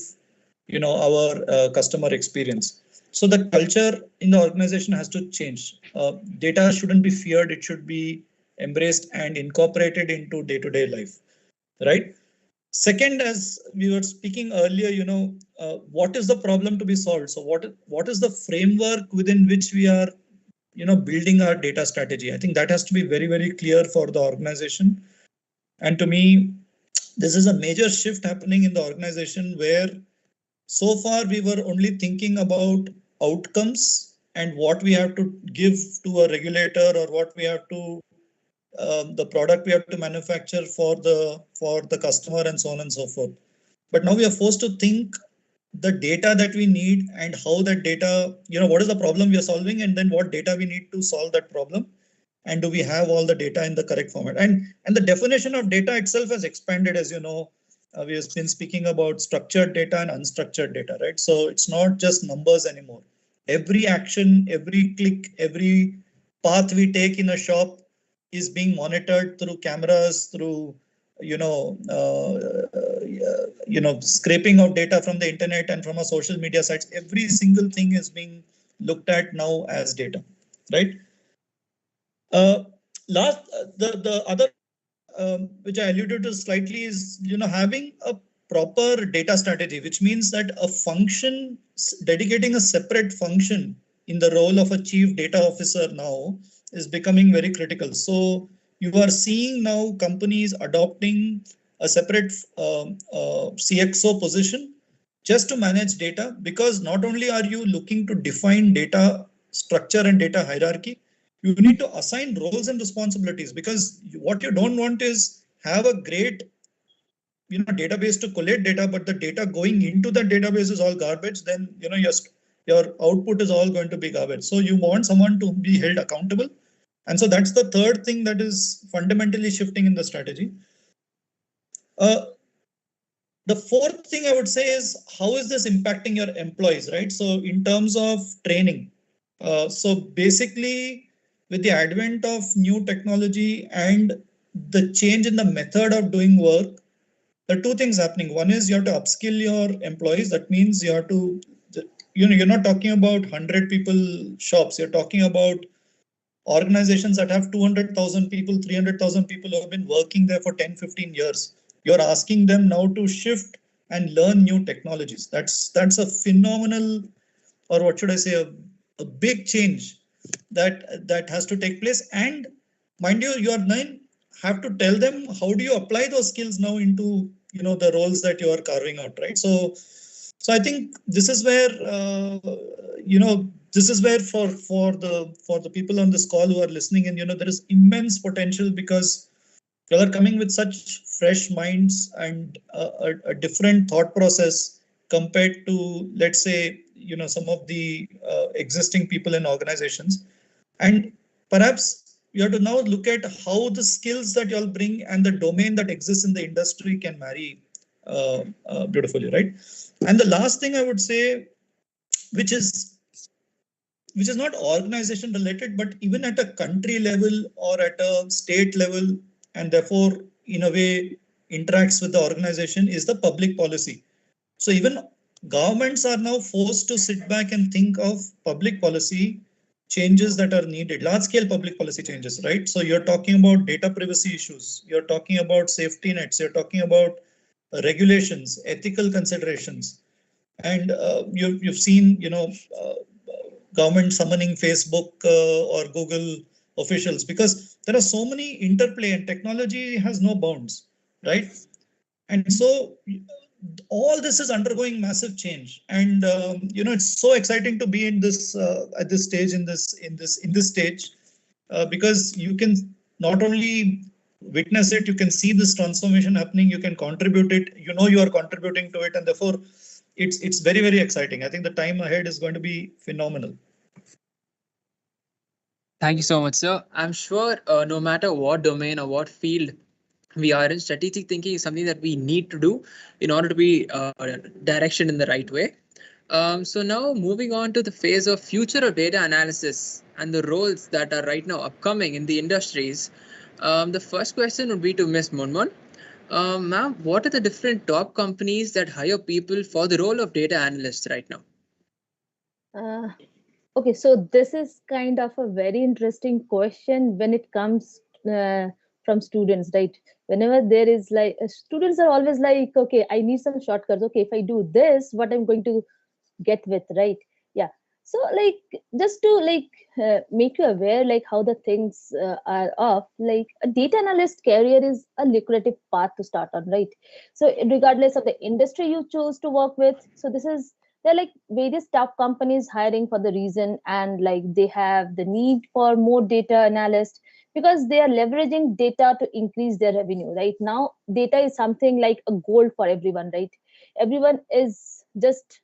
our customer experience. So the culture in the organization has to change. Data shouldn't be feared, it should be embraced and incorporated into day-to-day life, right? Second, as we were speaking earlier, what is the problem to be solved? So what is the framework within which we are building our data strategy? I think that has to be very, very clear for the organization. And to me, this is a major shift happening in the organization, where so far we were only thinking about outcomes and what we have to give to a regulator, or what we have to the product we have to manufacture for the customer, and so on and so forth. But now we are forced to think the data that we need, and how that data, what is the problem we are solving, and then what data we need to solve that problem, and do we have all the data in the correct format. And the definition of data itself has expanded, as you know. We have been speaking about structured data and unstructured data, right? So it's not just numbers anymore. Every action, every click, every path we take in a shop is being monitored through cameras, through scraping of data from the internet and from our social media sites. Every single thing is being looked at now as data, right? last, the other which I alluded to slightly is, having a proper data strategy, which means that a function, dedicating a separate function in the role of a chief data officer now is becoming very critical. So you are seeing now companies adopting a separate CXO position just to manage data, because not only are you looking to define data structure and data hierarchy, you need to assign roles and responsibilities, because what you don't want is have a great database to collect data, but the data going into the database is all garbage. Then your output is all going to be garbage. So you want someone to be held accountable, and so that's the third thing that is fundamentally shifting in the strategy. The fourth thing I would say is, how is this impacting your employees, right? So in terms of training, so basically, with the advent of new technology and the change in the method of doing work, there are two things happening. One is you have to upskill your employees. That means you have to, you're not talking about 100 people shops. You're talking about organizations that have 200,000 people, 300,000 people who have been working there for 10, 15 years. You're asking them now to shift and learn new technologies. That's a phenomenal, or what should I say, a big change that has to take place. And mind you, you are then have to tell them, how do you apply those skills now into the roles that you are carving out, right? So I think this is where this is where for the people on this call who are listening, and there is immense potential, because you are coming with such fresh minds and a different thought process compared to, let's say, some of the existing people in organizations. And perhaps you have to now look at how the skills that you all bring and the domain that exists in the industry can marry beautifully, right? And the last thing I would say, which is not organization related, but even at a country level or at a state level, and therefore in a way interacts with the organization, is the public policy. So even governments are now forced to sit back and think of public policy changes that are needed, large scale public policy changes, right? So you're talking about data privacy issues, you're talking about safety nets, you're talking about regulations, ethical considerations. And you've seen, government summoning Facebook or Google officials, because there are so many interplay, and technology has no bounds, right? And so all this is undergoing massive change, and it's so exciting to be in this at this stage, in this stage, because you can not only witness it, you can see this transformation happening, you can contribute it, you are contributing to it, and therefore it's very, very exciting. I think the time ahead is going to be phenomenal. Thank you so much, sir. I'm sure no matter what domain or what field we are in, strategic thinking is something that we need to do in order to be direction in the right way. So now moving on to the phase of future of data analysis and the roles that are right now upcoming in the industries. The first question would be to Ms. Monmon. Ma'am, what are the different top companies that hire people for the role of data analyst right now? Okay, so this is kind of a very interesting question when it comes from students, right? Whenever there is like, students are always like, okay, I need some shortcuts. Okay, if I do this, what I'm going to get with, right? Yeah. So like, just to make you aware, like how the things are off, like a data analyst career is a lucrative path to start on, right? So regardless of the industry you choose to work with, so there are like various top companies hiring for the reason, and like they have the need for more data analysts because they are leveraging data to increase their revenue. Right now, data is something like a gold for everyone, right? Everyone is just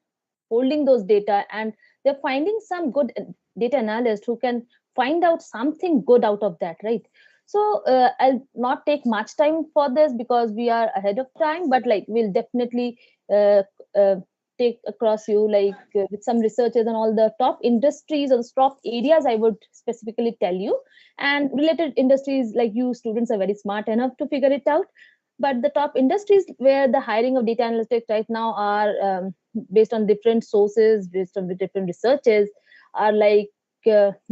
holding those data, and they're finding some good data analyst who can find out something good out of that, right? So I'll not take much time for this because we are ahead of time, but like we'll definitely take across you with some researchers and all the top industries or the top areas I would specifically tell you, and related industries, like you students are very smart enough to figure it out. But the top industries where the hiring of data analytics right now are based on different sources, based on different researches, are like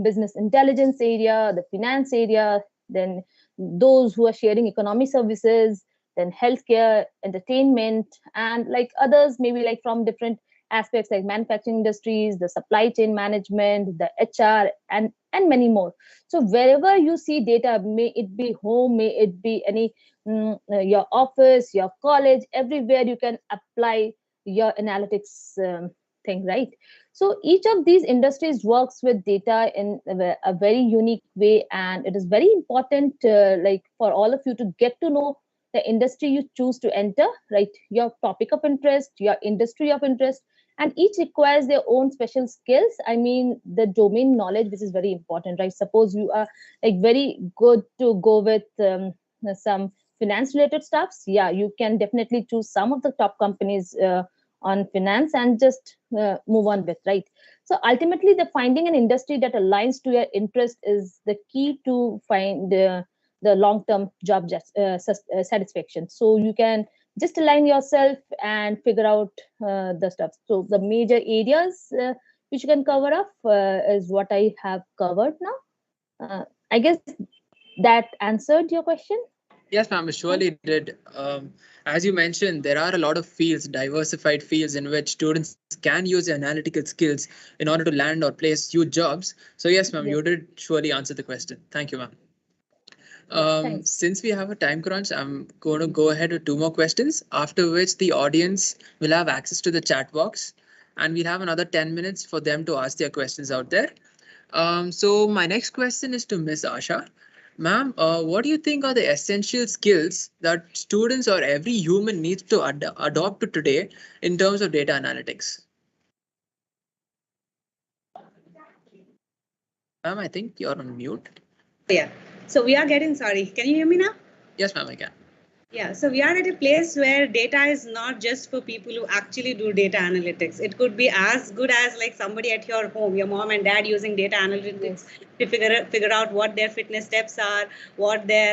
business intelligence area, the finance area, then those who are sharing economy services, then healthcare, entertainment, and like others, maybe like from different aspects like manufacturing industries, the supply chain management, the HR, and many more. So wherever you see data, may it be home, may it be any your office, your college, everywhere you can apply your analytics thing, right? So each of these industries works with data in a very unique way, and it is very important, like for all of you to get to know the industry you choose to enter, right? Your topic of interest, your industry of interest, and each requires their own special skills. I mean, the domain knowledge, this is very important, right? Suppose you are like very good to go with some finance related stuffs. Yeah, you can definitely choose some of the top companies on finance and just move on with, right? So ultimately, the finding an industry that aligns to your interest is the key to find the long-term job satisfaction. So you can just align yourself and figure out the stuff. So the major areas which you can cover up is what I have covered now. I guess that answered your question. Yes, ma'am, it surely did. As you mentioned, there are a lot of fields, diversified fields in which students can use their analytical skills in order to land or place huge jobs. So yes, ma'am, you did surely answer the question. Thank you, ma'am. Since we have a time crunch, I'm going to go ahead with 2 more questions, after which the audience will have access to the chat box, and we'll have another 10 minutes for them to ask their questions out there. So my next question is to Ms. Asha. Ma'am, what do you think are the essential skills that students or every human needs to adopt to today in terms of data analytics? Ma'am, I think you're on mute. Yeah. So we are getting, sorry, can you hear me now? Yes, ma'am, I can. Yeah, so we are at a place where data is not just for people who actually do data analytics. It could be as good as like somebody at your home, your mom and dad using data analytics to figure out what their fitness steps are,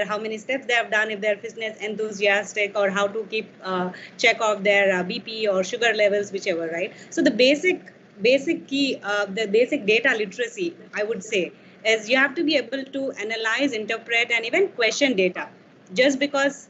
how many steps they have done, if they're fitness enthusiastic, or how to keep check of their BP or sugar levels, whichever, right? So the basic key, the basic data literacy, I would say, is you have to be able to analyze, interpret, and even question data. Just because,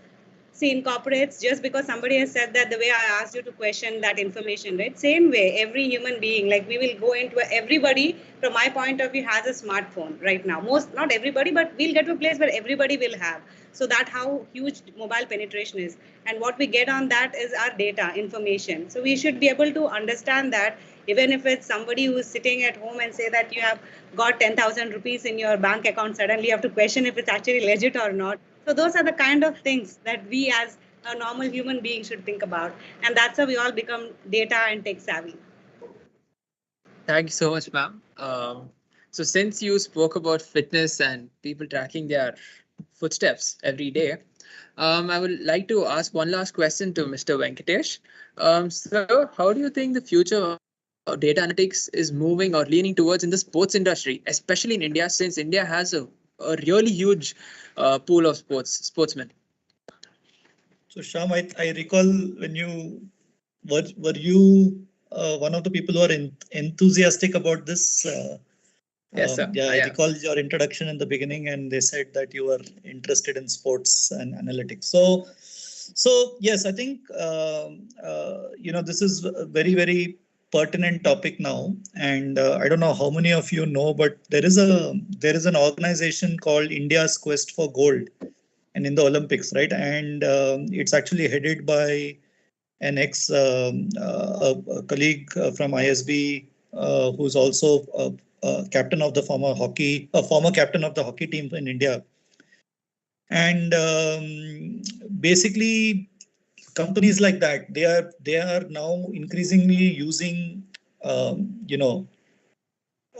see, in corporates, just because somebody has said that, the way I asked you to question that information, right? Same way, every human being, like we will go into everybody, from my point of view, has a smartphone right now. Not everybody, but we'll get to a place where everybody will have. So that's how huge mobile penetration is. And what we get on that is our data, information. So we should be able to understand that, even if it's somebody who is sitting at home and say that you have got 10,000 rupees in your bank account, suddenly you have to question if it's actually legit or not. So those are the kind of things that we as a normal human being should think about. And that's how we all become data and tech savvy. Thank you so much, ma'am. So since you spoke about fitness and people tracking their footsteps every day, I would like to ask one last question to Mr. Venkatesh. So how do you think the future of data analytics is moving or leaning towards in the sports industry, especially in India, since India has a really huge pool of sportsmen? So Shyam, I recall when you were you one of the people who are enthusiastic about this? Yes, sir. Yeah, I recall your introduction in the beginning, and they said that you were interested in sports and analytics. So yes, I think this is a very, very pertinent topic now, and I don't know how many of you know, but there is an organization called India's Quest for Gold, and in the Olympics, right? And it's actually headed by an ex a colleague from ISB, who's also captain of the former captain of the hockey team in India. And basically, companies like that, they are now increasingly using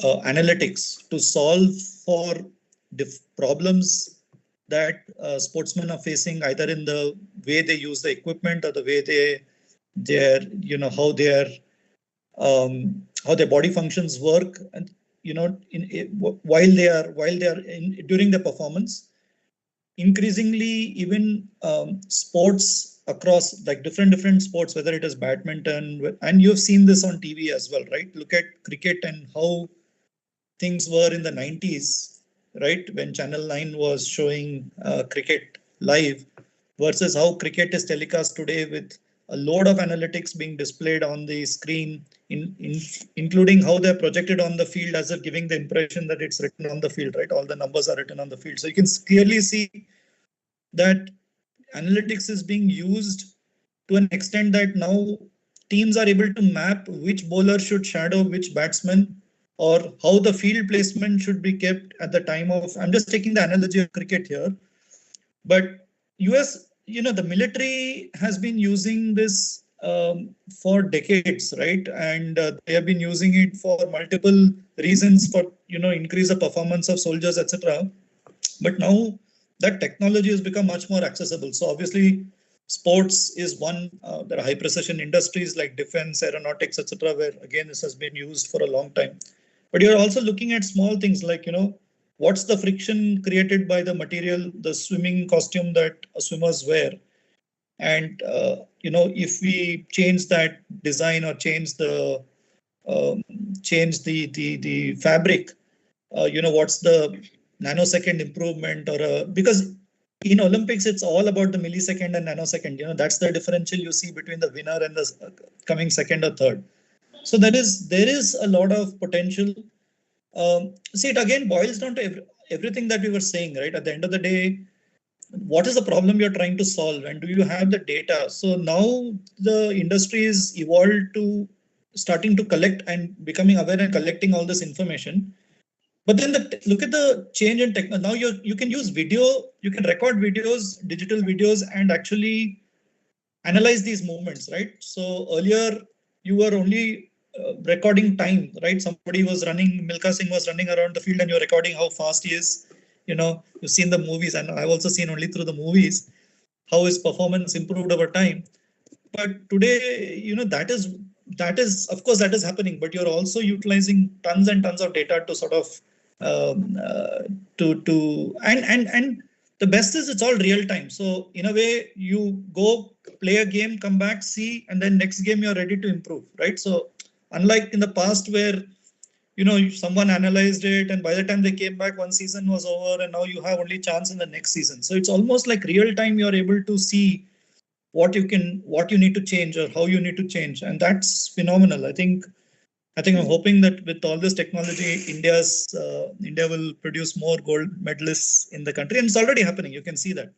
analytics to solve for problems that sportsmen are facing, either in the way they use the equipment or the way how their body functions work, and while they are during the performance. Increasingly, even sports across like different sports, whether it is badminton, and you've seen this on TV as well, right? Look at cricket and how things were in the 90s. right? When Channel 9 was showing cricket live versus how cricket is telecast today with a load of analytics being displayed on the screen, including how they're projected on the field as if giving the impression that it's written on the field, right? All the numbers are written on the field. So you can clearly see that analytics is being used to an extent that now teams are able to map which bowler should shadow which batsman, or how the field placement should be kept at the time of, I'm just taking the analogy of cricket here, but US, the military has been using this for decades, right? And they have been using it for multiple reasons, for, increase the performance of soldiers, etc. But now that technology has become much more accessible. So obviously, sports is one. There are high precision industries like defense, aeronautics, etc., where again this has been used for a long time. But you're also looking at small things like, what's the friction created by the material, the swimming costume that swimmers wear, and if we change that design or change the fabric, what's the nanosecond improvement, or because in Olympics it's all about the millisecond and nanosecond. That's the differential you see between the winner and the coming second or third. So there is a lot of potential. See, it again boils down to everything that we were saying, right? At the end of the day, what is the problem you're trying to solve, and do you have the data? So now the industry is evolved to starting to collect and becoming aware and collecting all this information. But then look at the change in technology. Now you can use video, you can record videos, digital videos, and actually analyze these movements, right? So earlier you were only recording time, right? Somebody was running, Milka Singh was running around the field, and you're recording how fast he is. You've seen the movies, and I've also seen only through the movies how his performance improved over time. But today, that is of course that is happening, but you're also utilizing tons and tons of data to sort of and the best is it's all real time. So in a way, you go play a game, come back, see, and then next game you're ready to improve, right? So unlike in the past where someone analyzed it, and by the time they came back, one season was over, and now you have only chance in the next season. So it's almost like real time. You're able to see what you need to change or how you need to change, and that's phenomenal. I think I'm hoping that with all this technology, India will produce more gold medalists in the country, and it's already happening. You can see that.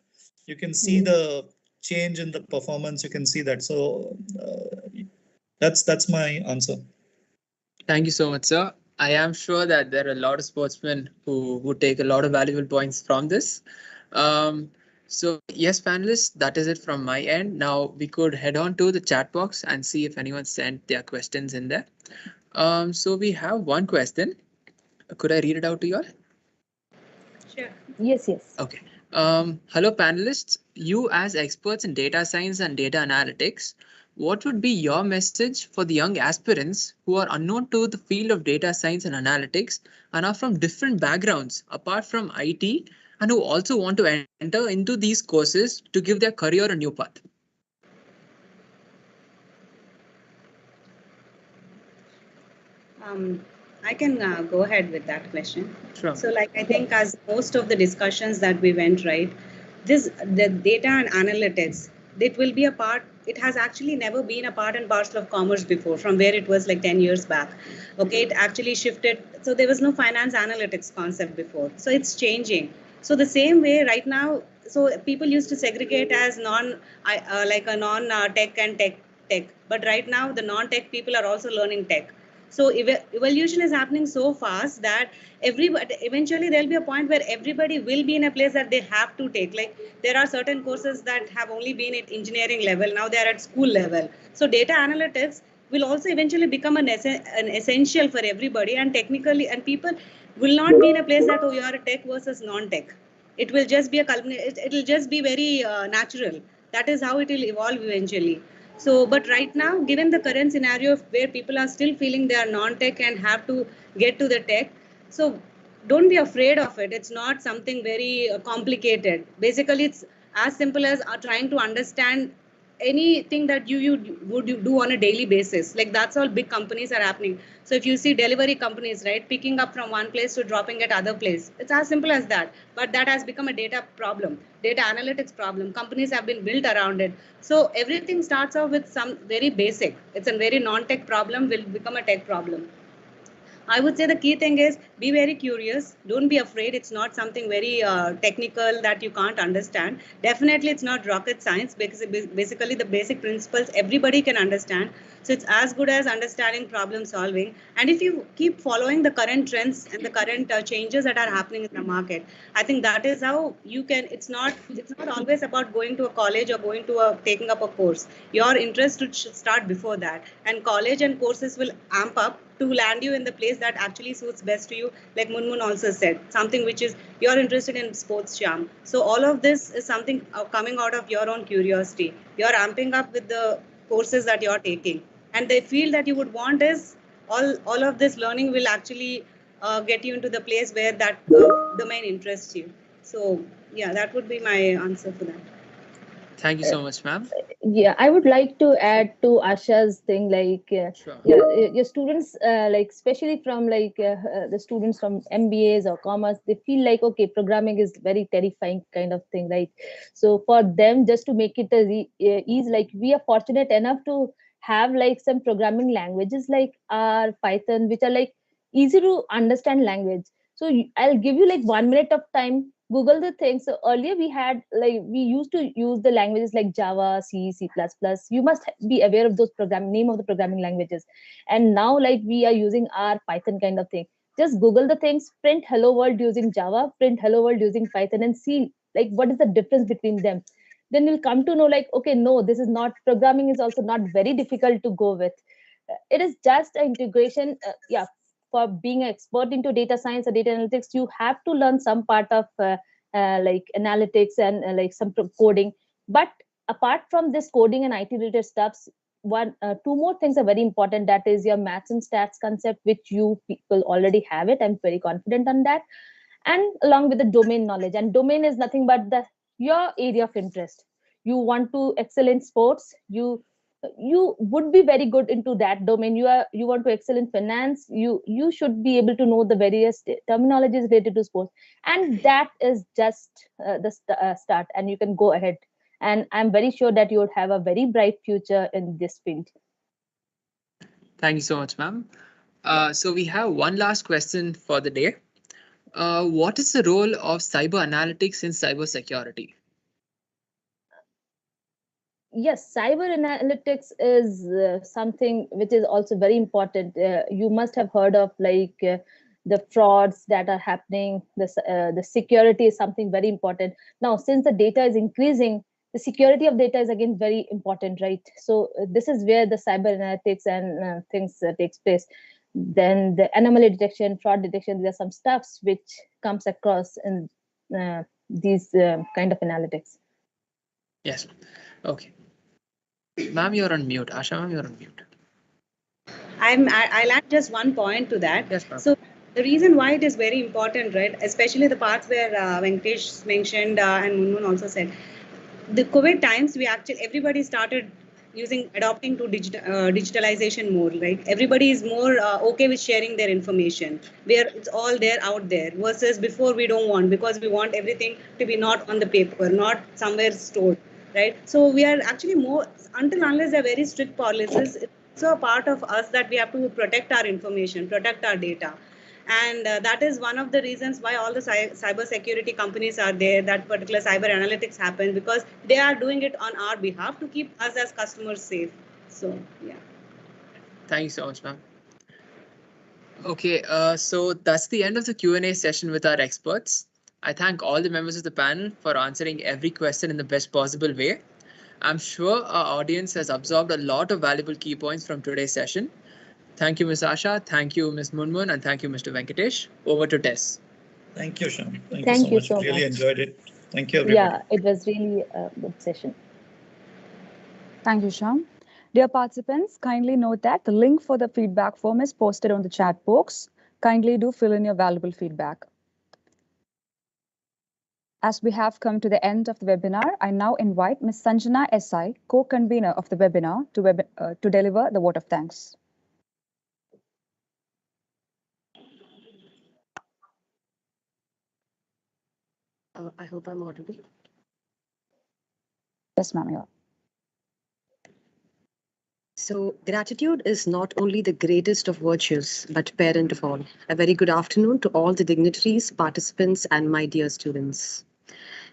You can see the change in the performance. You can see that. So that's my answer. Thank you so much, sir. I am sure that there are a lot of sportsmen who would take a lot of valuable points from this. So yes, panelists, that is it from my end. Now we could head on to the chat box and see if anyone sent their questions in there. So we have one question. Could I read it out to you all? Sure. Yes. Okay. Hello, panelists. You as experts in data science and data analytics, what would be your message for the young aspirants who are unknown to the field of data science and analytics and are from different backgrounds apart from IT, and who also want to enter into these courses to give their career a new path? I can go ahead with that question. Sure. So I think as most of the discussions that we went, right, the data and analytics, it will be a part, it has actually never been a part and parcel of commerce before, from where it was 10 years back. Okay, it actually shifted. So there was no finance analytics concept before. So it's changing. So the same way right now, so people used to segregate as non-tech and tech. But right now the non-tech people are also learning tech. So evolution is happening so fast that eventually there'll be a point where everybody will be in a place that they have to take. There are certain courses that have only been at engineering level. Now they're at school level. So data analytics will also eventually become an essential for everybody, and technically, and people will not be in a place that, oh, you are a tech versus non-tech. It will just be it will just be very natural. That is how it will evolve eventually. So, but right now, given the current scenario where people are still feeling they are non-tech and have to get to the tech, so don't be afraid of it. It's not something very complicated. Basically, it's as simple as trying to understand anything that you would do on a daily basis. Like that's all big companies are happening. So if you see delivery companies, right, picking up from one place to dropping at other place, it's as simple as that. But that has become a data problem, data analytics problem. Companies have been built around it. So everything starts off with some very basic. It's a very non-tech problem will become a tech problem. I would say the key thing is be very curious. Don't be afraid. It's not something very technical that you can't understand. Definitely, it's not rocket science because basically the basic principles everybody can understand. So it's as good as understanding problem solving. And if you keep following the current trends and the current changes that are happening in the market, I think that is how you can. It's not always about going to a college or going to taking up a course. Your interest should start before that, and college and courses will amp up to land you in the place that actually suits best to you. Like Munmun also said, something which is you're interested in sports, charm. So all of this is something coming out of your own curiosity. You're amping up with the courses that you're taking, and the field that you would want is all of this learning will actually get you into the place where that domain interests you. So yeah, that would be my answer for that. Thank you so much, ma'am. Yeah, I would like to add to Asha's thing, like, Sure. yeah, your students, like, especially from the students from MBAs or commerce, they feel like, okay, programming is very terrifying kind of thing, right? So for them, just to make it easy, like, we are fortunate enough to have like some programming languages like R, Python, which are like easy to understand language. So I'll give you like 1 minute of time. Google the thing. So earlier we used to use the languages like Java, C, C++. You must be aware of those name of the programming languages. And now like we are using R, Python kind of thing. Just Google the things, print hello world using Java, print hello world using Python, and see like what is the difference between them. Then you'll come to know like, okay, no, this is not, programming is also not very difficult to go with. It is just an integration. Yeah, for being an expert into data science or data analytics, you have to learn some part of like analytics and like some coding. But apart from this coding and IT related stuffs, two more things are very important. That is your maths and stats concept, which you people already have it. I'm very confident on that. And along with the domain knowledge, and domain is nothing but your area of interest. You want to excel in sports, you would be very good into that domain. You want to excel in finance, you should be able to know the various terminologies related to sports, and that is just the start, and you can go ahead, and I'm very sure that you would have a very bright future in this field. Thank you so much, ma'am. So we have one last question for the day. What is the role of cyber analytics in cyber security? Yes, cyber analytics is something which is also very important. You must have heard of the frauds that are happening. The security is something very important. Now, since the data is increasing, the security of data is again very important, right? So this is where the cyber analytics and things takes place. Then the anomaly detection, fraud detection, there are some stuffs which comes across in these kind of analytics. Yes. Okay. Ma'am, you're on mute. Asha, ma'am, you're on mute. I'll add just one point to that. Yes, ma'am. So the reason why it is very important, right, especially the parts where Venkatesh mentioned and Munmun also said, the COVID times, everybody started adopting to digitalization more, right? Everybody is more okay with sharing their information where it's all there out there, versus before we don't want, because we want everything to be not on the paper, not somewhere stored, right? So we are actually more, until unless they're very strict policies, it's also a part of us that we have to protect our information, protect our data. And that is one of the reasons why all the cyber security companies are there, that particular cyber analytics happen, because they are doing it on our behalf to keep us as customers safe. So, yeah. Thank you so much, ma'am. Okay, so that's the end of the Q&A session with our experts. I thank all the members of the panel for answering every question in the best possible way. I'm sure our audience has absorbed a lot of valuable key points from today's session. Thank you, Ms. Asha. Thank you, Ms. Munmun, and thank you, Mr. Venkatesh. Over to Tess. Thank you, Shyam. Thank you so much. Really enjoyed it. Thank you, everybody. Yeah, it was really a good session. Thank you, Shyam. Dear participants, kindly note that the link for the feedback form is posted on the chat box. Kindly do fill in your valuable feedback. As we have come to the end of the webinar, I now invite Ms. Sanjana SI, co-convener of the webinar, to deliver the vote of thanks. I hope I'm audible. Yes, ma'am, you are. So gratitude is not only the greatest of virtues, but parent of all. A very good afternoon to all the dignitaries, participants, and my dear students.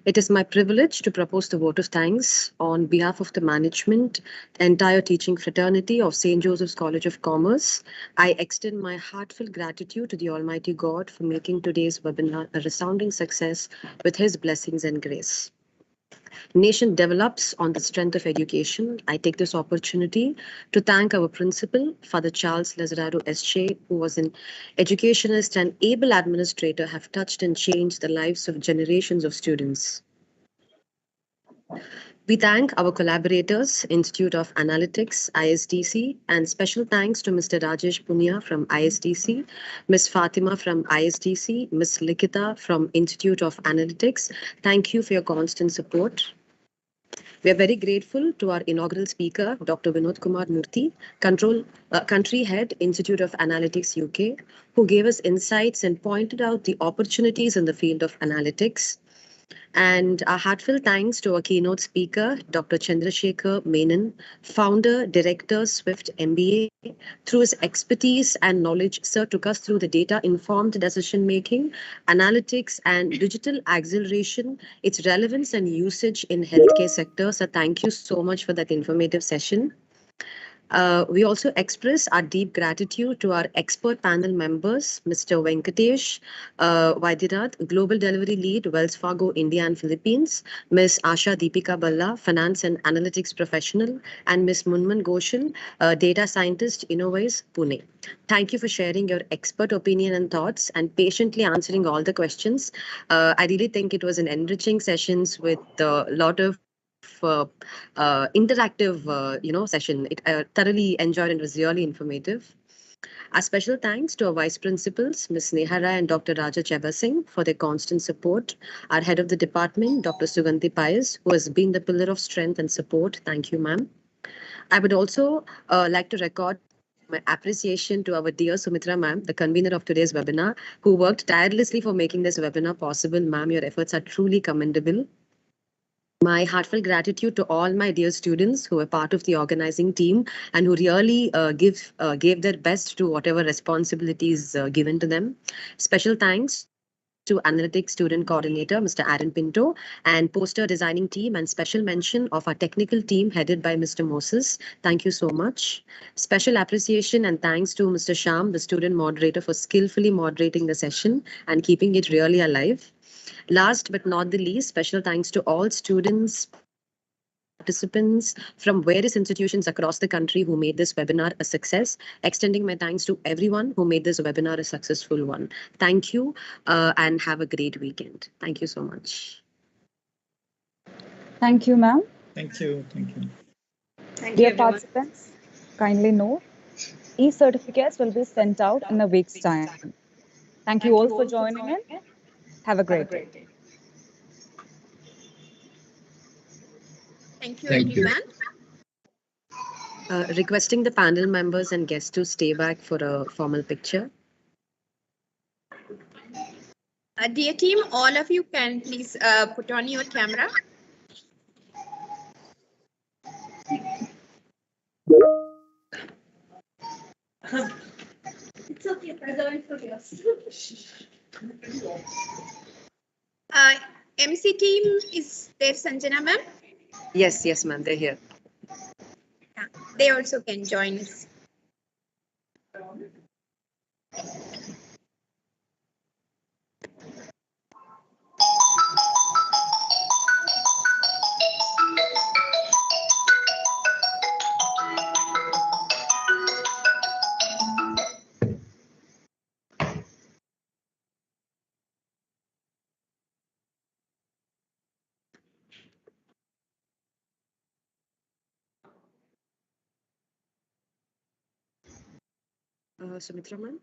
It is my privilege to propose the vote of thanks on behalf of the management, the entire teaching fraternity of St. Joseph's College of Commerce. I extend my heartfelt gratitude to the Almighty God for making today's webinar a resounding success with His blessings and grace. Nation develops on the strength of education. I take this opportunity to thank our principal, Father Charles Lazarado SJ, who was an educationist and able administrator, have touched and changed the lives of generations of students. We thank our collaborators, Institute of Analytics, ISDC, and special thanks to Mr. Rajesh Punia from ISDC, Ms. Fatima from ISDC, Ms. Likita from Institute of Analytics. Thank you for your constant support. We are very grateful to our inaugural speaker, Dr. Vinod Kumar Murthy, Country Head, Institute of Analytics UK, who gave us insights and pointed out the opportunities in the field of analytics. And a heartfelt thanks to our keynote speaker, Dr. Chandrasekhar Menon, founder, director, Swift MBA. Through his expertise and knowledge, Sir took us through the data-informed decision-making, analytics, and digital acceleration, its relevance and usage in healthcare sector. So thank you so much for that informative session. We also express our deep gratitude to our expert panel members, Mr. Venkatesh Vaidinath, Global Delivery Lead, Wells Fargo, India and Philippines, Ms. Asha Deepika Balla, Finance and Analytics Professional, and Ms. Munman Ghoshal, Data Scientist, Innovice, Pune. Thank you for sharing your expert opinion and thoughts and patiently answering all the questions. I really think it was an enriching sessions with a lot of interactive, session. It thoroughly enjoyed and was really informative. A special thanks to our vice principals, Ms. Neha Rai and Dr. Raja Cheba Singh, for their constant support. Our head of the department, Dr. Sugandhi Pius, who has been the pillar of strength and support. Thank you, ma'am. I would also like to record my appreciation to our dear Sumitra ma'am, the convener of today's webinar, who worked tirelessly for making this webinar possible. Ma'am, your efforts are truly commendable. My heartfelt gratitude to all my dear students who were part of the organizing team and who really gave their best to whatever responsibilities given to them. Special thanks to Analytics Student Coordinator, Mr. Aaron Pinto, and poster designing team, and special mention of our technical team headed by Mr. Moses. Thank you so much. Special appreciation and thanks to Mr. Sham, the student moderator, for skillfully moderating the session and keeping it really alive. Last but not the least, special thanks to all students, participants from various institutions across the country who made this webinar a success. Extending my thanks to everyone who made this webinar a successful one. Thank you and have a great weekend. Thank you so much. Thank you, ma'am. Thank you. Thank you. Dear participants, kindly note, e-certificates will be sent out in a week's time. Thank you all for joining in. Have a great day. Thank you, Thank you. everyone. Requesting the panel members and guests to stay back for a formal picture. Dear team, all of you can please put on your camera. It's okay. MC team, is there Sanjana ma'am? Yes, ma'am, they're here. Yeah, they also can join us. Sumitra ma'am.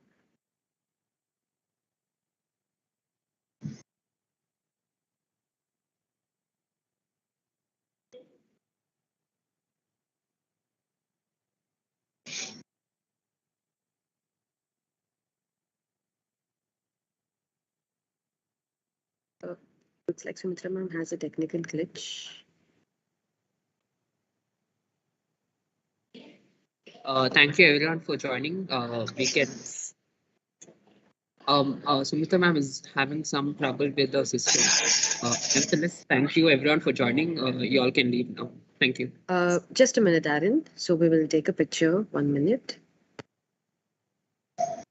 Looks like Sumitra ma'am has a technical glitch. Thank you everyone for joining. We can. Sumitra ma'am is having some trouble with the system. Nevertheless, thank you everyone for joining. You all can leave now. Thank you. Just a minute, Aaron. So we will take a picture. 1 minute.